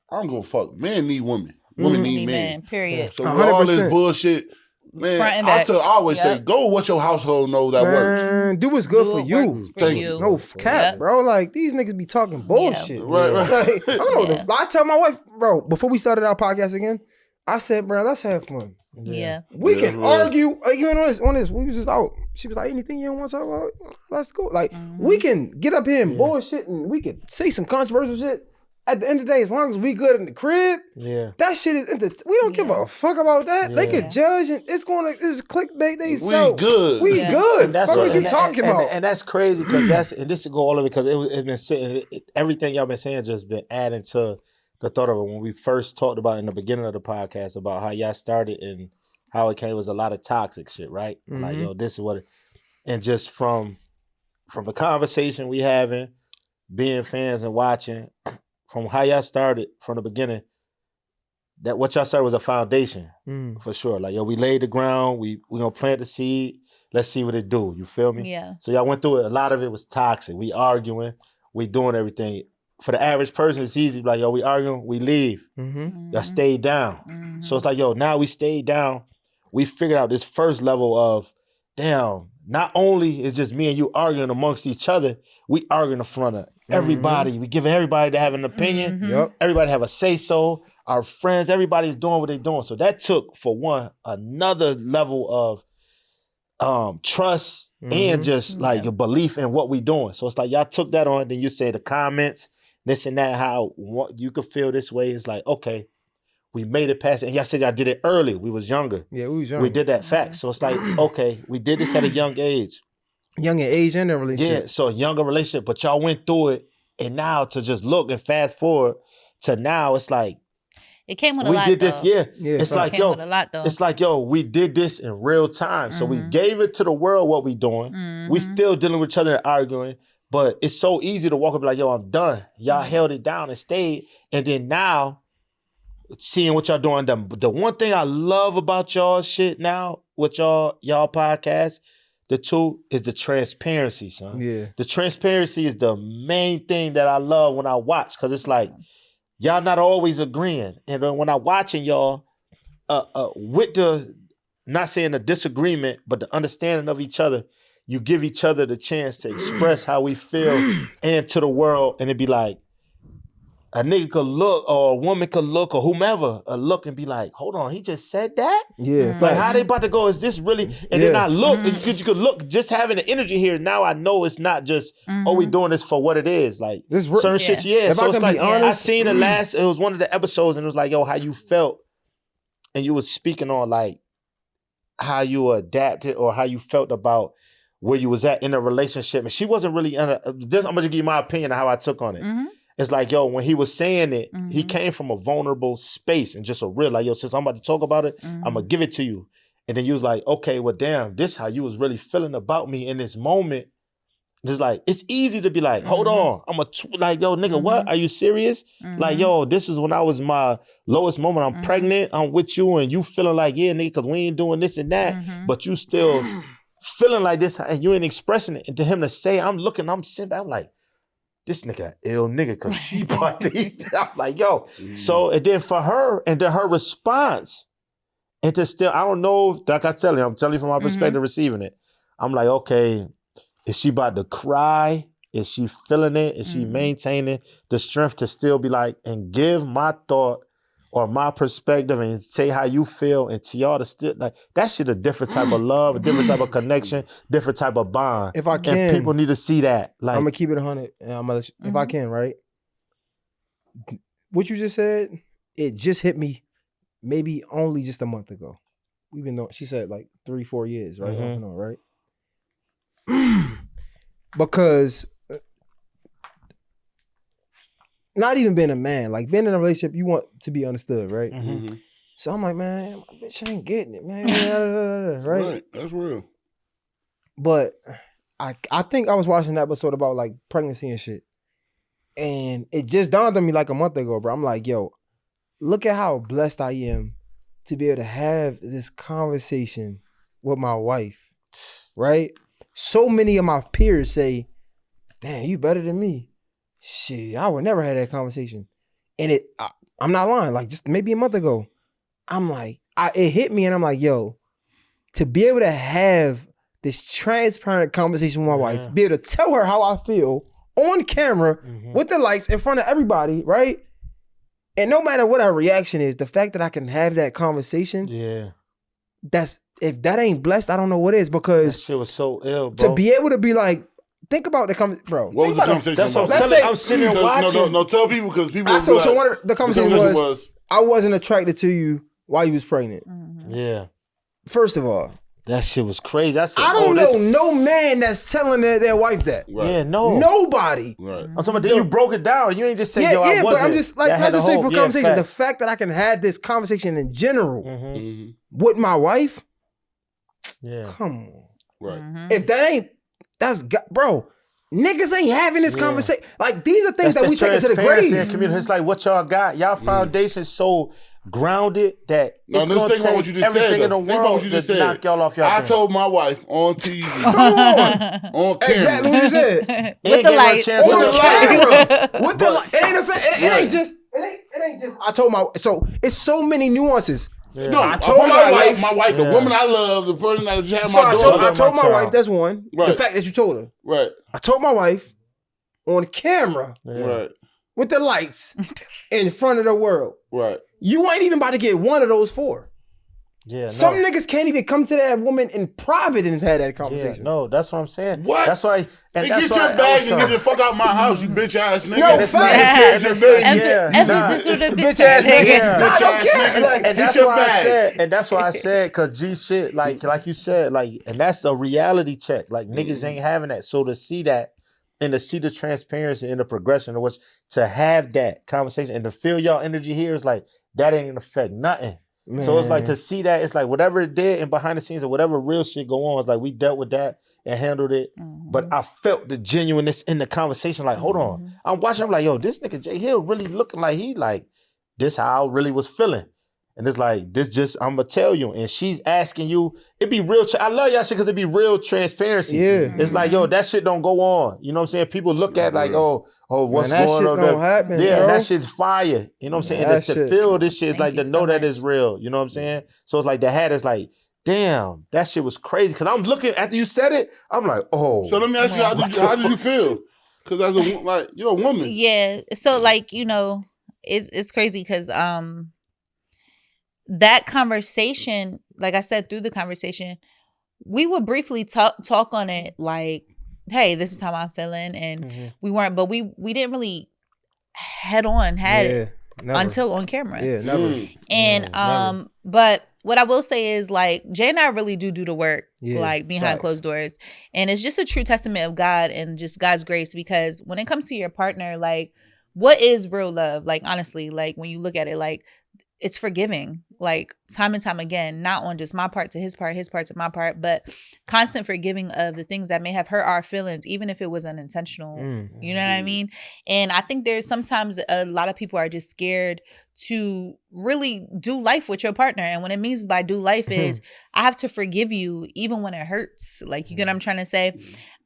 Speaker 2: I don't give a fuck. Men need women, women need men.
Speaker 3: Period.
Speaker 2: So with all this bullshit, man, I always say, go with what your household knows that works.
Speaker 1: Do what's good for you.
Speaker 2: Thank you.
Speaker 1: No cap, bro. Like these niggas be talking bullshit. Right. Like, I don't know. I tell my wife, bro, before we started our podcast again, I said, bro, let's have fun.
Speaker 3: Yeah.
Speaker 1: We can argue. Like, even on this, we was just out. She was like, anything you don't want to talk about, let's go. Like, we can get up here and bullshit and we can say some controversial shit. At the end of the day, as long as we good in the crib, that shit is, we don't give a fuck about that. Yeah. They could judge and it's clickbait. We
Speaker 2: good.
Speaker 1: We good.
Speaker 4: And that's
Speaker 1: what you talking about.
Speaker 4: And that's crazy because and this will go all over because it's been sitting, everything y'all been saying just been adding to the thought of it. When we first talked about in the beginning of the podcast about how y'all started and how it came was a lot of toxic shit, right? Like, yo, this is what it, and just from the conversation we having, being fans and watching, from how y'all started from the beginning, that what y'all started was a foundation for sure. Like, yo, we laid the ground, we gonna plant the seed, let's see what it do. You feel me?
Speaker 3: Yeah.
Speaker 4: So y'all went through it. A lot of it was toxic. We arguing, we doing everything. For the average person, it's easy. Like, yo, we arguing, we leave. Y'all stay down. So it's like, yo, now we stayed down. We figured out this first level of, damn, not only is just me and you arguing amongst each other, we arguing in front of everybody. We give everybody to have an opinion. Everybody have a say-so. Our friends, everybody's doing what they're doing. So that took, for one, another level of trust and just like your belief in what we doing. So it's like y'all took that on, then you say the comments, this and that, how you could feel this way. It's like, okay, we made it past it. And y'all said y'all did it early. We was younger.
Speaker 1: Yeah, we was younger.
Speaker 4: We did that fact. So it's like, okay, we did this at a young age.
Speaker 1: Young in age and a relationship.
Speaker 4: Yeah, so a younger relationship, but y'all went through it. And now to just look and fast forward to now, it's like,
Speaker 3: it came with a lot,
Speaker 4: we did this,
Speaker 3: though.
Speaker 4: It's like, yo, it's like, yo, we did this in real time. So we gave it to the world what we doing. We still dealing with each other and arguing. But it's so easy to walk up and be like, yo, I'm done. Y'all held it down and stayed. And then now, seeing what y'all doing, the one thing I love about y'all shit now, with y'all podcast, the two is the transparency, son.
Speaker 1: Yeah.
Speaker 4: The transparency is the main thing that I love when I watch, because it's like, y'all not always agreeing. And when I'm watching y'all, with the, not saying the disagreement, but the understanding of each other, you give each other the chance to express how we feel and to the world, and it'd be like, a nigga could look, or a woman could look, or whomever, look and be like, hold on, he just said that?
Speaker 1: Yeah.
Speaker 4: Like, how they about to go, is this really? And then I look, you could look, just having the energy here, now I know it's not just, oh, we doing this for what it is. Like, this certain shit, If so it's like, honest, I seen the last, it was one of the episodes, and it was like, yo, how you felt, and you was speaking on, like, how you adapted, or how you felt about where you was at in a relationship. And she wasn't really, I'm gonna give you my opinion of how I took on it. it's like, yo, when he was saying it, he came from a vulnerable space and just a real, like, yo, since I'm about to talk about it, I'm going to give it to you. And then you was like, okay, well, damn, this how you was really feeling about me in this moment. Just like, it's easy to be like, hold on. Like, yo, nigga, what? Are you serious? Like, yo, this is when I was my lowest moment. I'm pregnant. I'm with you and you feeling like, yeah, nigga, because we ain't doing this and that. But you still feeling like this and you ain't expressing it. And to him to say, I'm sitting back, I'm like, this nigga ill nigga, because she brought the heat. I'm like, yo. So, and then for her, and then her response, and to still, I don't know, like I'm telling you from my perspective, receiving it. I'm like, okay, is she about to cry? Is she feeling it? Is she maintaining the strength to still be like, and give my thought or my perspective and say how you feel, and to y'all to still, like, that shit a different type of love, a different type of connection, different type of bond.
Speaker 1: If I can.
Speaker 4: And people need to see that. Like,
Speaker 1: I'm going to keep it 100, and I'm gonna let you, if I can, right? What you just said, it just hit me maybe only just a month ago. Even though she said like 3-4 years, right? Off and on, right? Because not even being a man, like being in a relationship, you want to be understood, right? So I'm like, man, my bitch ain't getting it, man. Right?
Speaker 2: That's real.
Speaker 1: But I think I was watching an episode about like pregnancy and shit. And it just dawned on me like a month ago, bro. I'm like, yo, look at how blessed I am to be able to have this conversation with my wife, right? So many of my peers say, damn, you better than me. Shit, I would never have that conversation. And I'm not lying, like just maybe a month ago, I'm like, it hit me and I'm like, yo, to be able to have this transparent conversation with my wife, be able to tell her how I feel on camera with the lights in front of everybody, right? And no matter what her reaction is, the fact that I can have that conversation, if that ain't blessed, I don't know what is, because
Speaker 4: that shit was so ill, bro.
Speaker 1: To be able to be like, think about the conversation, bro.
Speaker 2: What was the conversation?
Speaker 4: That's what I'm sitting here watching.
Speaker 2: No, tell people, because people.
Speaker 1: So one of the conversation was, I wasn't attracted to you while you was pregnant.
Speaker 4: Yeah.
Speaker 1: First of all,
Speaker 4: that shit was crazy. I
Speaker 1: don't know no man that's telling their wife that.
Speaker 2: Right.
Speaker 4: Yeah, no.
Speaker 1: Nobody.
Speaker 2: Right.
Speaker 4: I'm talking about, then you broke it down. You ain't just say, yo, I wasn't.
Speaker 1: But I'm just like, let's just say for conversation,
Speaker 4: fact.
Speaker 1: the fact that I can have this conversation in general with my wife, come on.
Speaker 2: Right.
Speaker 1: If that ain't, bro, niggas ain't having this conversation. Like, these are things that we take into the grave.
Speaker 4: It's like what y'all got. Y'all foundation so grounded that it's going to take everything in the world to knock y'all off y'all
Speaker 2: I
Speaker 4: thing.
Speaker 2: told my wife on TV. on camera.
Speaker 1: Exactly what you said.
Speaker 3: With the lights.
Speaker 1: With the lights. It ain't just. I told my, so it's so many nuances.
Speaker 2: Yeah. No, I told my wife, the woman I love, the person that just had my daughter.
Speaker 1: I told my wife, that's one. Right. The fact that you told her.
Speaker 2: Right.
Speaker 1: I told my wife on camera.
Speaker 2: Right.
Speaker 1: With the lights in front of the world.
Speaker 2: Right.
Speaker 1: You ain't even about to get one of those 4.
Speaker 4: Yeah.
Speaker 1: Some niggas can't even come to that woman in private and had that conversation.
Speaker 4: Yeah, no, that's what I'm saying.
Speaker 2: What?
Speaker 4: That's why.
Speaker 2: And get your bag and get the fuck out my house, you bitch ass nigga.
Speaker 1: No, facts.
Speaker 3: Emphasis with the bitch ass
Speaker 1: nigga.
Speaker 4: And that's why I said. And that's why I said, cause G shit, like you said, like, and that's a reality check. Like niggas ain't having that. So to see that and to see the transparency and the progression of which to have that conversation and to feel y'all energy here is like that ain't gonna affect nothing. Man. So it's like to see that, it's like whatever it did and behind the scenes or whatever real shit go on, it's like we dealt with that and handled it. But I felt the genuineness in the conversation. Like, hold on. I'm watching, I'm like, yo, this nigga JayHill really looking like he like, this how I really was feeling. And it's like, this just, I'm gonna tell you. And she's asking you, it be real, I love y'all shit because it be real transparency.
Speaker 1: Yeah.
Speaker 4: It's like, yo, that shit don't go on. You know what I'm saying? People look at like, oh, what's going on?
Speaker 1: Don't happen,
Speaker 4: yeah,
Speaker 1: bro.
Speaker 4: That shit's fire. You know what I'm saying? And to feel this shit is like to know that it's real. You know what I'm saying? So it's like the hat is like, damn, that shit was crazy. Cause I'm looking, after you said it, I'm like, oh.
Speaker 2: So let me ask you, how did you feel? Cause as you're a woman.
Speaker 3: Yeah. So like, you know, it's crazy because that conversation, like I said, through the conversation, we would briefly talk on it like, hey, this is how I'm feeling. And we didn't really head on it until on camera.
Speaker 1: Yeah, never.
Speaker 3: And,
Speaker 4: never.
Speaker 3: But what I will say is like, Jay and I really do the work, like behind closed doors. And it's just a true testament of God and just God's grace, because when it comes to your partner, like what is real love? Like, honestly, like when you look at it, like it's forgiving, like time and time again, not on just my part to his part to my part, but constant forgiving of the things that may have hurt our feelings, even if it was unintentional. You know what I mean? And I think there's sometimes a lot of people are just scared to really do life with your partner. And what it means by do life is I have to forgive you even when it hurts. Like, you get what I'm trying to say?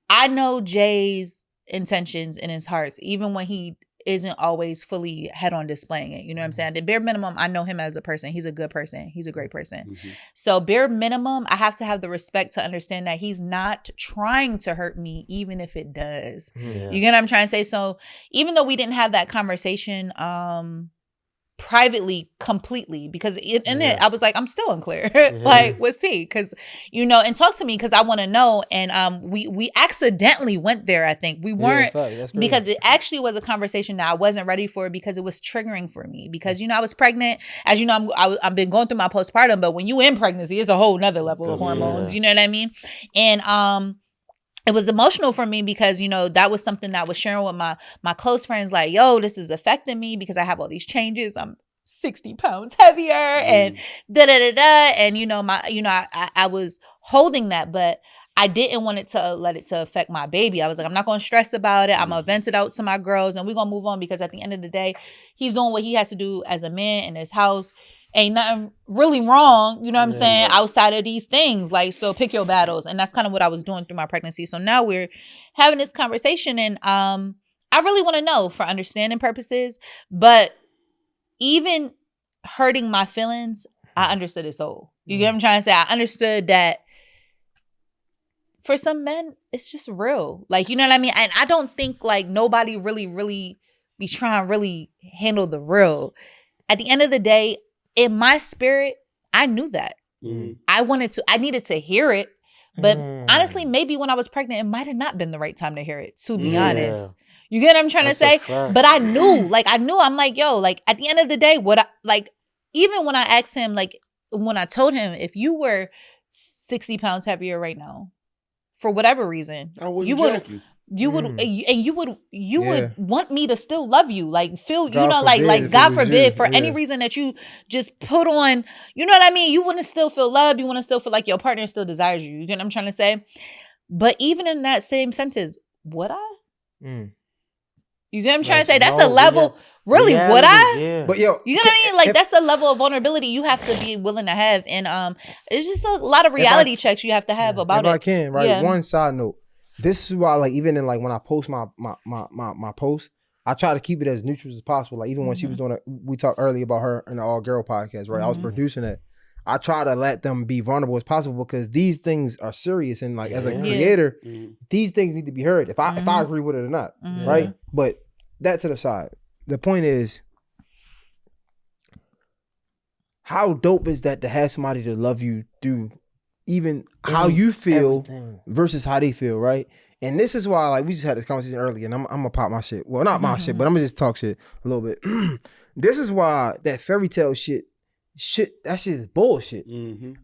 Speaker 3: I know Jay's intentions in his hearts, even when he isn't always fully head on displaying it. You know what I'm saying? The bare minimum, I know him as a person. He's a good person. He's a great person. So bare minimum, I have to have the respect to understand that he's not trying to hurt me, even if it does. You get what I'm trying to say? So even though we didn't have that conversation, privately completely, because in it I was like, I'm still unclear. Like, what's tea? Because and talk to me, because I want to know. And we accidentally went there. I think we weren't, because it actually was a conversation that I wasn't ready for, because it was triggering for me, because I was pregnant, as you know. I've been going through my postpartum, but when you in pregnancy, it's a whole nother level of hormones. You know what I mean? And it was emotional for me, because, that was something that I was sharing with my close friends, like, yo, this is affecting me because I have all these changes. I'm 60 pounds heavier and da-da-da-da. And, I was holding that, but I didn't want it to let it to affect my baby. I was like, I'm not going to stress about it. I'm going to vent it out to my girls, and we're going to move on, because at the end of the day, he's doing what he has to do as a man in his house. Ain't nothing really wrong, you know what I'm saying, outside of these things. Like, so pick your battles. And that's kind of what I was doing through my pregnancy. So now we're having this conversation, and I really want to know for understanding purposes, but even hurting my feelings, I understood his soul. You get what I'm trying to say? I understood that for some men, it's just real. Like, you know what I mean? And I don't think like nobody really be trying to really handle the real. At the end of the day, in my spirit, I knew that. I needed to hear it. But honestly, maybe when I was pregnant, it might have not been the right time to hear it, to be honest. You get what I'm trying to say? But I knew, I'm like, yo, like at the end of the day, even when I asked him, like when I told him, if you were 60 pounds heavier right now, for whatever reason, you would want me to still love you, like feel, God forbid, for any reason that you just put on, you know what I mean? You wouldn't still feel loved. You want to still feel like your partner still desires you. You get what I'm trying to say? But even in that same sentence, would I? You get what I'm trying to say? That's a level, really, reality, would I? Yeah. But yo, you know what I mean? Like, that's a level of vulnerability you have to be willing to have. And it's just a lot of reality checks you have to have about it.
Speaker 1: If I can, right? Yeah. One side note. This is why, like, even in like when I post my post, I try to keep it as neutral as possible. Like, even when she was doing it, we talked earlier about her in the All Girl podcast, right? I was producing it. I try to let them be vulnerable as possible, because these things are serious, and like as a creator, these things need to be heard. If I agree with it or not, right? But that to the side. The point is, how dope is that to have somebody to love you through even how you feel versus how they feel, right? And this is why, like, we just had this conversation earlier, and I'm gonna pop my shit. Well, not my shit, but I'm gonna just talk shit a little bit. This is why that fairy tale shit, that shit is bullshit.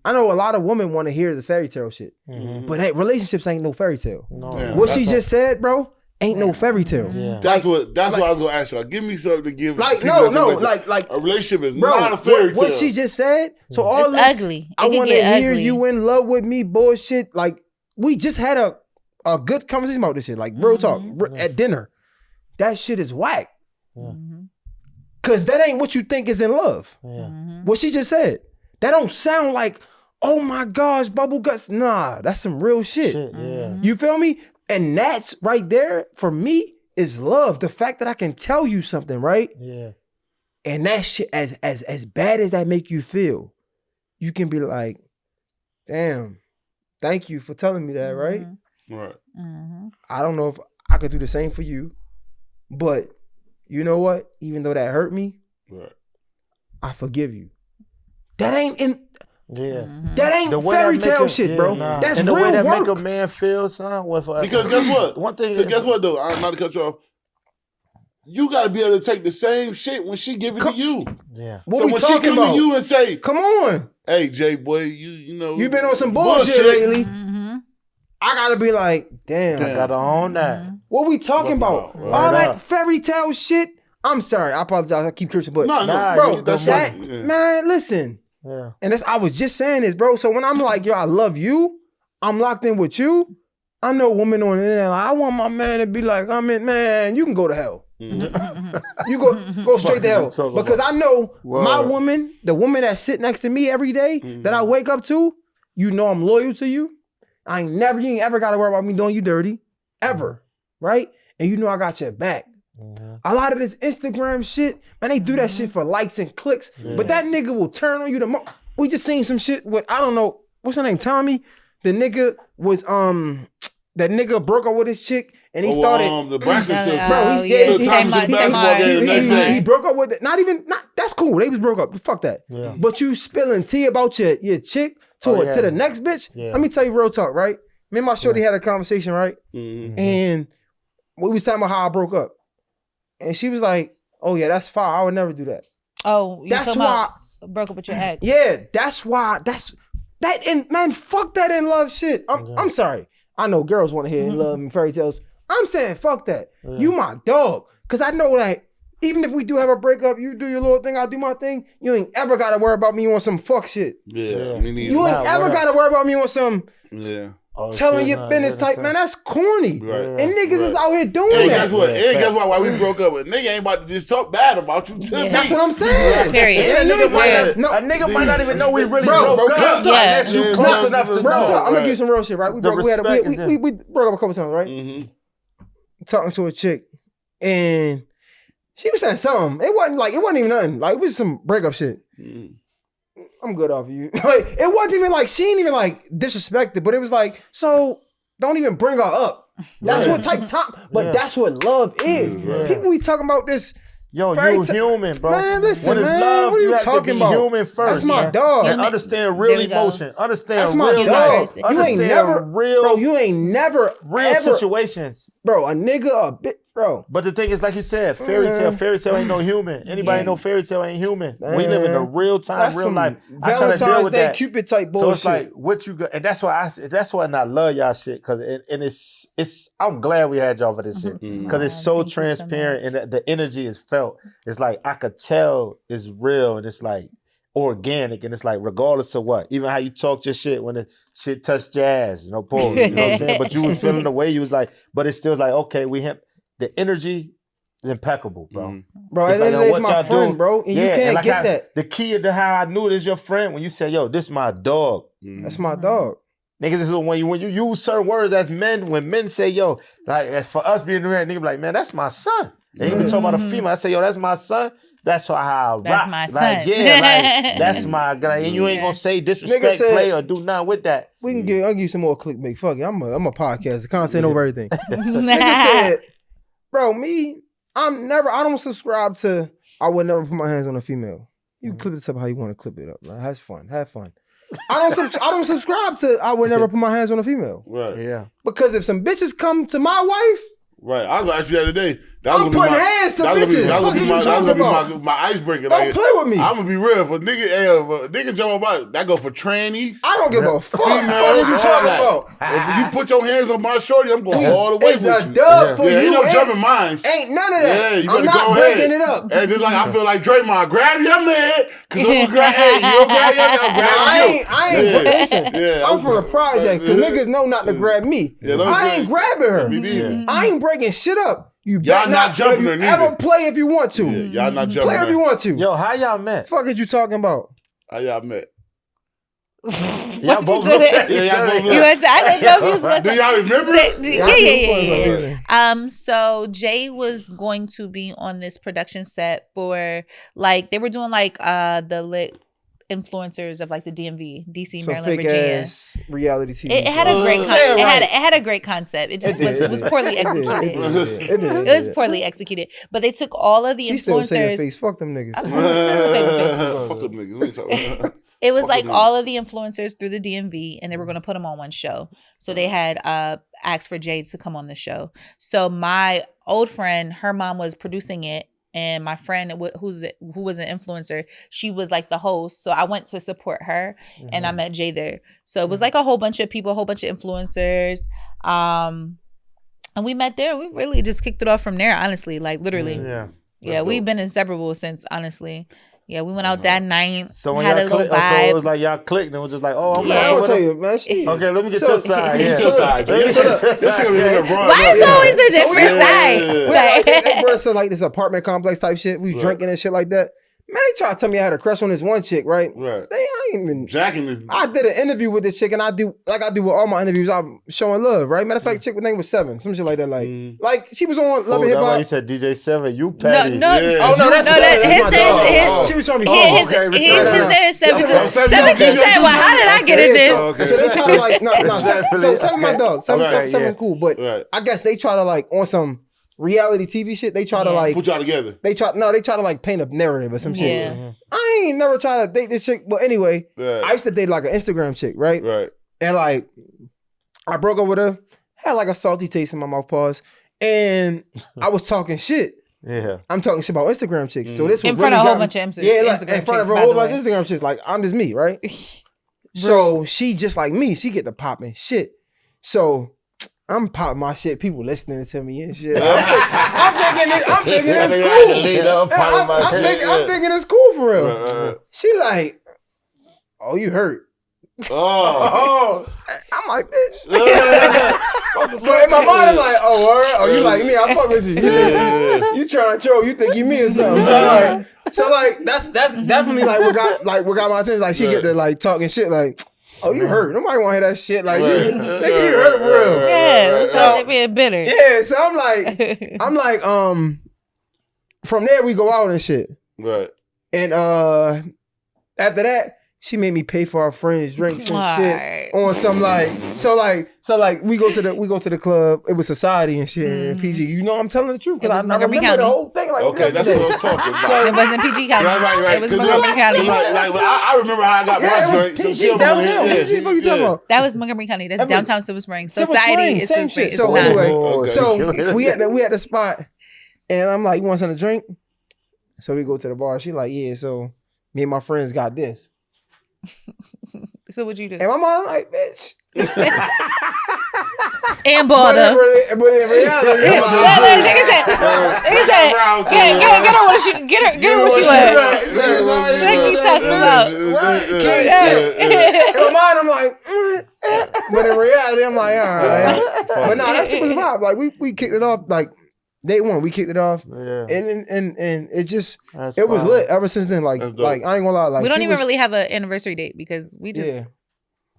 Speaker 1: I know a lot of women want to hear the fairy tale shit, but hey, relationships ain't no fairy tale. What she just said, bro, ain't no fairy tale.
Speaker 2: That's what I was gonna ask you. Like, give me something to give. Like,
Speaker 1: like
Speaker 2: a relationship is not a fairy tale.
Speaker 1: What she just said. So all
Speaker 3: it's
Speaker 1: this,
Speaker 3: ugly.
Speaker 1: I want to hear you in love with me bullshit. Like, we just had a good conversation about this shit. Like, real talk at dinner. That shit is whack. Cause that ain't what you think is in love. What she just said. That don't sound like, oh my gosh, bubble guts. Nah, that's some real shit. You feel me? And that's right there, for me, is love. The fact that I can tell you something, right? And that shit, as bad as that make you feel, you can be like, damn, thank you for telling me that, right?
Speaker 2: Right.
Speaker 1: I don't know if I could do the same for you, but you know what? Even though that hurt me, I forgive you. That ain't in... That ain't fairy tale shit, bro. That's
Speaker 4: and the
Speaker 1: real
Speaker 4: way that
Speaker 1: work.
Speaker 4: make a man feel, son.
Speaker 2: Because guess what?
Speaker 4: One thing.
Speaker 2: Guess what, though? I'm not to cut you off. You got to be able to take the same shit when she give it to you.
Speaker 1: What
Speaker 2: so
Speaker 1: we
Speaker 2: when
Speaker 1: talking
Speaker 2: she come
Speaker 1: about?
Speaker 2: to you and say,
Speaker 1: "Come on,
Speaker 2: hey Jay boy, you know
Speaker 1: you been on some bullshit lately." I gotta be like, damn.
Speaker 4: I gotta own that.
Speaker 1: What we talking about? All that fairy tale shit. I'm sorry. I apologize. I keep cursing, but
Speaker 2: bro,
Speaker 1: man, listen. Yeah. And I was just saying this, bro. So when I'm like, yo, I love you, I'm locked in with you. I know women on the internet, like, I want my man to be like, man, you can go to hell. You go straight to hell. Because I know my woman, the woman that sit next to me every day, that I wake up to, you know I'm loyal to you. You ain't ever got to worry about me doing you dirty. Ever. Right? And you know I got your back. A lot of this Instagram shit, man, they do that shit for likes and clicks. But that nigga will turn on you we just seen some shit with, I don't know, what's her name, Tommy? The nigga was, that nigga broke up with his chick and he started
Speaker 2: the Braxton sisters.
Speaker 1: Bro, he broke up with it. That's cool. They was broke up. Fuck that. Yeah. But you spilling tea about your chick to the next bitch. Yeah. Let me tell you real talk, right? Me and my shorty had a conversation, right? Mm-hmm. And we was talking about how I broke up. And she was like, "Oh yeah, that's fine. I would never do that."
Speaker 3: Oh, that's why I broke up with your ex.
Speaker 1: Yeah, that's why. And man, fuck that in love shit. I'm sorry. I know girls want to hear in love and fairy tales. I'm saying fuck that. Yeah. You my dog. Cause I know like, even if we do have a breakup, you do your little thing, I'll do my thing. You ain't ever gotta worry about me on some fuck shit.
Speaker 2: Yeah. Me neither.
Speaker 1: You ain't ever gotta worry about me on some telling your business type, man. That's corny. Right. And niggas is out here doing that.
Speaker 2: Guess what? And guess what? Why we broke up with nigga ain't about to just talk bad about you to me.
Speaker 1: That's what I'm saying.
Speaker 3: Period.
Speaker 4: A nigga might not even know we really broke up. Unless you close enough to know.
Speaker 1: I'm gonna give you some real shit, right? We broke up a couple times, right? Mm-hmm. Talking to a chick, and she was saying something. It wasn't even nothing. Like, it was some breakup shit. Mm. I'm good off of you. Like, it wasn't even like, she ain't even like disrespected, but it was like, so don't even bring her up. That's what type time, but that's what love is. Right. People be talking about this.
Speaker 4: Yo, you human, bro.
Speaker 1: Man, listen, man. Love, what are you talking about?
Speaker 4: Human first.
Speaker 1: That's my dog.
Speaker 4: And understand real emotion. Understand
Speaker 1: that's my
Speaker 4: real
Speaker 1: dog. You ain't never
Speaker 4: real situations.
Speaker 1: Bro, a nigga a bit, bro.
Speaker 4: But the thing is, like you said, fairy tale ain't no human. Anybody know fairy tale ain't human. We live in a real time, real life. I try to deal with that.
Speaker 1: Cupid type bullshit.
Speaker 4: So it's like what you got, and that's why I love y'all shit, because it's I'm glad we had y'all for this shit, because it's so transparent and the energy is felt. It's like I could tell it's real, and it's like organic, and it's like regardless of what, even how you talked your shit when the shit touched jazz, pause, you know what I'm saying? But you was feeling the way you was like, but it's still like, okay, the energy is impeccable, bro.
Speaker 1: Bro, it's my friend, bro, and you can't
Speaker 4: like
Speaker 1: get that.
Speaker 4: The key to how I knew it is your friend when you say, yo, this my dog.
Speaker 1: That's my dog.
Speaker 4: Niggas, this is when you use certain words as men, when men say, yo, like for us being around, niggas be like, man, that's my son. And you be talking about a female, I say, yo, that's my son. That's how I rock.
Speaker 3: That's my son.
Speaker 4: Like, that's my guy. And you ain't gonna say disrespect, play, or do nothing with that.
Speaker 1: I'll give you some more clickbait. Fuck it. I'm a podcast. The content over everything. Nigga said, bro, I don't subscribe to, I would never put my hands on a female. You clip it up how you want to clip it up, man. Have fun. I don't subscribe to, I would never put my hands on a female.
Speaker 2: Right.
Speaker 4: Yeah.
Speaker 1: Because if some bitches come to my wife,
Speaker 2: right, I was gonna ask you the other day.
Speaker 1: I'm putting hands to bitches. That was gonna be my icebreaker.
Speaker 2: Don't
Speaker 1: play with me.
Speaker 2: I'm gonna be real. If a nigga jump about that go for trannies.
Speaker 1: I don't give a fuck. What you talking about?
Speaker 2: If you put your hands on my shorty, I'm going all the way with you.
Speaker 1: It's a dub for you.
Speaker 2: Ain't no jumping minds.
Speaker 1: Ain't none of that.
Speaker 2: Yeah, you better
Speaker 1: I'm not
Speaker 2: go
Speaker 1: breaking
Speaker 2: ahead.
Speaker 1: it up.
Speaker 2: And just like I feel like Draymond, grab your man, cause I'm gonna grab. Hey, you don't grab your man, grab you.
Speaker 1: I ain't. Listen, I'm from the project. Cause niggas know not to grab me. I ain't grabbing her.
Speaker 2: Me neither.
Speaker 1: I ain't breaking shit up.
Speaker 2: Y'all not jumping her neither.
Speaker 1: Ever play if you want to.
Speaker 2: Yeah, y'all not jumping
Speaker 1: play if you want to.
Speaker 4: Yo, how y'all met?
Speaker 1: Fuck is you talking about?
Speaker 2: How y'all met?
Speaker 4: Y'all both looked at each other.
Speaker 3: I didn't know if you was going to
Speaker 2: do y'all remember?
Speaker 3: Yeah. So Jay was going to be on this production set for, like, they were doing like the lit influencers of like the DMV, DC, Maryland, Virginia.
Speaker 1: Ass reality TV.
Speaker 3: It had a great it had a great concept. It just was poorly executed. It was poorly executed. But they took all of the influencers.
Speaker 1: Still saying face. Fuck them niggas.
Speaker 2: Fuck them niggas. What are you talking about?
Speaker 3: It was like all of the influencers through the DMV, and they were going to put them on one show. So they had asked for Jade to come on the show. So my old friend, her mom was producing it. And my friend who was an influencer, she was like the host. So I went to support her, and I met Jay there. So it was like a whole bunch of people, a whole bunch of influencers. And we met there. We really just kicked it off from there, honestly. Like, literally.
Speaker 4: Yeah.
Speaker 3: Yeah, we've been inseparable since, honestly. Yeah, we went out that night.
Speaker 4: So when
Speaker 3: had
Speaker 4: y'all
Speaker 3: a little
Speaker 4: clicked,
Speaker 3: vibe.
Speaker 4: so it was like y'all clicked and was just like, oh, I'm
Speaker 1: Man, I
Speaker 4: messing
Speaker 1: will
Speaker 4: with
Speaker 1: tell
Speaker 4: him.
Speaker 1: you, man.
Speaker 4: Okay, let me get your side. Yeah.
Speaker 2: Your side. This shit was in LeBron.
Speaker 3: Why is it always a different side?
Speaker 1: That bro said like this apartment complex type shit. We drinking and shit like that. Man, they tried to tell me I had a crush on this one chick, right?
Speaker 2: Right.
Speaker 1: I ain't even
Speaker 2: jacking this.
Speaker 1: I did an interview with this chick, and I do with all my interviews. I'm showing love, right? Matter of fact, chick, her name was Seven, some shit like that. Like she was on Love and Hip Hop.
Speaker 4: You said DJ Seven, you petty.
Speaker 3: No.
Speaker 1: Oh no, that's Seven.
Speaker 3: His name.
Speaker 1: She was showing me.
Speaker 3: His name is Seven. Seven keeps saying, "Well, how did I get in this?"
Speaker 1: So they try to like so Seven my dog. Seven cool, but I guess they try to like on some reality TV shit. They try to like
Speaker 2: put y'all together.
Speaker 1: They try to like paint a narrative or some shit. Yeah. I ain't never tried to date this chick, but anyway, I used to date like an Instagram chick, right?
Speaker 2: Right.
Speaker 1: And like I broke up with her, had like a salty taste in my mouth, pause, and I was talking shit.
Speaker 4: Yeah,
Speaker 1: I'm talking shit about Instagram chicks. So this was
Speaker 3: in front of a whole bunch of Instagram
Speaker 1: in front of a whole bunch of Instagram chicks. Like I'm just me, right? So she just like me. She get the popping shit. So I'm popping my shit. People listening to me and shit. I'm thinking it's cool. I'm thinking it's cool for real. She like, oh, you hurt. Oh. I'm like, bitch. But in my mind, I'm like, oh, word? Oh, you like me? I fuck with you. You trying to troll? You think you me or something? So that's definitely like what got my attention. Like she get to like talking shit like. Oh, you hurt. Nobody want to hear that shit. Like, you hurt for real.
Speaker 3: Yeah, so they being bitter.
Speaker 1: Yeah, so I'm like, from there we go out and shit.
Speaker 2: Right.
Speaker 1: And after that, she made me pay for our friends' drinks and shit on some like, so we go to the club. It was society and shit. And PG, you know I'm telling the truth because I remember the whole thing. Like,
Speaker 2: okay, that's what I'm talking about.
Speaker 3: So it wasn't PG County.
Speaker 2: Right.
Speaker 3: It was Montgomery County.
Speaker 2: I remember how I got my drink.
Speaker 1: PG downtown. What you talking about?
Speaker 3: That was Montgomery County. That's downtown Silver Springs.
Speaker 1: Society is same shit. So anyway, so we at the spot, and I'm like, you want something to drink? So we go to the bar. She like, yeah. So me and my friends got this.
Speaker 3: So what'd you do?
Speaker 1: And my mom like, bitch.
Speaker 3: And bought her.
Speaker 1: But in reality,
Speaker 3: nigga said, get her what she was. What you talking about?
Speaker 1: Can't sit. In my mind, I'm like, but in reality, I'm like, all right. But no, that shit was a vibe. Like we kicked it off like day one. We kicked it off, and it just it was lit ever since then. Like I ain't gonna lie. Like
Speaker 3: we don't even really have an anniversary date because we just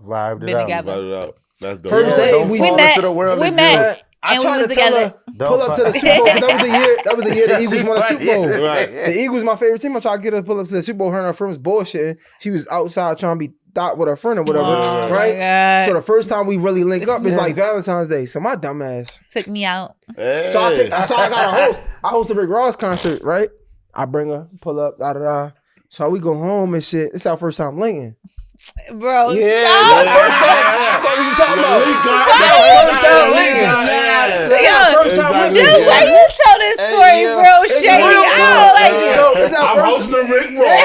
Speaker 4: vibed
Speaker 3: it out.
Speaker 2: That's dope.
Speaker 1: First day we
Speaker 3: met.
Speaker 4: To the world
Speaker 3: we met.
Speaker 1: I tried to tell her pull up to the Super Bowl. That was the year the Eagles won the Super Bowl.
Speaker 2: Right.
Speaker 1: The Eagles my favorite team. I tried to get her to pull up to the Super Bowl. Her and her friend was bullshitting. She was outside trying to be thought with her friend or whatever, right? So the first time we really link up is like Valentine's Day. So my dumb ass
Speaker 3: took me out.
Speaker 2: Hey.
Speaker 1: So I got a host. I host a Rick Ross concert, right? I bring her, pull up, da. So we go home and shit. It's our first time linking.
Speaker 3: Bro,
Speaker 1: yeah. First time. What you talking about? First time linking.
Speaker 3: Dude, why you tell this story, bro? Shady. I don't like it.
Speaker 1: So it's our
Speaker 2: I'm hosting a Rick Ross.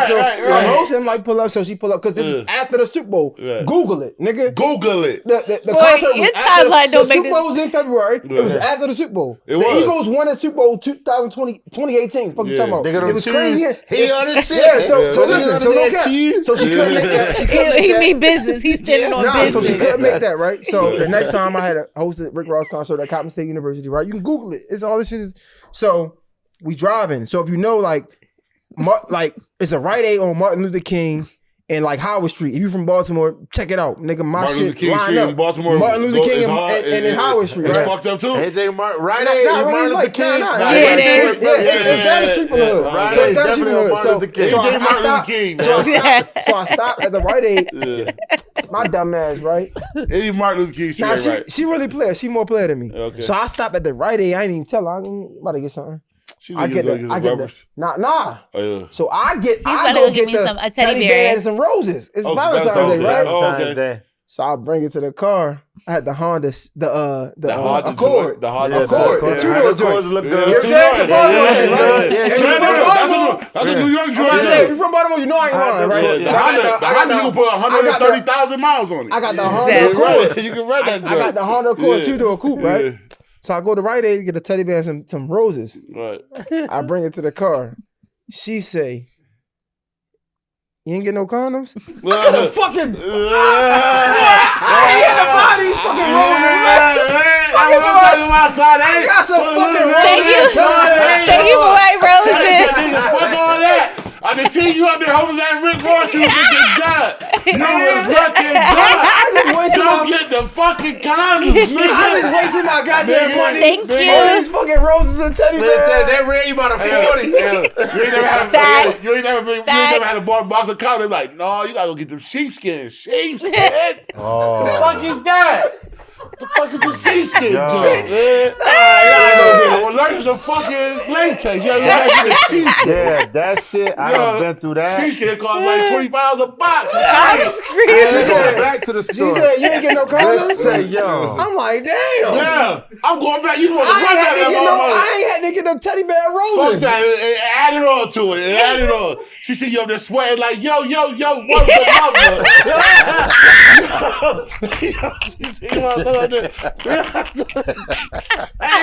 Speaker 2: So I'm hosting like pull up. So she pull up because this is after the Super Bowl. Google it, nigga. Google it.
Speaker 1: The
Speaker 3: boy,
Speaker 1: concert
Speaker 3: your
Speaker 1: was after
Speaker 3: timeline don't
Speaker 1: the
Speaker 3: make
Speaker 1: Super Bowl was in February. It was after the Super Bowl. The Eagles won the Super Bowl 2018. Fuck you talking about?
Speaker 2: It was crazy. He on his shit.
Speaker 1: Yeah. So listen. So no cap. So she couldn't make that.
Speaker 3: He mean business. He's standing on business.
Speaker 1: So she couldn't make that, right? So the next time I had a hosted Rick Ross concert at Coppin State University, right? You can Google it. It's all this shit is. So we driving. So if you know, like it's a Rite Aid on Martin Luther King and like Howard Street. If you from Baltimore, check it out, nigga. My
Speaker 2: Martin
Speaker 1: shit
Speaker 2: Luther King
Speaker 1: line
Speaker 2: Street
Speaker 1: up.
Speaker 2: in Baltimore.
Speaker 1: Martin Luther King and Howard Street.
Speaker 2: It's
Speaker 1: right?
Speaker 2: fucked up too.
Speaker 4: Anything Rite
Speaker 1: Aid,
Speaker 4: Martin Luther King.
Speaker 1: It's down the street from the hood.
Speaker 4: Rite Aid definitely Martin Luther King.
Speaker 1: So I stopped at the Rite Aid. My dumb ass, right?
Speaker 2: Any Martin Luther King Street, right?
Speaker 1: She really player. She more player than me.
Speaker 2: Okay.
Speaker 1: So I stopped at the Rite Aid. I ain't even tell her. I'm about to get something. I get the nah.
Speaker 2: Oh, yeah.
Speaker 1: So I get.
Speaker 3: He's about to go get me a teddy bear
Speaker 1: and some roses. It's Valentine's Day, right?
Speaker 4: Valentine's Day.
Speaker 1: So I bring it to the car. I had the Honda, the
Speaker 2: Accord.
Speaker 1: The two-door joint.
Speaker 4: Look
Speaker 1: You
Speaker 4: good.
Speaker 1: know what I'm saying?
Speaker 2: That's a New York joint.
Speaker 1: I say, if you're from Baltimore, you know I ain't lying, right?
Speaker 2: The Honda, you can put 130,000 miles on it.
Speaker 1: I got the Honda Accord.
Speaker 2: You can run that joint.
Speaker 1: I got the Honda Accord two-door coupe, right? So I go to Rite Aid to get a teddy bear and some roses.
Speaker 2: Right.
Speaker 1: I bring it to the car. She say, "You ain't get no condoms?" I could have fucking. I ain't hit the body, fucking roses, man. I got some fucking roses.
Speaker 3: Thank you for white roses.
Speaker 2: Fuck all that. I just seen you up there holding that Rick Ross. You was just God. You was fucking God.
Speaker 1: I just wasted
Speaker 2: Don't get the fucking condoms, nigga.
Speaker 1: I just wasted my goddamn money.
Speaker 3: Thank you.
Speaker 1: All these fucking roses and teddy bears.
Speaker 4: They ran you about a 40.
Speaker 2: You ain't never had
Speaker 3: Facts.
Speaker 2: you ain't never had a box of condoms. Like, no, you gotta go get them sheepskin. Sheepskin?
Speaker 4: Oh.
Speaker 2: The fuck is that? The fuck is the sheepskin joint, man? I'm allergic to fucking latex. You gotta get the sheepskin.
Speaker 4: Yeah, that shit. I done been through that.
Speaker 2: Sheepskin cost like $20 a box.
Speaker 3: I'm screaming.
Speaker 1: She said,
Speaker 4: back to the
Speaker 1: she
Speaker 4: store.
Speaker 1: said, "You ain't get no condoms?"
Speaker 4: Let's say, yo.
Speaker 1: I'm like, damn.
Speaker 2: Yeah, I'm going back. You want to
Speaker 1: I
Speaker 2: run that
Speaker 1: ain't had to get them teddy bear
Speaker 2: Fuck
Speaker 1: roses.
Speaker 2: that. It added on to it. It added on. She see you up there sweating like, yo, what the mother? She see my son up there. Hey,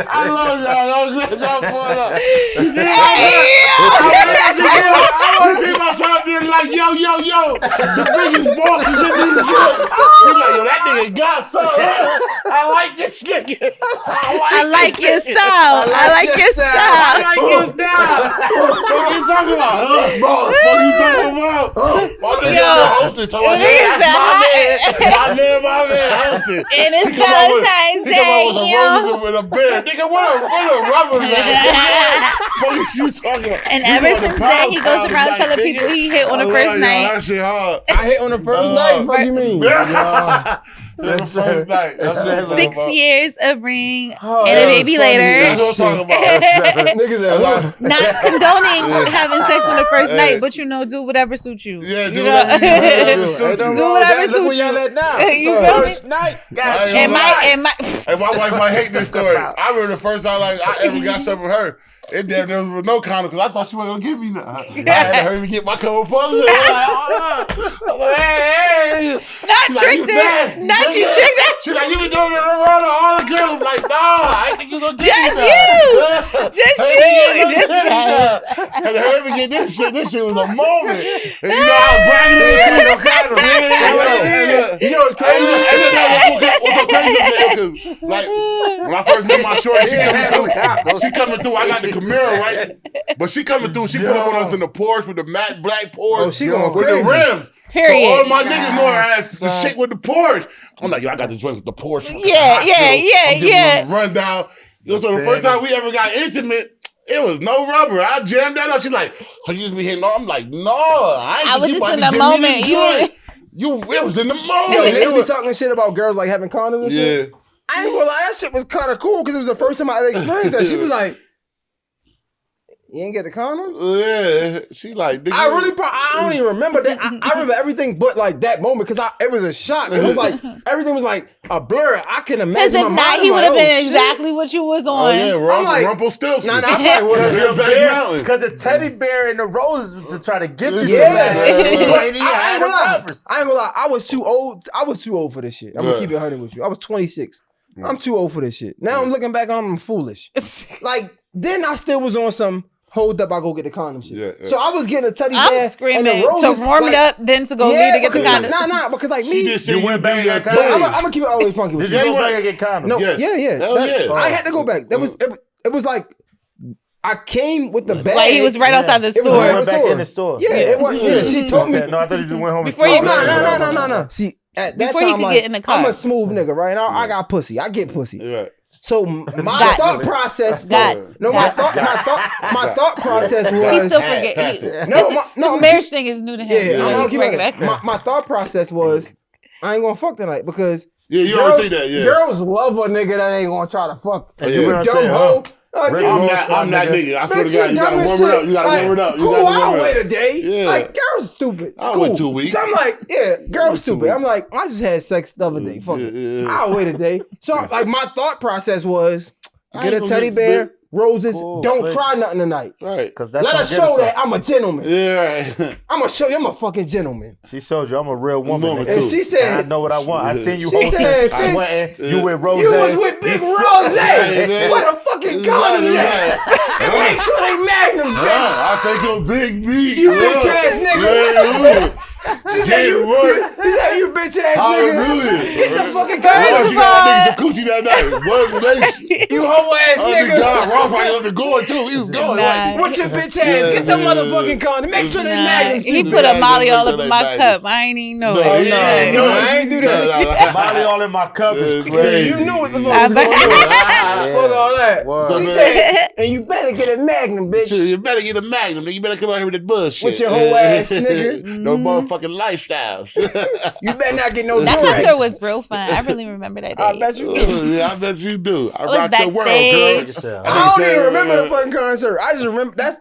Speaker 2: I love y'all. I'm glad y'all pulling up. She see my son up there like, yo. The biggest boss is in this joint. She like, yo, that nigga got something. I like this nigga.
Speaker 3: I like your style. I like your style.
Speaker 2: I like your style. What you talking about? Boss. What you talking about? My nigga hosted. So my man hosted.
Speaker 3: And it's Valentine's Day.
Speaker 2: He come out with some roses with a bear. Nigga, what a rubber man. What is you talking about?
Speaker 3: And ever since then, he goes around telling people he hit on the first night.
Speaker 2: That shit hard.
Speaker 1: I hit on the first night. What do you mean?
Speaker 2: That's the first night. That's what I'm
Speaker 3: 6
Speaker 2: about.
Speaker 3: years of ring and a baby later.
Speaker 2: That's what I'm talking about.
Speaker 1: Niggas are like,
Speaker 3: Not condoning having sex on the first night, but do whatever suits you.
Speaker 2: Yeah, do
Speaker 3: you
Speaker 2: whatever suits you.
Speaker 3: Do whatever
Speaker 4: Look
Speaker 3: suits
Speaker 4: where y'all
Speaker 3: you.
Speaker 4: at now.
Speaker 3: You feel me?
Speaker 4: First night.
Speaker 3: And my
Speaker 2: And my wife might hate this story. I remember the first time I ever got something with her. It damn near was no condom because I thought she wasn't gonna give me nothing. I had to hurry to get my couple puzzles. I'm like, hey.
Speaker 3: not tricked her. Not you tricked her.
Speaker 2: She's like, you been doing it around all the girls. I'm like, no, I didn't think you was gonna give me
Speaker 3: Just
Speaker 2: nothing.
Speaker 3: Just
Speaker 2: I
Speaker 3: you.
Speaker 2: didn't think you was
Speaker 3: Just
Speaker 2: gonna give me nothing. And to hurry to get this shit was a moment. And you know I was bragging to this shit on condom. You know what's crazy? What's so crazy is like when I first met my shorty, she coming through. I got the Camaro, right? But she coming through. She put up on us in the Porsche with the matte black Porsche.
Speaker 1: Oh, she going
Speaker 2: with
Speaker 1: crazy.
Speaker 2: the rims.
Speaker 3: Period.
Speaker 2: So all my niggas know her ass the shit with the Porsche. I'm like, yo, I got the joint with the Porsche.
Speaker 3: Yeah.
Speaker 2: I'm giving them a rundown. Yo, so the first time we ever got intimate, it was no rubber. I jammed that up. She's like, so you just be hitting on? I'm like, no.
Speaker 3: I was just in the moment.
Speaker 2: It was in the moment.
Speaker 1: yo, they be talking shit about girls like having condoms and shit.
Speaker 2: Yeah.
Speaker 1: I ain't gonna lie, that shit was kind of cool because it was the first time I ever experienced that. She was like, "You ain't get the condoms?"
Speaker 2: Yeah, she like.
Speaker 1: I don't even remember that. I remember everything but like that moment because it was a shock. It was like everything was like a blur. I can imagine.
Speaker 3: Because if
Speaker 1: my
Speaker 3: not,
Speaker 1: mind
Speaker 3: he would have been
Speaker 1: shit.
Speaker 3: exactly what you was on.
Speaker 2: Oh yeah,
Speaker 1: I'm like,
Speaker 2: Rumpelstiltskin.
Speaker 1: Nah, I probably would have.
Speaker 4: Because the teddy bear and the roses was to try to get you.
Speaker 1: Yeah.
Speaker 4: I
Speaker 1: ain't gonna lie. I was too old. I was too old for this shit. I'm gonna keep it 100 with you. I was 26. I'm too old for this shit. Now I'm looking back on I'm foolish. Like, then I still was on some hold up, I go get the condom shit.
Speaker 2: Yeah.
Speaker 1: So I was getting a teddy bear.
Speaker 3: I'm screaming
Speaker 1: and the roses,
Speaker 3: to warm it up, then to go leave to get the condom.
Speaker 1: Nah, because like me,
Speaker 2: you went back and got
Speaker 1: I'm gonna keep it all the way funky with
Speaker 4: Did
Speaker 1: you.
Speaker 4: you go back and get condoms?
Speaker 1: No,
Speaker 2: Yes.
Speaker 1: yeah.
Speaker 2: Hell yeah.
Speaker 1: I had to go back. That was it was like I came with the bag.
Speaker 3: Like he was right outside the
Speaker 1: It was
Speaker 3: store.
Speaker 1: right
Speaker 4: Went back in the store.
Speaker 1: Yeah, it was. Yeah, she told me.
Speaker 4: No, I thought you just went home.
Speaker 3: Before
Speaker 4: and
Speaker 3: you-
Speaker 1: No. See, at that
Speaker 3: Before
Speaker 1: time,
Speaker 3: he could
Speaker 1: like,
Speaker 3: get in the car.
Speaker 1: I'm a smooth nigga, right? Now I got pussy. I get pussy.
Speaker 2: Right.
Speaker 1: So my
Speaker 3: Guts.
Speaker 1: thought process.
Speaker 3: Guts.
Speaker 1: No, my thought process
Speaker 3: He
Speaker 1: was.
Speaker 3: still forget.
Speaker 2: pass it.
Speaker 3: This marriage thing is new to him.
Speaker 1: Yeah, I'm gonna
Speaker 3: He's
Speaker 1: keep
Speaker 3: breaking
Speaker 1: it.
Speaker 3: that.
Speaker 1: My thought process was, I ain't gonna fuck tonight because
Speaker 2: Yeah, you don't think that. Yeah.
Speaker 1: girls love a nigga that ain't gonna try to fuck.
Speaker 2: Yeah.
Speaker 1: You
Speaker 2: You
Speaker 4: know what I'm
Speaker 1: dumb
Speaker 4: saying,
Speaker 1: hoe.
Speaker 4: Rick
Speaker 1: You-
Speaker 4: Ross,
Speaker 2: I'm that nigga. I swear to
Speaker 1: Bitch,
Speaker 2: God, you gotta
Speaker 1: dumb as
Speaker 2: warm it up.
Speaker 1: shit.
Speaker 2: You gotta warm it up. You
Speaker 1: Cool,
Speaker 2: gotta warm
Speaker 1: I'll
Speaker 2: it
Speaker 1: wait
Speaker 2: up.
Speaker 1: a day.
Speaker 2: Yeah.
Speaker 1: Like, girls stupid.
Speaker 2: I'll
Speaker 1: Cool.
Speaker 2: wait 2 weeks.
Speaker 1: So I'm like, yeah, girls
Speaker 2: Wait 2
Speaker 1: stupid.
Speaker 2: weeks.
Speaker 1: I'm like, I just had sex the other day. Fuck it.
Speaker 2: Yeah.
Speaker 1: I'll wait a day. So like my thought process was,
Speaker 2: I
Speaker 1: get
Speaker 2: ain't
Speaker 1: a
Speaker 2: gonna
Speaker 1: teddy
Speaker 2: get
Speaker 1: bear, roses, don't try nothing tonight.
Speaker 2: Right.
Speaker 1: Let us show that I'm a gentleman.
Speaker 2: Yeah, right.
Speaker 1: I'm gonna show you I'm a fucking gentleman.
Speaker 4: She showed you I'm a real woman.
Speaker 1: And she said,
Speaker 4: and I know what I want. I seen you
Speaker 1: hosting,
Speaker 4: sweating. You with Rose.
Speaker 1: You was with Big Rose. What a fucking condom at? Make sure they magnums, bitch.
Speaker 2: I think I'm Big B.
Speaker 1: You bitch ass nigga. She said you bitch ass nigga. Get the fucking condom.
Speaker 2: She got niggas some coochie that night. One relation.
Speaker 1: You hoe ass nigga.
Speaker 2: God, Ross probably undergoing too. He was going like,
Speaker 1: what's your bitch ass? Get the motherfucking condom. Make sure they magnums.
Speaker 3: He put a Molly all up in my cup. I ain't even know it.
Speaker 1: No, I ain't do that.
Speaker 4: Molly all in my cup is crazy.
Speaker 1: You knew what the fuck was going on. Fuck all that. She said, and you better get a magnum, bitch.
Speaker 2: You better get a magnum. You better come out here with that bullshit.
Speaker 1: With your whole ass nigga.
Speaker 2: No motherfucking lifestyles.
Speaker 1: You better not get no
Speaker 3: That
Speaker 1: Durex.
Speaker 3: concert was real fun. I really remember that day.
Speaker 1: I bet you do.
Speaker 2: Yeah, I bet you do. I
Speaker 3: was
Speaker 2: rocked your world,
Speaker 3: backstage.
Speaker 2: girl.
Speaker 1: I don't even remember the fucking concert. I just remember, that's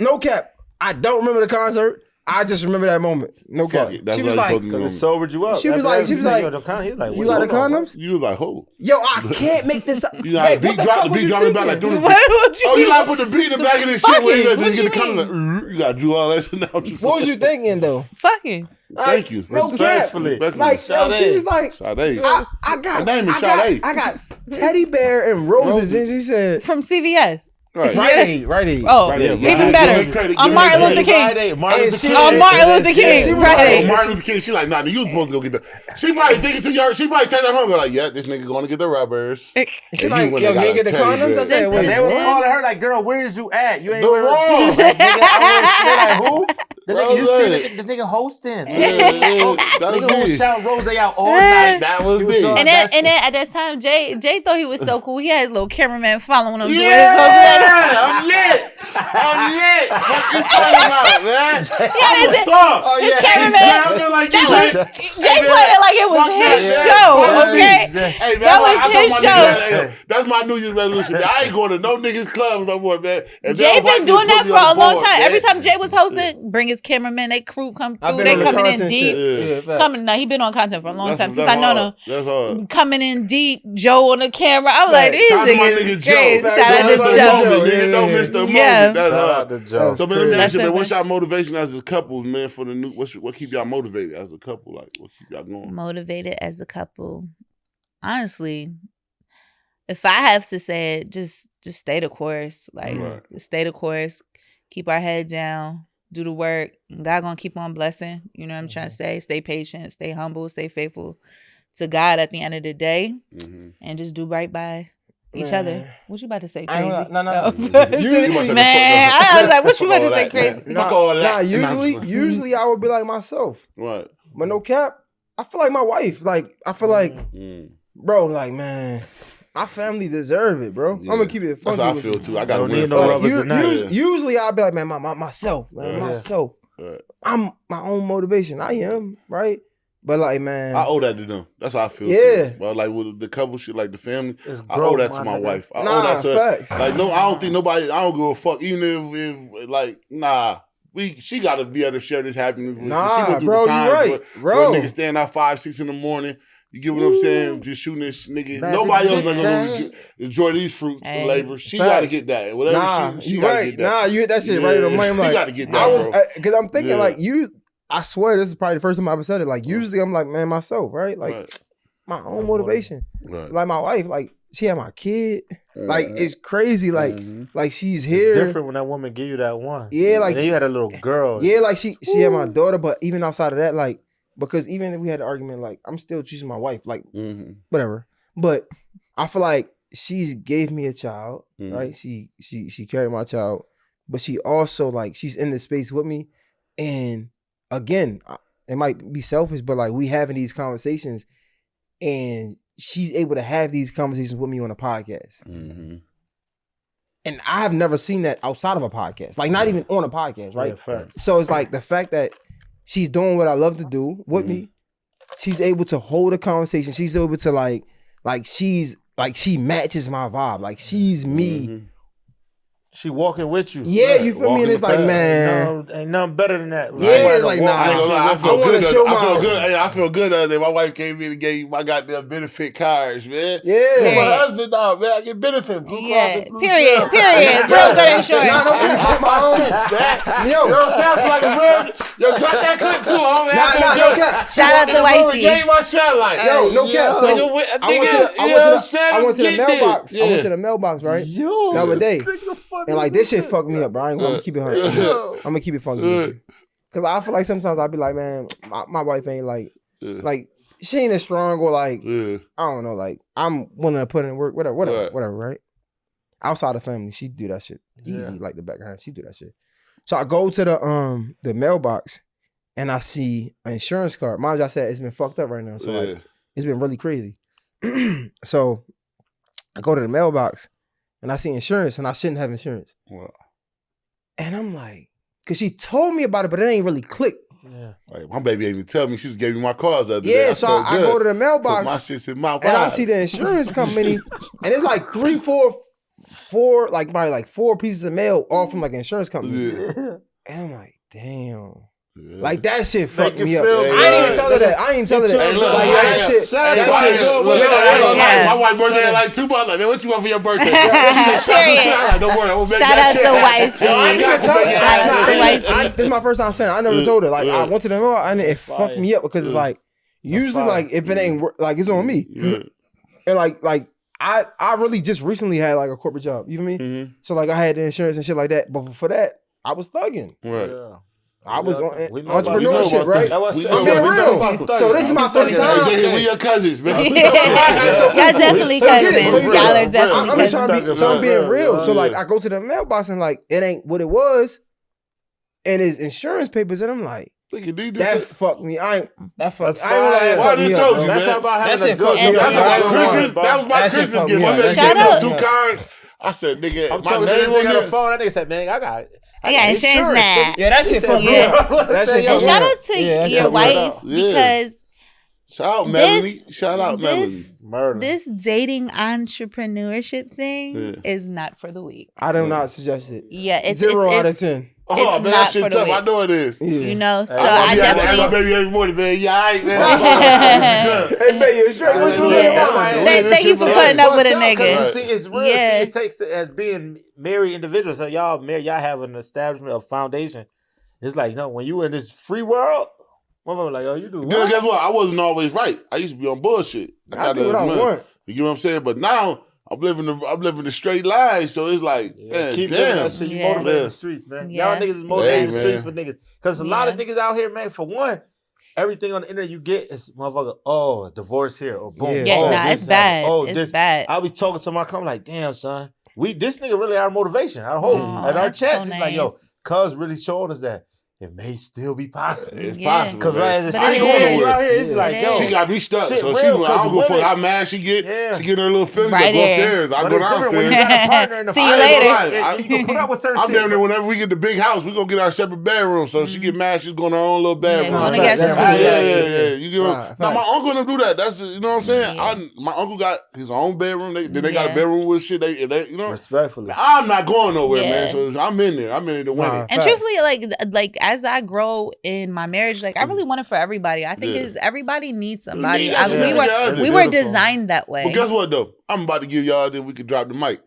Speaker 1: no cap. I don't remember the concert. I just remember that moment. No cap.
Speaker 2: That's
Speaker 1: She was like,
Speaker 4: Because it sobered you up.
Speaker 1: She was like,
Speaker 4: you got the
Speaker 1: condoms?
Speaker 2: You was like, who?
Speaker 1: Yo, I can't make this up.
Speaker 2: You got the beat dropping back like doing oh, you gotta put the beat in the back of this shit where you gotta get the condom. You gotta do all that shit now.
Speaker 1: What was you thinking though?
Speaker 3: Fucking.
Speaker 2: Thank you.
Speaker 1: No
Speaker 2: Respectfully.
Speaker 1: Like, yo, she was like,
Speaker 2: Sade.
Speaker 1: Her name
Speaker 2: is Sade.
Speaker 1: I got teddy bear and roses, and she said,
Speaker 3: From CVS.
Speaker 2: Right.
Speaker 1: Right.
Speaker 3: Oh, even better. On Martin Luther King. On Martin Luther King. Friday.
Speaker 2: Martin Luther King. She like, nah, you was supposed to go get the. She probably thinking to your. She probably turned her home like, yeah, this nigga going to get the rubbers.
Speaker 1: She like, yo, you ain't get the condoms? I said,
Speaker 4: well, they was calling her like, girl, where's you at? You ain't the wrong. Like, who? The nigga, you see the nigga hosting. Nigga who shout Rose out all night.
Speaker 2: That was me.
Speaker 3: And then at that time, Jay thought he was so cool. He had his little cameraman following him doing his
Speaker 2: I'm lit. What you talking about, man?
Speaker 3: His cameraman.
Speaker 2: Like
Speaker 3: Jay played it like it was his show. Okay,
Speaker 2: hey, man,
Speaker 3: that was his show.
Speaker 2: That's my New Year's resolution. I ain't going to no niggas clubs no more, man.
Speaker 3: Jay been doing that for a long time. Every time Jay was hosting, bring his cameraman, they crew come through. They coming in deep. He been on content for a long time since I know him. Coming in deep, Joe on the camera. I'm like, these niggas. Shout out to Joe.
Speaker 2: Don't miss the moment. That's hard.
Speaker 4: So,
Speaker 2: man, let me ask you, man, what's y'all motivation as a couple, man, for the new? What keep y'all motivated as a couple? Like, what keep y'all going?
Speaker 3: Motivated as a couple. Honestly, if I have to say it, just stay the course. Like, just stay the course. Keep our head down. Do the work. God gonna keep on blessing. You know what I'm trying to say? Stay patient. Stay humble. Stay faithful to God at the end of the day, and just do right by each other. What you about to say? Crazy?
Speaker 1: No.
Speaker 3: Man, I was like, what you about to say? Crazy?
Speaker 1: Usually I would be like myself.
Speaker 2: Right.
Speaker 1: But no cap, I feel like my wife. Like, I feel like, bro, like, man, my family deserve it, bro.
Speaker 2: Yeah.
Speaker 1: I'm gonna keep it funky.
Speaker 2: That's how I feel too. I gotta
Speaker 4: need no rubber tonight.
Speaker 1: Usually I'll be like, man, myself, man, myself.
Speaker 2: Right.
Speaker 1: I'm my own motivation. I am, right? But like, man,
Speaker 2: I owe that to them. That's how I feel.
Speaker 1: Yeah.
Speaker 2: Too. But like with the couple shit, like the family, I
Speaker 4: broke,
Speaker 2: owe that to my wife. I owe that to
Speaker 1: facts.
Speaker 2: her. Like, no, I don't think nobody. I don't give a fuck. Even if like, nah. She got to be able to share this happiness with me. She went through the times where niggas stand out 5, 6 in the morning. You get what I'm saying? Just shooting this nigga. Nobody else is gonna enjoy these fruits of labor. She got to get that. Whatever she got to get that.
Speaker 1: You hit that shit right on the money. I'm like,
Speaker 2: you got to get that.
Speaker 1: Because I'm thinking like you. I swear this is probably the first time I ever said it. Like usually I'm like, man, myself, right? Like my own motivation. Right. Like my wife, like she had my kid. Like it's crazy. Like like she's here.
Speaker 4: It's different when that woman give you that one.
Speaker 1: Yeah, like
Speaker 4: and then you had a little girl.
Speaker 1: Yeah, like she had my daughter, but even outside of that, like because even if we had an argument, like I'm still choosing my wife, like whatever. But I feel like she's gave me a child, right? She carried my child, but she also like she's in this space with me, and again, it might be selfish, but like we having these conversations, and she's able to have these conversations with me on a podcast. And I have never seen that outside of a podcast, like not even on a podcast, right?
Speaker 4: Yeah,
Speaker 1: so it's like the fact that she's doing what I love to do with me. She's able to hold a conversation. She's able to she matches my vibe. Like she's me.
Speaker 4: She walking with you.
Speaker 1: Yeah, you feel me? And it's like, man,
Speaker 4: ain't nothing better than that.
Speaker 1: Yeah, it's like, nah.
Speaker 2: I feel
Speaker 1: good.
Speaker 2: I feel good the other day. My wife came in and gave my goddamn benefit cards, man.
Speaker 1: Yeah.
Speaker 2: My husband, dog, man. I get benefits. Blue Cross and Blue
Speaker 3: Period.
Speaker 2: Shield.
Speaker 3: Real good insurance.
Speaker 2: Nah, don't get my shits, man.
Speaker 1: Yo.
Speaker 2: You know what I'm saying? I feel like a real. Yo, got that clip too, homie.
Speaker 1: No cap.
Speaker 3: Shout out to Wifey.
Speaker 2: Gave my shit like,
Speaker 1: Yo, no cap. So I went to the mailbox.
Speaker 2: Yeah.
Speaker 1: I went to the mailbox, right?
Speaker 2: Yo,
Speaker 1: the other day. And like this shit fucked me up, bro. I'm gonna keep it 100. I'm gonna keep it funky with you. Cause I feel like sometimes I'll be like, man, my wife ain't like she ain't as strong or like I don't know, like I'm willing to put in work, whatever, right? Outside the family, she do that shit easy, like the background. She do that shit. So I go to the mailbox and I see an insurance card. Mind you, I said it's been fucked up right now, so like it's been really crazy. So I go to the mailbox and I see insurance and I shouldn't have insurance.
Speaker 2: Wow.
Speaker 1: And I'm like, cause she told me about it, but it ain't really clicked.
Speaker 2: Yeah. Like, my baby ain't even tell me. She just gave me my cards the other day.
Speaker 1: Yeah, so I go to the mailbox.
Speaker 2: Put my shit's in my
Speaker 1: and I see the insurance company, and it's like four, like probably like 4 pieces of mail, all from like an insurance company. Yeah. And I'm like, damn. Yeah. Like that shit fucked me up. I ain't even tell her that.
Speaker 2: Hey, look,
Speaker 1: like that shit.
Speaker 2: My wife birthday like 2 months. Like, man, what you want for your birthday?
Speaker 3: Period.
Speaker 2: Don't worry, I'm gonna make
Speaker 3: Shout out
Speaker 2: that
Speaker 3: to Wifey.
Speaker 1: I ain't gonna tell her.
Speaker 3: Shout out to Wifey.
Speaker 1: This is my first time saying it. I never told her. Like I went to the mail and it fucked me up because it's like usually like if it ain't like it's on me. And like I really just recently had like a corporate job. You feel me?
Speaker 2: Mm-hmm.
Speaker 1: So like I had the insurance and shit like that. But for that, I was thugging.
Speaker 2: Right.
Speaker 4: Yeah.
Speaker 1: I was on entrepreneurship, right? I'm being real. So this is my first time.
Speaker 2: We your cousins, man.
Speaker 3: Y'all definitely cousins. Y'all are definitely cousins.
Speaker 1: I'm being real. So like I go to the mailbox and like it ain't what it was. And it's insurance papers and I'm like, that fucked me. That fucked me up.
Speaker 2: That's about having a good Christmas. That was my Christmas gift. My man gave me 2 cards. I said, nigga,
Speaker 4: I'm talking to this nigga on the phone. That nigga said, man, I got
Speaker 3: insurance now.
Speaker 1: Yeah, that shit fucked me up.
Speaker 3: And shout out to your wife because
Speaker 2: shout out Melanie. Shout out Melanie.
Speaker 3: This dating entrepreneurship thing is not for the weak.
Speaker 1: I do not suggest it.
Speaker 3: Yeah, it's
Speaker 1: 0 out of 10.
Speaker 2: Oh, man, that shit tough. I know it is.
Speaker 3: Yeah. You know, so
Speaker 2: I
Speaker 3: definitely.
Speaker 2: ask my baby every morning, man. Yeah, all right, man.
Speaker 1: Hey, man, you're straight. What you
Speaker 3: saying? Thank you for putting up with a nigga.
Speaker 4: See, it's real. Yeah. See, it takes it as being married individuals. So y'all married, y'all have an establishment, a foundation. It's like, when you in this free world, motherfucker like, oh, you do what?
Speaker 2: Guess what? I wasn't always right. I used to be on bullshit.
Speaker 1: I do what I want.
Speaker 2: You get what I'm saying? But now, I'm living the straight life, so it's like, man,
Speaker 4: keep
Speaker 2: damn.
Speaker 4: That shit. You motivate the streets, man. Y'all niggas is motivating the streets for niggas. Because a lot of niggas out here, man, for one, everything on the internet you get is motherfucker, divorce here, or boom.
Speaker 3: Yeah, it's bad. It's bad.
Speaker 4: I be talking to my company like, damn, son, this nigga really our motivation, our hope. At our chats, we like, yo, cuz really showing us that it may still be possible.
Speaker 2: It's possible.
Speaker 4: Because as a single woman, you out here, it's like, yo.
Speaker 2: She got me stuck. So she, I don't go for how mad she get. She get her little feelings. Right go upstairs. I go downstairs.
Speaker 4: When you got a partner in the
Speaker 3: See you later.
Speaker 4: You can put up with certain shit.
Speaker 2: I'm down there whenever we get the big house, we gonna get our separate bedroom. So if she get mad, she's going to her own little bedroom. Yeah. You get what? No, my uncle don't do that. That's you know what I'm saying? My uncle got his own bedroom. Then they got a bedroom with shit. They you know.
Speaker 4: Respectfully.
Speaker 2: I'm not going nowhere, man. So I'm in there. I'm in there to win it.
Speaker 3: And truthfully, like as I grow in my marriage, like I really want it for everybody. I think is everybody needs somebody. We were designed that way.
Speaker 2: But guess what though? I'm about to give y'all that we could drop the mic.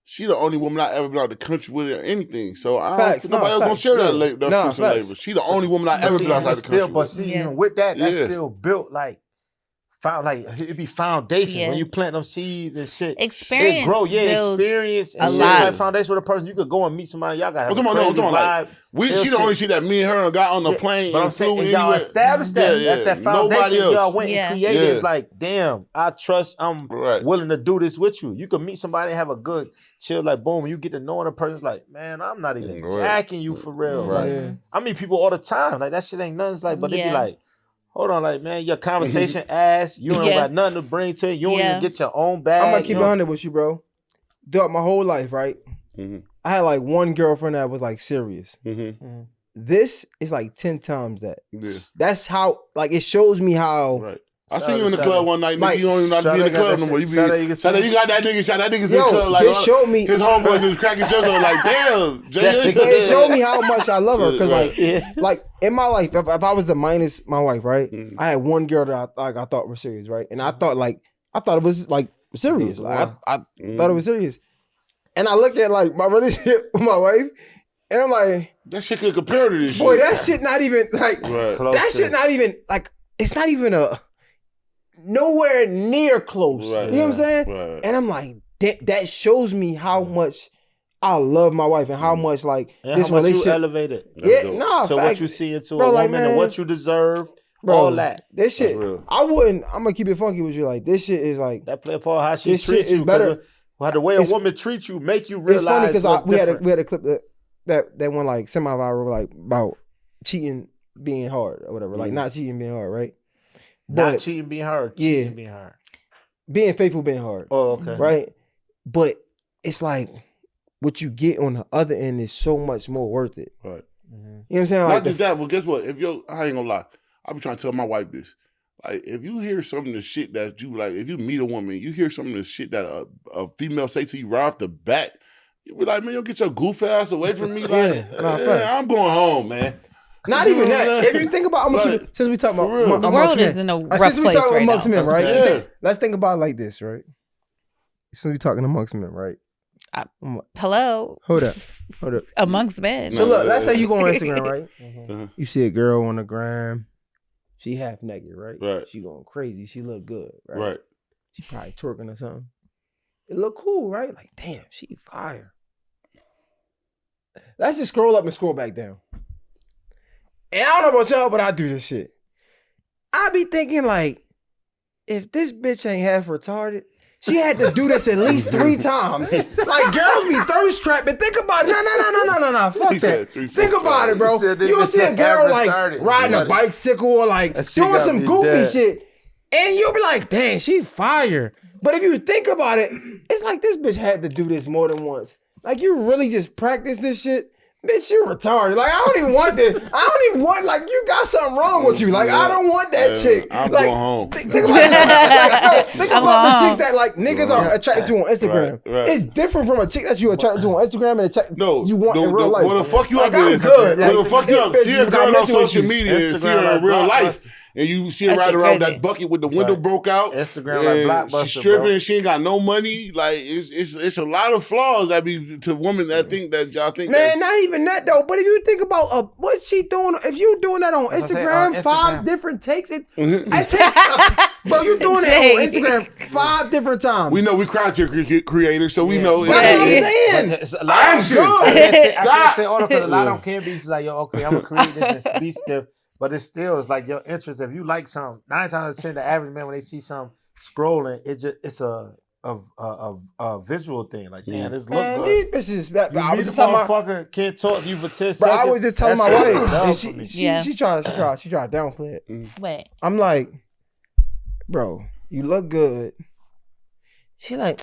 Speaker 2: She the only woman I ever been out the country with or anything. So nobody else gonna share that labor. She the only woman I ever been outside the country with.
Speaker 4: But see, even with that, that's still built like it'd be foundation when you plant them seeds and shit.
Speaker 3: Experience,
Speaker 4: it grow, experience and
Speaker 3: a
Speaker 4: shit.
Speaker 3: lot.
Speaker 4: Like foundation with a person, you could go and meet somebody. Y'all got.
Speaker 2: She the only shit that me and her got on the plane.
Speaker 4: But I'm saying y'all established that. That's that foundation y'all went and created. It's like, damn, I trust. I'm willing to do this with you. You could meet somebody and have a good chill. Like boom, when you get to knowing a person, it's like, man, I'm not even jacking you for real. Like, I meet people all the time. Like that shit ain't nothing. It's like, but they be like. Hold on, like, man, your conversation ass, you ain't got nothing to bring to it. You don't even get your own bag.
Speaker 1: I'm going to keep it 100 with you, bro. Throughout my whole life, right? I had like one girlfriend that was like serious. This is like 10 times that. That's how, like, it shows me how
Speaker 2: I seen you in the club one night, nigga. You don't even know how to be in the club no more. You got that nigga. Shot that niggas in the club like
Speaker 1: showed me
Speaker 2: his homeboys just cracking jokes. I was like, damn,
Speaker 1: it showed me how much I love her because like in my life, if I was to minus my wife, right, I had one girl that I thought was serious, right, and I thought it was like serious. Like I thought it was serious, and I looked at like my relationship with my wife, and I'm like,
Speaker 2: that shit could compare to this.
Speaker 1: Boy,
Speaker 2: shit.
Speaker 1: that shit not even like that shit not even like it's not even nowhere near close. Right, you know what I'm saying? Right. And I'm like, that shows me how much I love my wife and how much like
Speaker 4: and
Speaker 1: this
Speaker 4: how much
Speaker 1: relationship.
Speaker 4: You elevated.
Speaker 1: So
Speaker 4: what you see into a woman and what you deserve, all that.
Speaker 1: This shit, I'm gonna keep it funky with you. Like this shit is like
Speaker 4: that play a part how she treats you. Better. The way a woman treats you make you realize. It's funny because
Speaker 1: we had a clip that went like semi-viral, like about cheating being hard or whatever, like not cheating being hard, right?
Speaker 4: Not cheating being hard. Cheating being hard.
Speaker 1: Being faithful being hard.
Speaker 4: Oh, okay.
Speaker 1: Right? But it's like what you get on the other end is so much more worth it.
Speaker 2: Right.
Speaker 1: You know what I'm saying?
Speaker 2: Not just that, but guess what? I ain't gonna lie. I be trying to tell my wife this. Like, if you hear some of the shit that you like, if you meet a woman, you hear some of the shit that a female say to you right off the bat, you be like, man, you get your goof ass away from me. Like, I'm going home, man.
Speaker 1: Not even that. If you think about, since we talk about
Speaker 3: the world is in a rough place right now. Since we talking
Speaker 1: amongst men, right?
Speaker 2: Yeah.
Speaker 1: Let's think about it like this, right? Since we talking amongst men, right?
Speaker 3: Hello.
Speaker 1: Hold up.
Speaker 3: Amongst men.
Speaker 1: So look, let's say you go on Instagram, right? You see a girl on the gram. She half naked, right?
Speaker 2: Right.
Speaker 1: She going crazy. She look good, right?
Speaker 2: Right.
Speaker 1: She probably twerking or something. It look cool, right? Like, damn, she fire. Let's just scroll up and scroll back down. And I don't know about y'all, but I do this shit. I be thinking like, if this bitch ain't half retarded, she had to do this at least 3 times. Like girls be thirst trapped, but think about it. No. Fuck that. Think about it, bro. You don't see a girl like riding a bicycle or like doing some goofy shit, and you'll be like, dang, she fire. But if you think about it, it's like this bitch had to do this more than once. Like you really just practice this shit. Bitch, you retarded. Like, I don't even want this. I don't even want, like, you got something wrong with you. Like, I don't want that chick.
Speaker 2: I'm
Speaker 1: like,
Speaker 2: going home.
Speaker 1: Think about think about the chicks that, like, niggas are attracted to on Instagram. Right. It's different from a chick that you attracted to on Instagram and a chick you want in real life.
Speaker 2: What the fuck you
Speaker 1: like,
Speaker 2: up
Speaker 1: I'm
Speaker 2: is,
Speaker 1: good.
Speaker 2: What the fuck you up? See a girl on social media and see her in real life. And you see her riding around with that bucket with the window broke out.
Speaker 4: Instagram like Blockbuster,
Speaker 2: she's stripping. She ain't got no money. Like it's a lot of flaws that be to women that think that y'all think.
Speaker 1: Man, not even that though. But if you think about what's she doing? If you doing that on Instagram, 5 different takes, it takes. Bro, you doing it on Instagram 5 different times.
Speaker 2: We know we content creators, so we know.
Speaker 1: That's what I'm saying.
Speaker 2: A lot of shit.
Speaker 4: I can't say all of it. A lot of them can be like, yo, okay, I'm gonna create this and be stiff. But it's like your interest. If you like something, 9 times out of 10, the average man when they see something scrolling, it's a visual thing. Like, man, this look good.
Speaker 1: These bitches.
Speaker 4: I was just motherfucker can't talk to you for 10 seconds.
Speaker 1: I was just telling my wife, and she tried to downplay it.
Speaker 3: Wait.
Speaker 1: I'm like, bro, you look good. She like.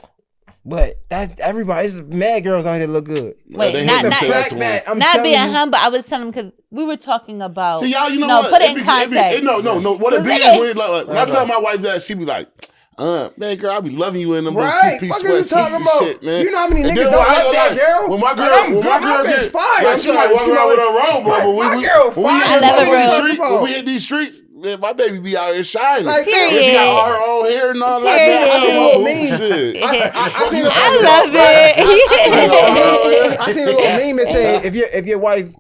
Speaker 1: But that's everybody's mad girls out here look good.
Speaker 3: Wait, not being humble. I was telling them because we were talking about.
Speaker 2: See, y'all, you know what?
Speaker 3: Put it in context.
Speaker 2: No. What it be is when I tell my wife that, she be like, man, girl, I be loving you in them little 2-piece sweatsuits and shit, man.
Speaker 1: You know how many niggas don't like that girl?
Speaker 2: When my girl gets fired, she might walk around with her robe, bro. When we hit these streets. Man, my baby be out here shining.
Speaker 3: Like, period.
Speaker 2: She got all her own hair and all that.
Speaker 1: I seen a little meme. I seen a little meme that said, if your wife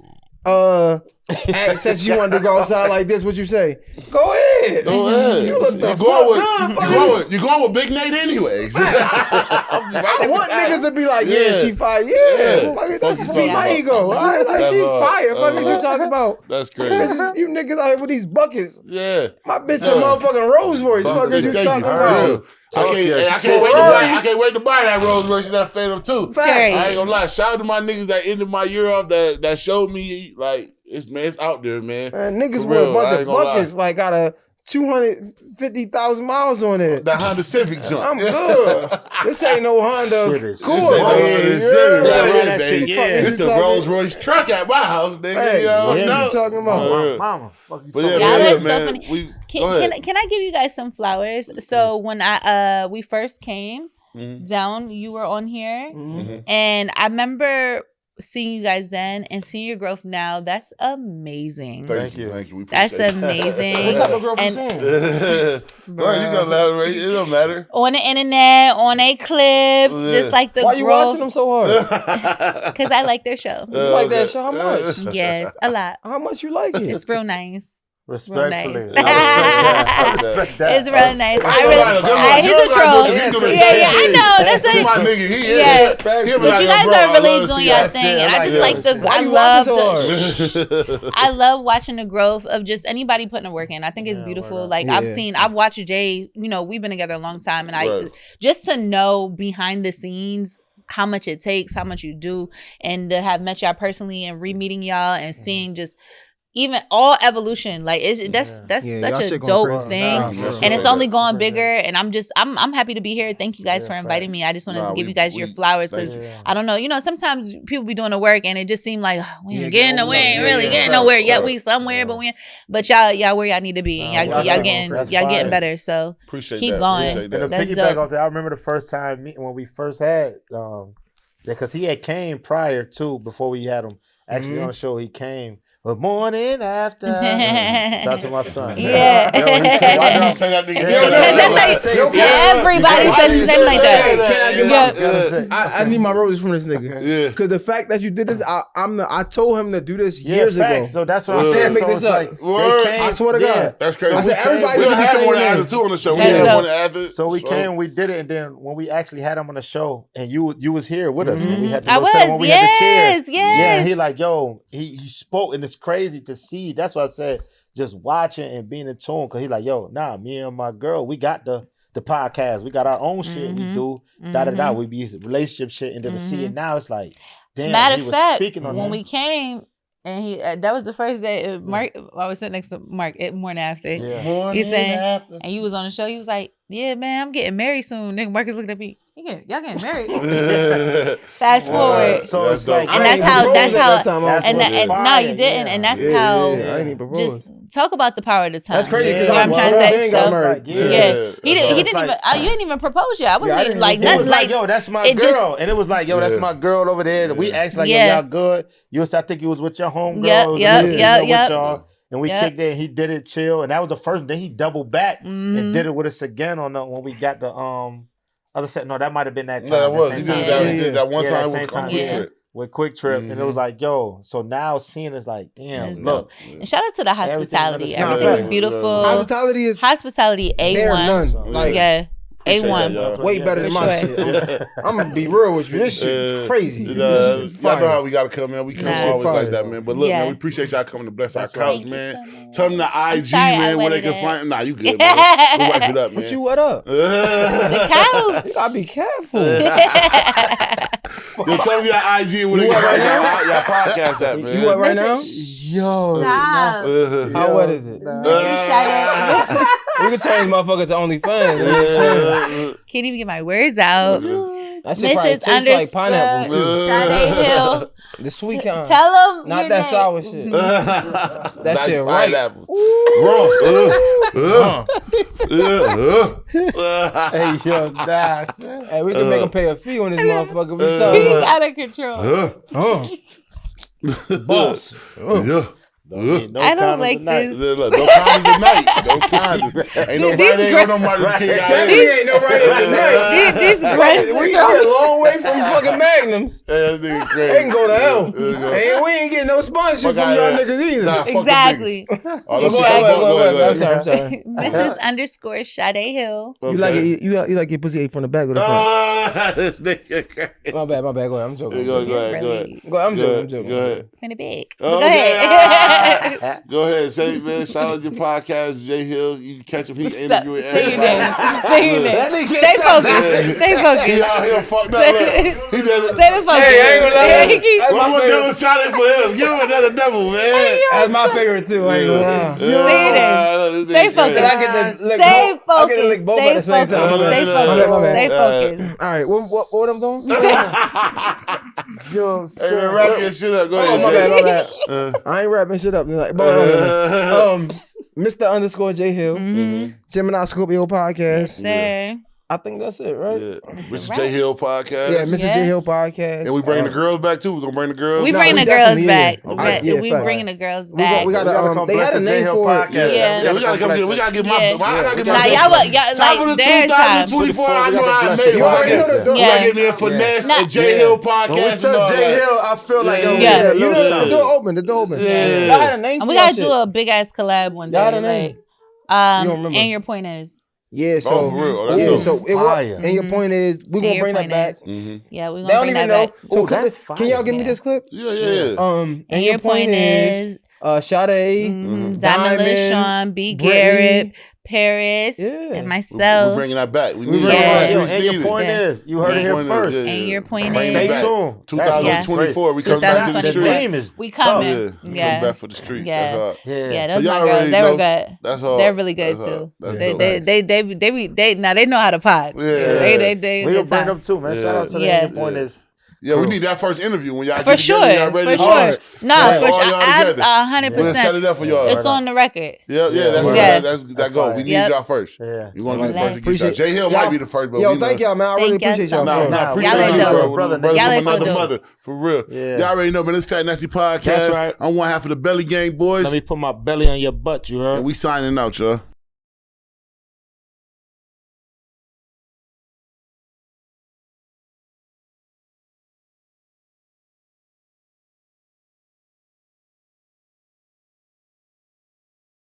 Speaker 1: said you wanted to go outside like this, what you say? Go ahead. You look the fuck.
Speaker 2: You going with Big Nate anyways.
Speaker 1: I want niggas to be like, she fire. Yeah. Like, that's my ego. Like, she fire. Fuck what you talking about?
Speaker 2: That's crazy.
Speaker 1: You niggas out here with these buckets.
Speaker 2: Yeah.
Speaker 1: My bitch a motherfucking Rolls Royce. Fuck what you talking about?
Speaker 2: I can't wait to buy that Rolls Royce and that Phantom too.
Speaker 1: Facts.
Speaker 2: I ain't gonna lie. Shout out to my niggas that ended my year off that showed me like it's out there, man.
Speaker 1: Niggas with a bunch of buckets like got a 250,000 miles on it.
Speaker 2: The Honda Civic jump.
Speaker 1: I'm good. This ain't no Honda.
Speaker 2: This ain't no Honda Civic. It's the Rolls Royce truck at my house, nigga.
Speaker 1: Hey, what you talking about?
Speaker 4: Mama, fuck you.
Speaker 3: Y'all look so funny. Can I give you guys some flowers? So when we first came down, you were on here, and I remember seeing you guys then and seeing your growth now. That's amazing.
Speaker 2: Thank you.
Speaker 3: That's amazing.
Speaker 1: What type of growth you seeing?
Speaker 2: Bro, you gonna elaborate. It don't matter.
Speaker 3: On the internet, on a clips, just like the
Speaker 1: Why you watching them so hard?
Speaker 3: Because I like their show.
Speaker 1: You like that show? How much?
Speaker 3: Yes, a lot.
Speaker 1: How much you like it?
Speaker 3: It's real nice.
Speaker 4: Respectfully.
Speaker 3: Nice.
Speaker 4: I respect that.
Speaker 3: It's real nice. He's a troll. Yeah, I know. That's
Speaker 2: my nigga. He is.
Speaker 3: Yeah. But you guys are really doing your thing, and I just like the. I love watching the growth of just anybody putting the work in. I think it's beautiful. Like I've watched Jay. You know, we've been together a long time, and I just to know behind the scenes how much it takes, how much you do, and to have met y'all personally and re-meeting y'all and seeing just. Even all evolution, like that's such a dope thing, and it's only going bigger. And I'm happy to be here. Thank you guys for inviting me. I just wanted to give you guys your flowers because I don't know, sometimes people be doing the work and it just seemed like we ain't getting nowhere, ain't really getting nowhere yet. We somewhere, but y'all where y'all need to be. And y'all getting better. So keep going.
Speaker 4: And to piggyback off that, I remember the first time when we first had because he had came prior to before we had him actually on the show. He came. The morning after. Shout out to my son.
Speaker 3: Yeah.
Speaker 2: Why don't say that nigga?
Speaker 3: Everybody says his name like that.
Speaker 1: I need my roses from this nigga. Yeah. Because the fact that you did this, I told him to do this years ago.
Speaker 4: So that's what I'm saying.
Speaker 1: Make this up. I swear to God.
Speaker 2: That's crazy.
Speaker 1: I said everybody
Speaker 2: we had one after two on the show. We had one after.
Speaker 4: So we came, we did it, and then when we actually had him on the show, and you was here with us when we had the
Speaker 3: had the chairs.
Speaker 4: Yeah, he like, yo, he spoke, and it's crazy to see. That's why I said just watching and being in tune, because he like, yo, me and my girl, we got the podcast, we got our own shit we do, we be relationship shit, and then to see it now, it's like, damn.
Speaker 3: Matter of fact, when we came and he that was the first day Mark, I was sitting next to Mark morning after. He said, and you was on the show, he was like, yeah, man, I'm getting married soon. Nigga, Marcus looked at me. Y'all getting married. Fast forward.
Speaker 4: So it's like,
Speaker 3: and that's how no, you didn't. And that's how
Speaker 1: I ain't even
Speaker 3: just talk about the power of the time.
Speaker 1: That's crazy.
Speaker 3: You know what I'm trying to say? He didn't
Speaker 4: like,
Speaker 3: even you didn't even propose yet. I wasn't even like
Speaker 4: nothing. It was
Speaker 3: like,
Speaker 4: yo, that's my girl. And it was like, yo, that's my girl over there. We asked like, yo, y'all good. I think you was with your homegirl.
Speaker 3: Yep.
Speaker 4: And we kicked it. He did it chill, and that was the first. Then he doubled back and did it with us again on when we got the other set. No, that might have been that time.
Speaker 2: No, it was. He did that one time with Quick Trip.
Speaker 4: With Quick Trip, and it was like, yo. So now seeing it's like, damn, look.
Speaker 3: And shout out to the hospitality. Everything's beautiful.
Speaker 1: Hospitality
Speaker 3: A1.
Speaker 1: Like, A1. Way better than my shit. I'm gonna be real with you. This shit crazy.
Speaker 2: Y'all know how we gotta come, man. We come always like that, man. But look, man, we appreciate y'all coming to bless our couch, man. Tell them the IG, man, where they can find. Nah, you good, man. We'll wipe it up, man.
Speaker 1: What you what up?
Speaker 3: The couch.
Speaker 1: You gotta be careful.
Speaker 2: Yo, tell them your IG where they can find your podcast at, man.
Speaker 1: You what right now?
Speaker 3: Yo. Stop.
Speaker 1: How what is it? We can turn these motherfuckers to OnlyFans.
Speaker 3: Can't even get my words out.
Speaker 1: That shit probably tastes like pineapple too.
Speaker 3: JayHill.
Speaker 1: The sweet kind.
Speaker 3: Tell them
Speaker 1: not that sour shit. That shit right.
Speaker 2: Gross.
Speaker 4: Hey, yo, nice.
Speaker 1: Hey, we can make them pay a fee on this motherfucker.
Speaker 3: He's out of control.
Speaker 1: Boss.
Speaker 3: I don't like this.
Speaker 2: Look, no condoms tonight. No condoms. Ain't no right on Martin King.
Speaker 1: Definitely ain't no right on tonight.
Speaker 3: These grunts.
Speaker 1: We are a long way from fucking Magnums.
Speaker 2: That nigga crazy.
Speaker 1: They can go to hell. And we ain't getting no sponsorship from y'all niggas either.
Speaker 2: Nah,
Speaker 3: exactly.
Speaker 1: I'm sorry.
Speaker 3: Mrs. _JayHill.
Speaker 1: You like your pussy ate from the back or the front? My bad. Go ahead. I'm joking.
Speaker 2: Go ahead.
Speaker 1: I'm joking.
Speaker 2: Go ahead.
Speaker 3: Kind of big.
Speaker 2: Oh,
Speaker 3: Go ahead.
Speaker 2: Go ahead. Say, man, shout out your podcast, JayHill. You can catch him. He interviewing
Speaker 3: Say your name.
Speaker 2: everybody.
Speaker 3: Say your name. Stay focused. Stay
Speaker 2: He
Speaker 3: focused.
Speaker 2: out here fucked up. Look. He did it.
Speaker 3: Stay focused.
Speaker 1: Hey, I ain't gonna lie.
Speaker 3: He keeps-
Speaker 2: One more double shot it for him. Give him another double, man.
Speaker 1: That's my favorite too. I ain't gonna lie.
Speaker 3: Say it. Stay focused.
Speaker 1: I get the lick
Speaker 3: Stay
Speaker 1: both. I get to lick
Speaker 3: focused.
Speaker 1: both at the same time.
Speaker 3: Stay focused. Stay focused.
Speaker 1: All right, what I'm doing? Yo,
Speaker 2: Hey, man, wrap your shit up. Go ahead.
Speaker 1: my bad. I ain't wrapping shit up. Like, Mr. _ JayHill, Gemini Scorpio podcast.
Speaker 3: Yes, sir.
Speaker 1: I think that's it, right?
Speaker 2: Yeah. Mr. JayHill podcast.
Speaker 1: Yeah, Mr. JayHill podcast.
Speaker 2: And we bring the girls back too. We're gonna bring the girls.
Speaker 3: We
Speaker 1: No,
Speaker 3: bring
Speaker 1: we
Speaker 3: the girls
Speaker 1: definitely
Speaker 3: back.
Speaker 1: is.
Speaker 3: We
Speaker 1: facts.
Speaker 3: bringing the girls back.
Speaker 1: We gotta they had a name for it.
Speaker 3: Yeah.
Speaker 2: We gotta come get. We gotta get my.
Speaker 3: Yeah.
Speaker 2: I gotta get
Speaker 3: Nah,
Speaker 2: my.
Speaker 3: y'all
Speaker 2: Top of
Speaker 3: like
Speaker 2: the
Speaker 3: their time.
Speaker 2: 2024. I know I made it.
Speaker 1: You already know the-
Speaker 2: We
Speaker 3: Yeah.
Speaker 2: gotta get me a finesse,
Speaker 3: Nah.
Speaker 2: a JayHill
Speaker 4: When we
Speaker 2: podcast.
Speaker 4: touch JayHill, I feel like
Speaker 2: Yeah.
Speaker 3: Yeah.
Speaker 1: You know, the door open. The door open.
Speaker 2: Yeah.
Speaker 1: Y'all had a name
Speaker 3: And
Speaker 1: for
Speaker 3: we
Speaker 1: that
Speaker 3: gotta
Speaker 1: shit.
Speaker 3: do a big ass collab one
Speaker 1: Y'all had
Speaker 3: day.
Speaker 1: a name?
Speaker 3: Like,
Speaker 1: You don't remember?
Speaker 3: and your point is.
Speaker 1: Yeah, so
Speaker 2: Oh, for real? Oh, that's
Speaker 1: yeah,
Speaker 2: dope.
Speaker 1: so it was.
Speaker 4: Fire.
Speaker 1: And your point is, we
Speaker 3: And
Speaker 1: gonna
Speaker 3: your
Speaker 1: bring that
Speaker 3: point
Speaker 1: back.
Speaker 3: is- Yeah, we
Speaker 1: They
Speaker 3: gonna
Speaker 1: don't
Speaker 3: bring
Speaker 1: even
Speaker 3: that
Speaker 1: know.
Speaker 3: back.
Speaker 1: So
Speaker 4: Oh, that's
Speaker 1: can y'all give me
Speaker 3: fire.
Speaker 1: this clip?
Speaker 2: Yeah.
Speaker 3: And your point is.
Speaker 1: Sade,
Speaker 3: Diamond
Speaker 1: Diamond,
Speaker 3: LaShawn, B.
Speaker 1: Brittany.
Speaker 3: Garrett, Paris,
Speaker 1: Yeah.
Speaker 3: and
Speaker 2: We're
Speaker 3: myself.
Speaker 2: bringing that back. We
Speaker 1: We
Speaker 2: need
Speaker 1: bringing
Speaker 2: that.
Speaker 1: that
Speaker 4: Yo,
Speaker 2: Streets
Speaker 4: and your
Speaker 2: need it.
Speaker 4: point
Speaker 3: Yeah.
Speaker 4: is, you heard it
Speaker 3: Yeah.
Speaker 4: here
Speaker 2: Point is,
Speaker 4: first.
Speaker 2: yeah.
Speaker 3: And your point
Speaker 2: Bring
Speaker 3: is.
Speaker 2: it
Speaker 4: Stay
Speaker 2: back.
Speaker 4: tuned.
Speaker 2: 2024, we come back to the
Speaker 3: 2024.
Speaker 2: street.
Speaker 4: dream is
Speaker 3: We coming.
Speaker 2: Yeah, we
Speaker 3: Yeah.
Speaker 2: come back for the street.
Speaker 3: Yeah.
Speaker 2: That's hard.
Speaker 3: Yeah,
Speaker 2: So
Speaker 3: those
Speaker 2: y'all
Speaker 3: my girls.
Speaker 2: already
Speaker 3: They
Speaker 2: know-
Speaker 3: were good.
Speaker 2: That's hard.
Speaker 3: They're really good
Speaker 2: That's hard.
Speaker 3: too.
Speaker 2: That's
Speaker 3: They
Speaker 2: dope.
Speaker 3: now they know how to pod.
Speaker 2: Yeah.
Speaker 3: They
Speaker 4: We
Speaker 3: good
Speaker 4: gonna bring
Speaker 3: time.
Speaker 4: them too, man. Shout out to
Speaker 3: Yeah.
Speaker 4: the point is.
Speaker 2: Yeah, we need that first interview when y'all
Speaker 3: For
Speaker 2: get
Speaker 3: sure,
Speaker 2: together, y'all ready
Speaker 3: for
Speaker 2: to
Speaker 3: sure.
Speaker 2: launch.
Speaker 3: No,
Speaker 2: All
Speaker 3: for sure.
Speaker 2: y'all
Speaker 3: Abs
Speaker 2: together.
Speaker 3: 100%.
Speaker 2: We'll set it up for y'all.
Speaker 3: It's on the record.
Speaker 2: Yeah,
Speaker 4: Yeah,
Speaker 2: that's
Speaker 3: yeah.
Speaker 2: that go.
Speaker 4: fine.
Speaker 2: We need
Speaker 3: Yep.
Speaker 2: y'all first.
Speaker 4: Yeah.
Speaker 2: You want to be the
Speaker 3: Relax.
Speaker 2: first to get y'all.
Speaker 1: Appreciate-
Speaker 2: JayHill
Speaker 1: y'all-
Speaker 2: might be the first, but
Speaker 1: Yo,
Speaker 2: we know.
Speaker 1: thank y'all, man. I really
Speaker 3: Thank y'all
Speaker 1: appreciate
Speaker 3: so
Speaker 1: y'all.
Speaker 3: much.
Speaker 1: bro.
Speaker 4: Nah,
Speaker 2: Appreciate
Speaker 3: Y'all
Speaker 2: you,
Speaker 3: ain't
Speaker 2: bro.
Speaker 3: dope.
Speaker 4: Brother,
Speaker 2: Brother
Speaker 3: Y'all
Speaker 2: from
Speaker 3: ain't so
Speaker 2: another
Speaker 3: dope.
Speaker 2: mother, for real.
Speaker 4: Yeah.
Speaker 2: Y'all already know, man. This Fat Nasty Podcast.
Speaker 4: That's right.
Speaker 2: I'm one half of the Belly Gang boys,
Speaker 5: Let me put my belly on your butt, you heard?
Speaker 2: and we signing out, y'all.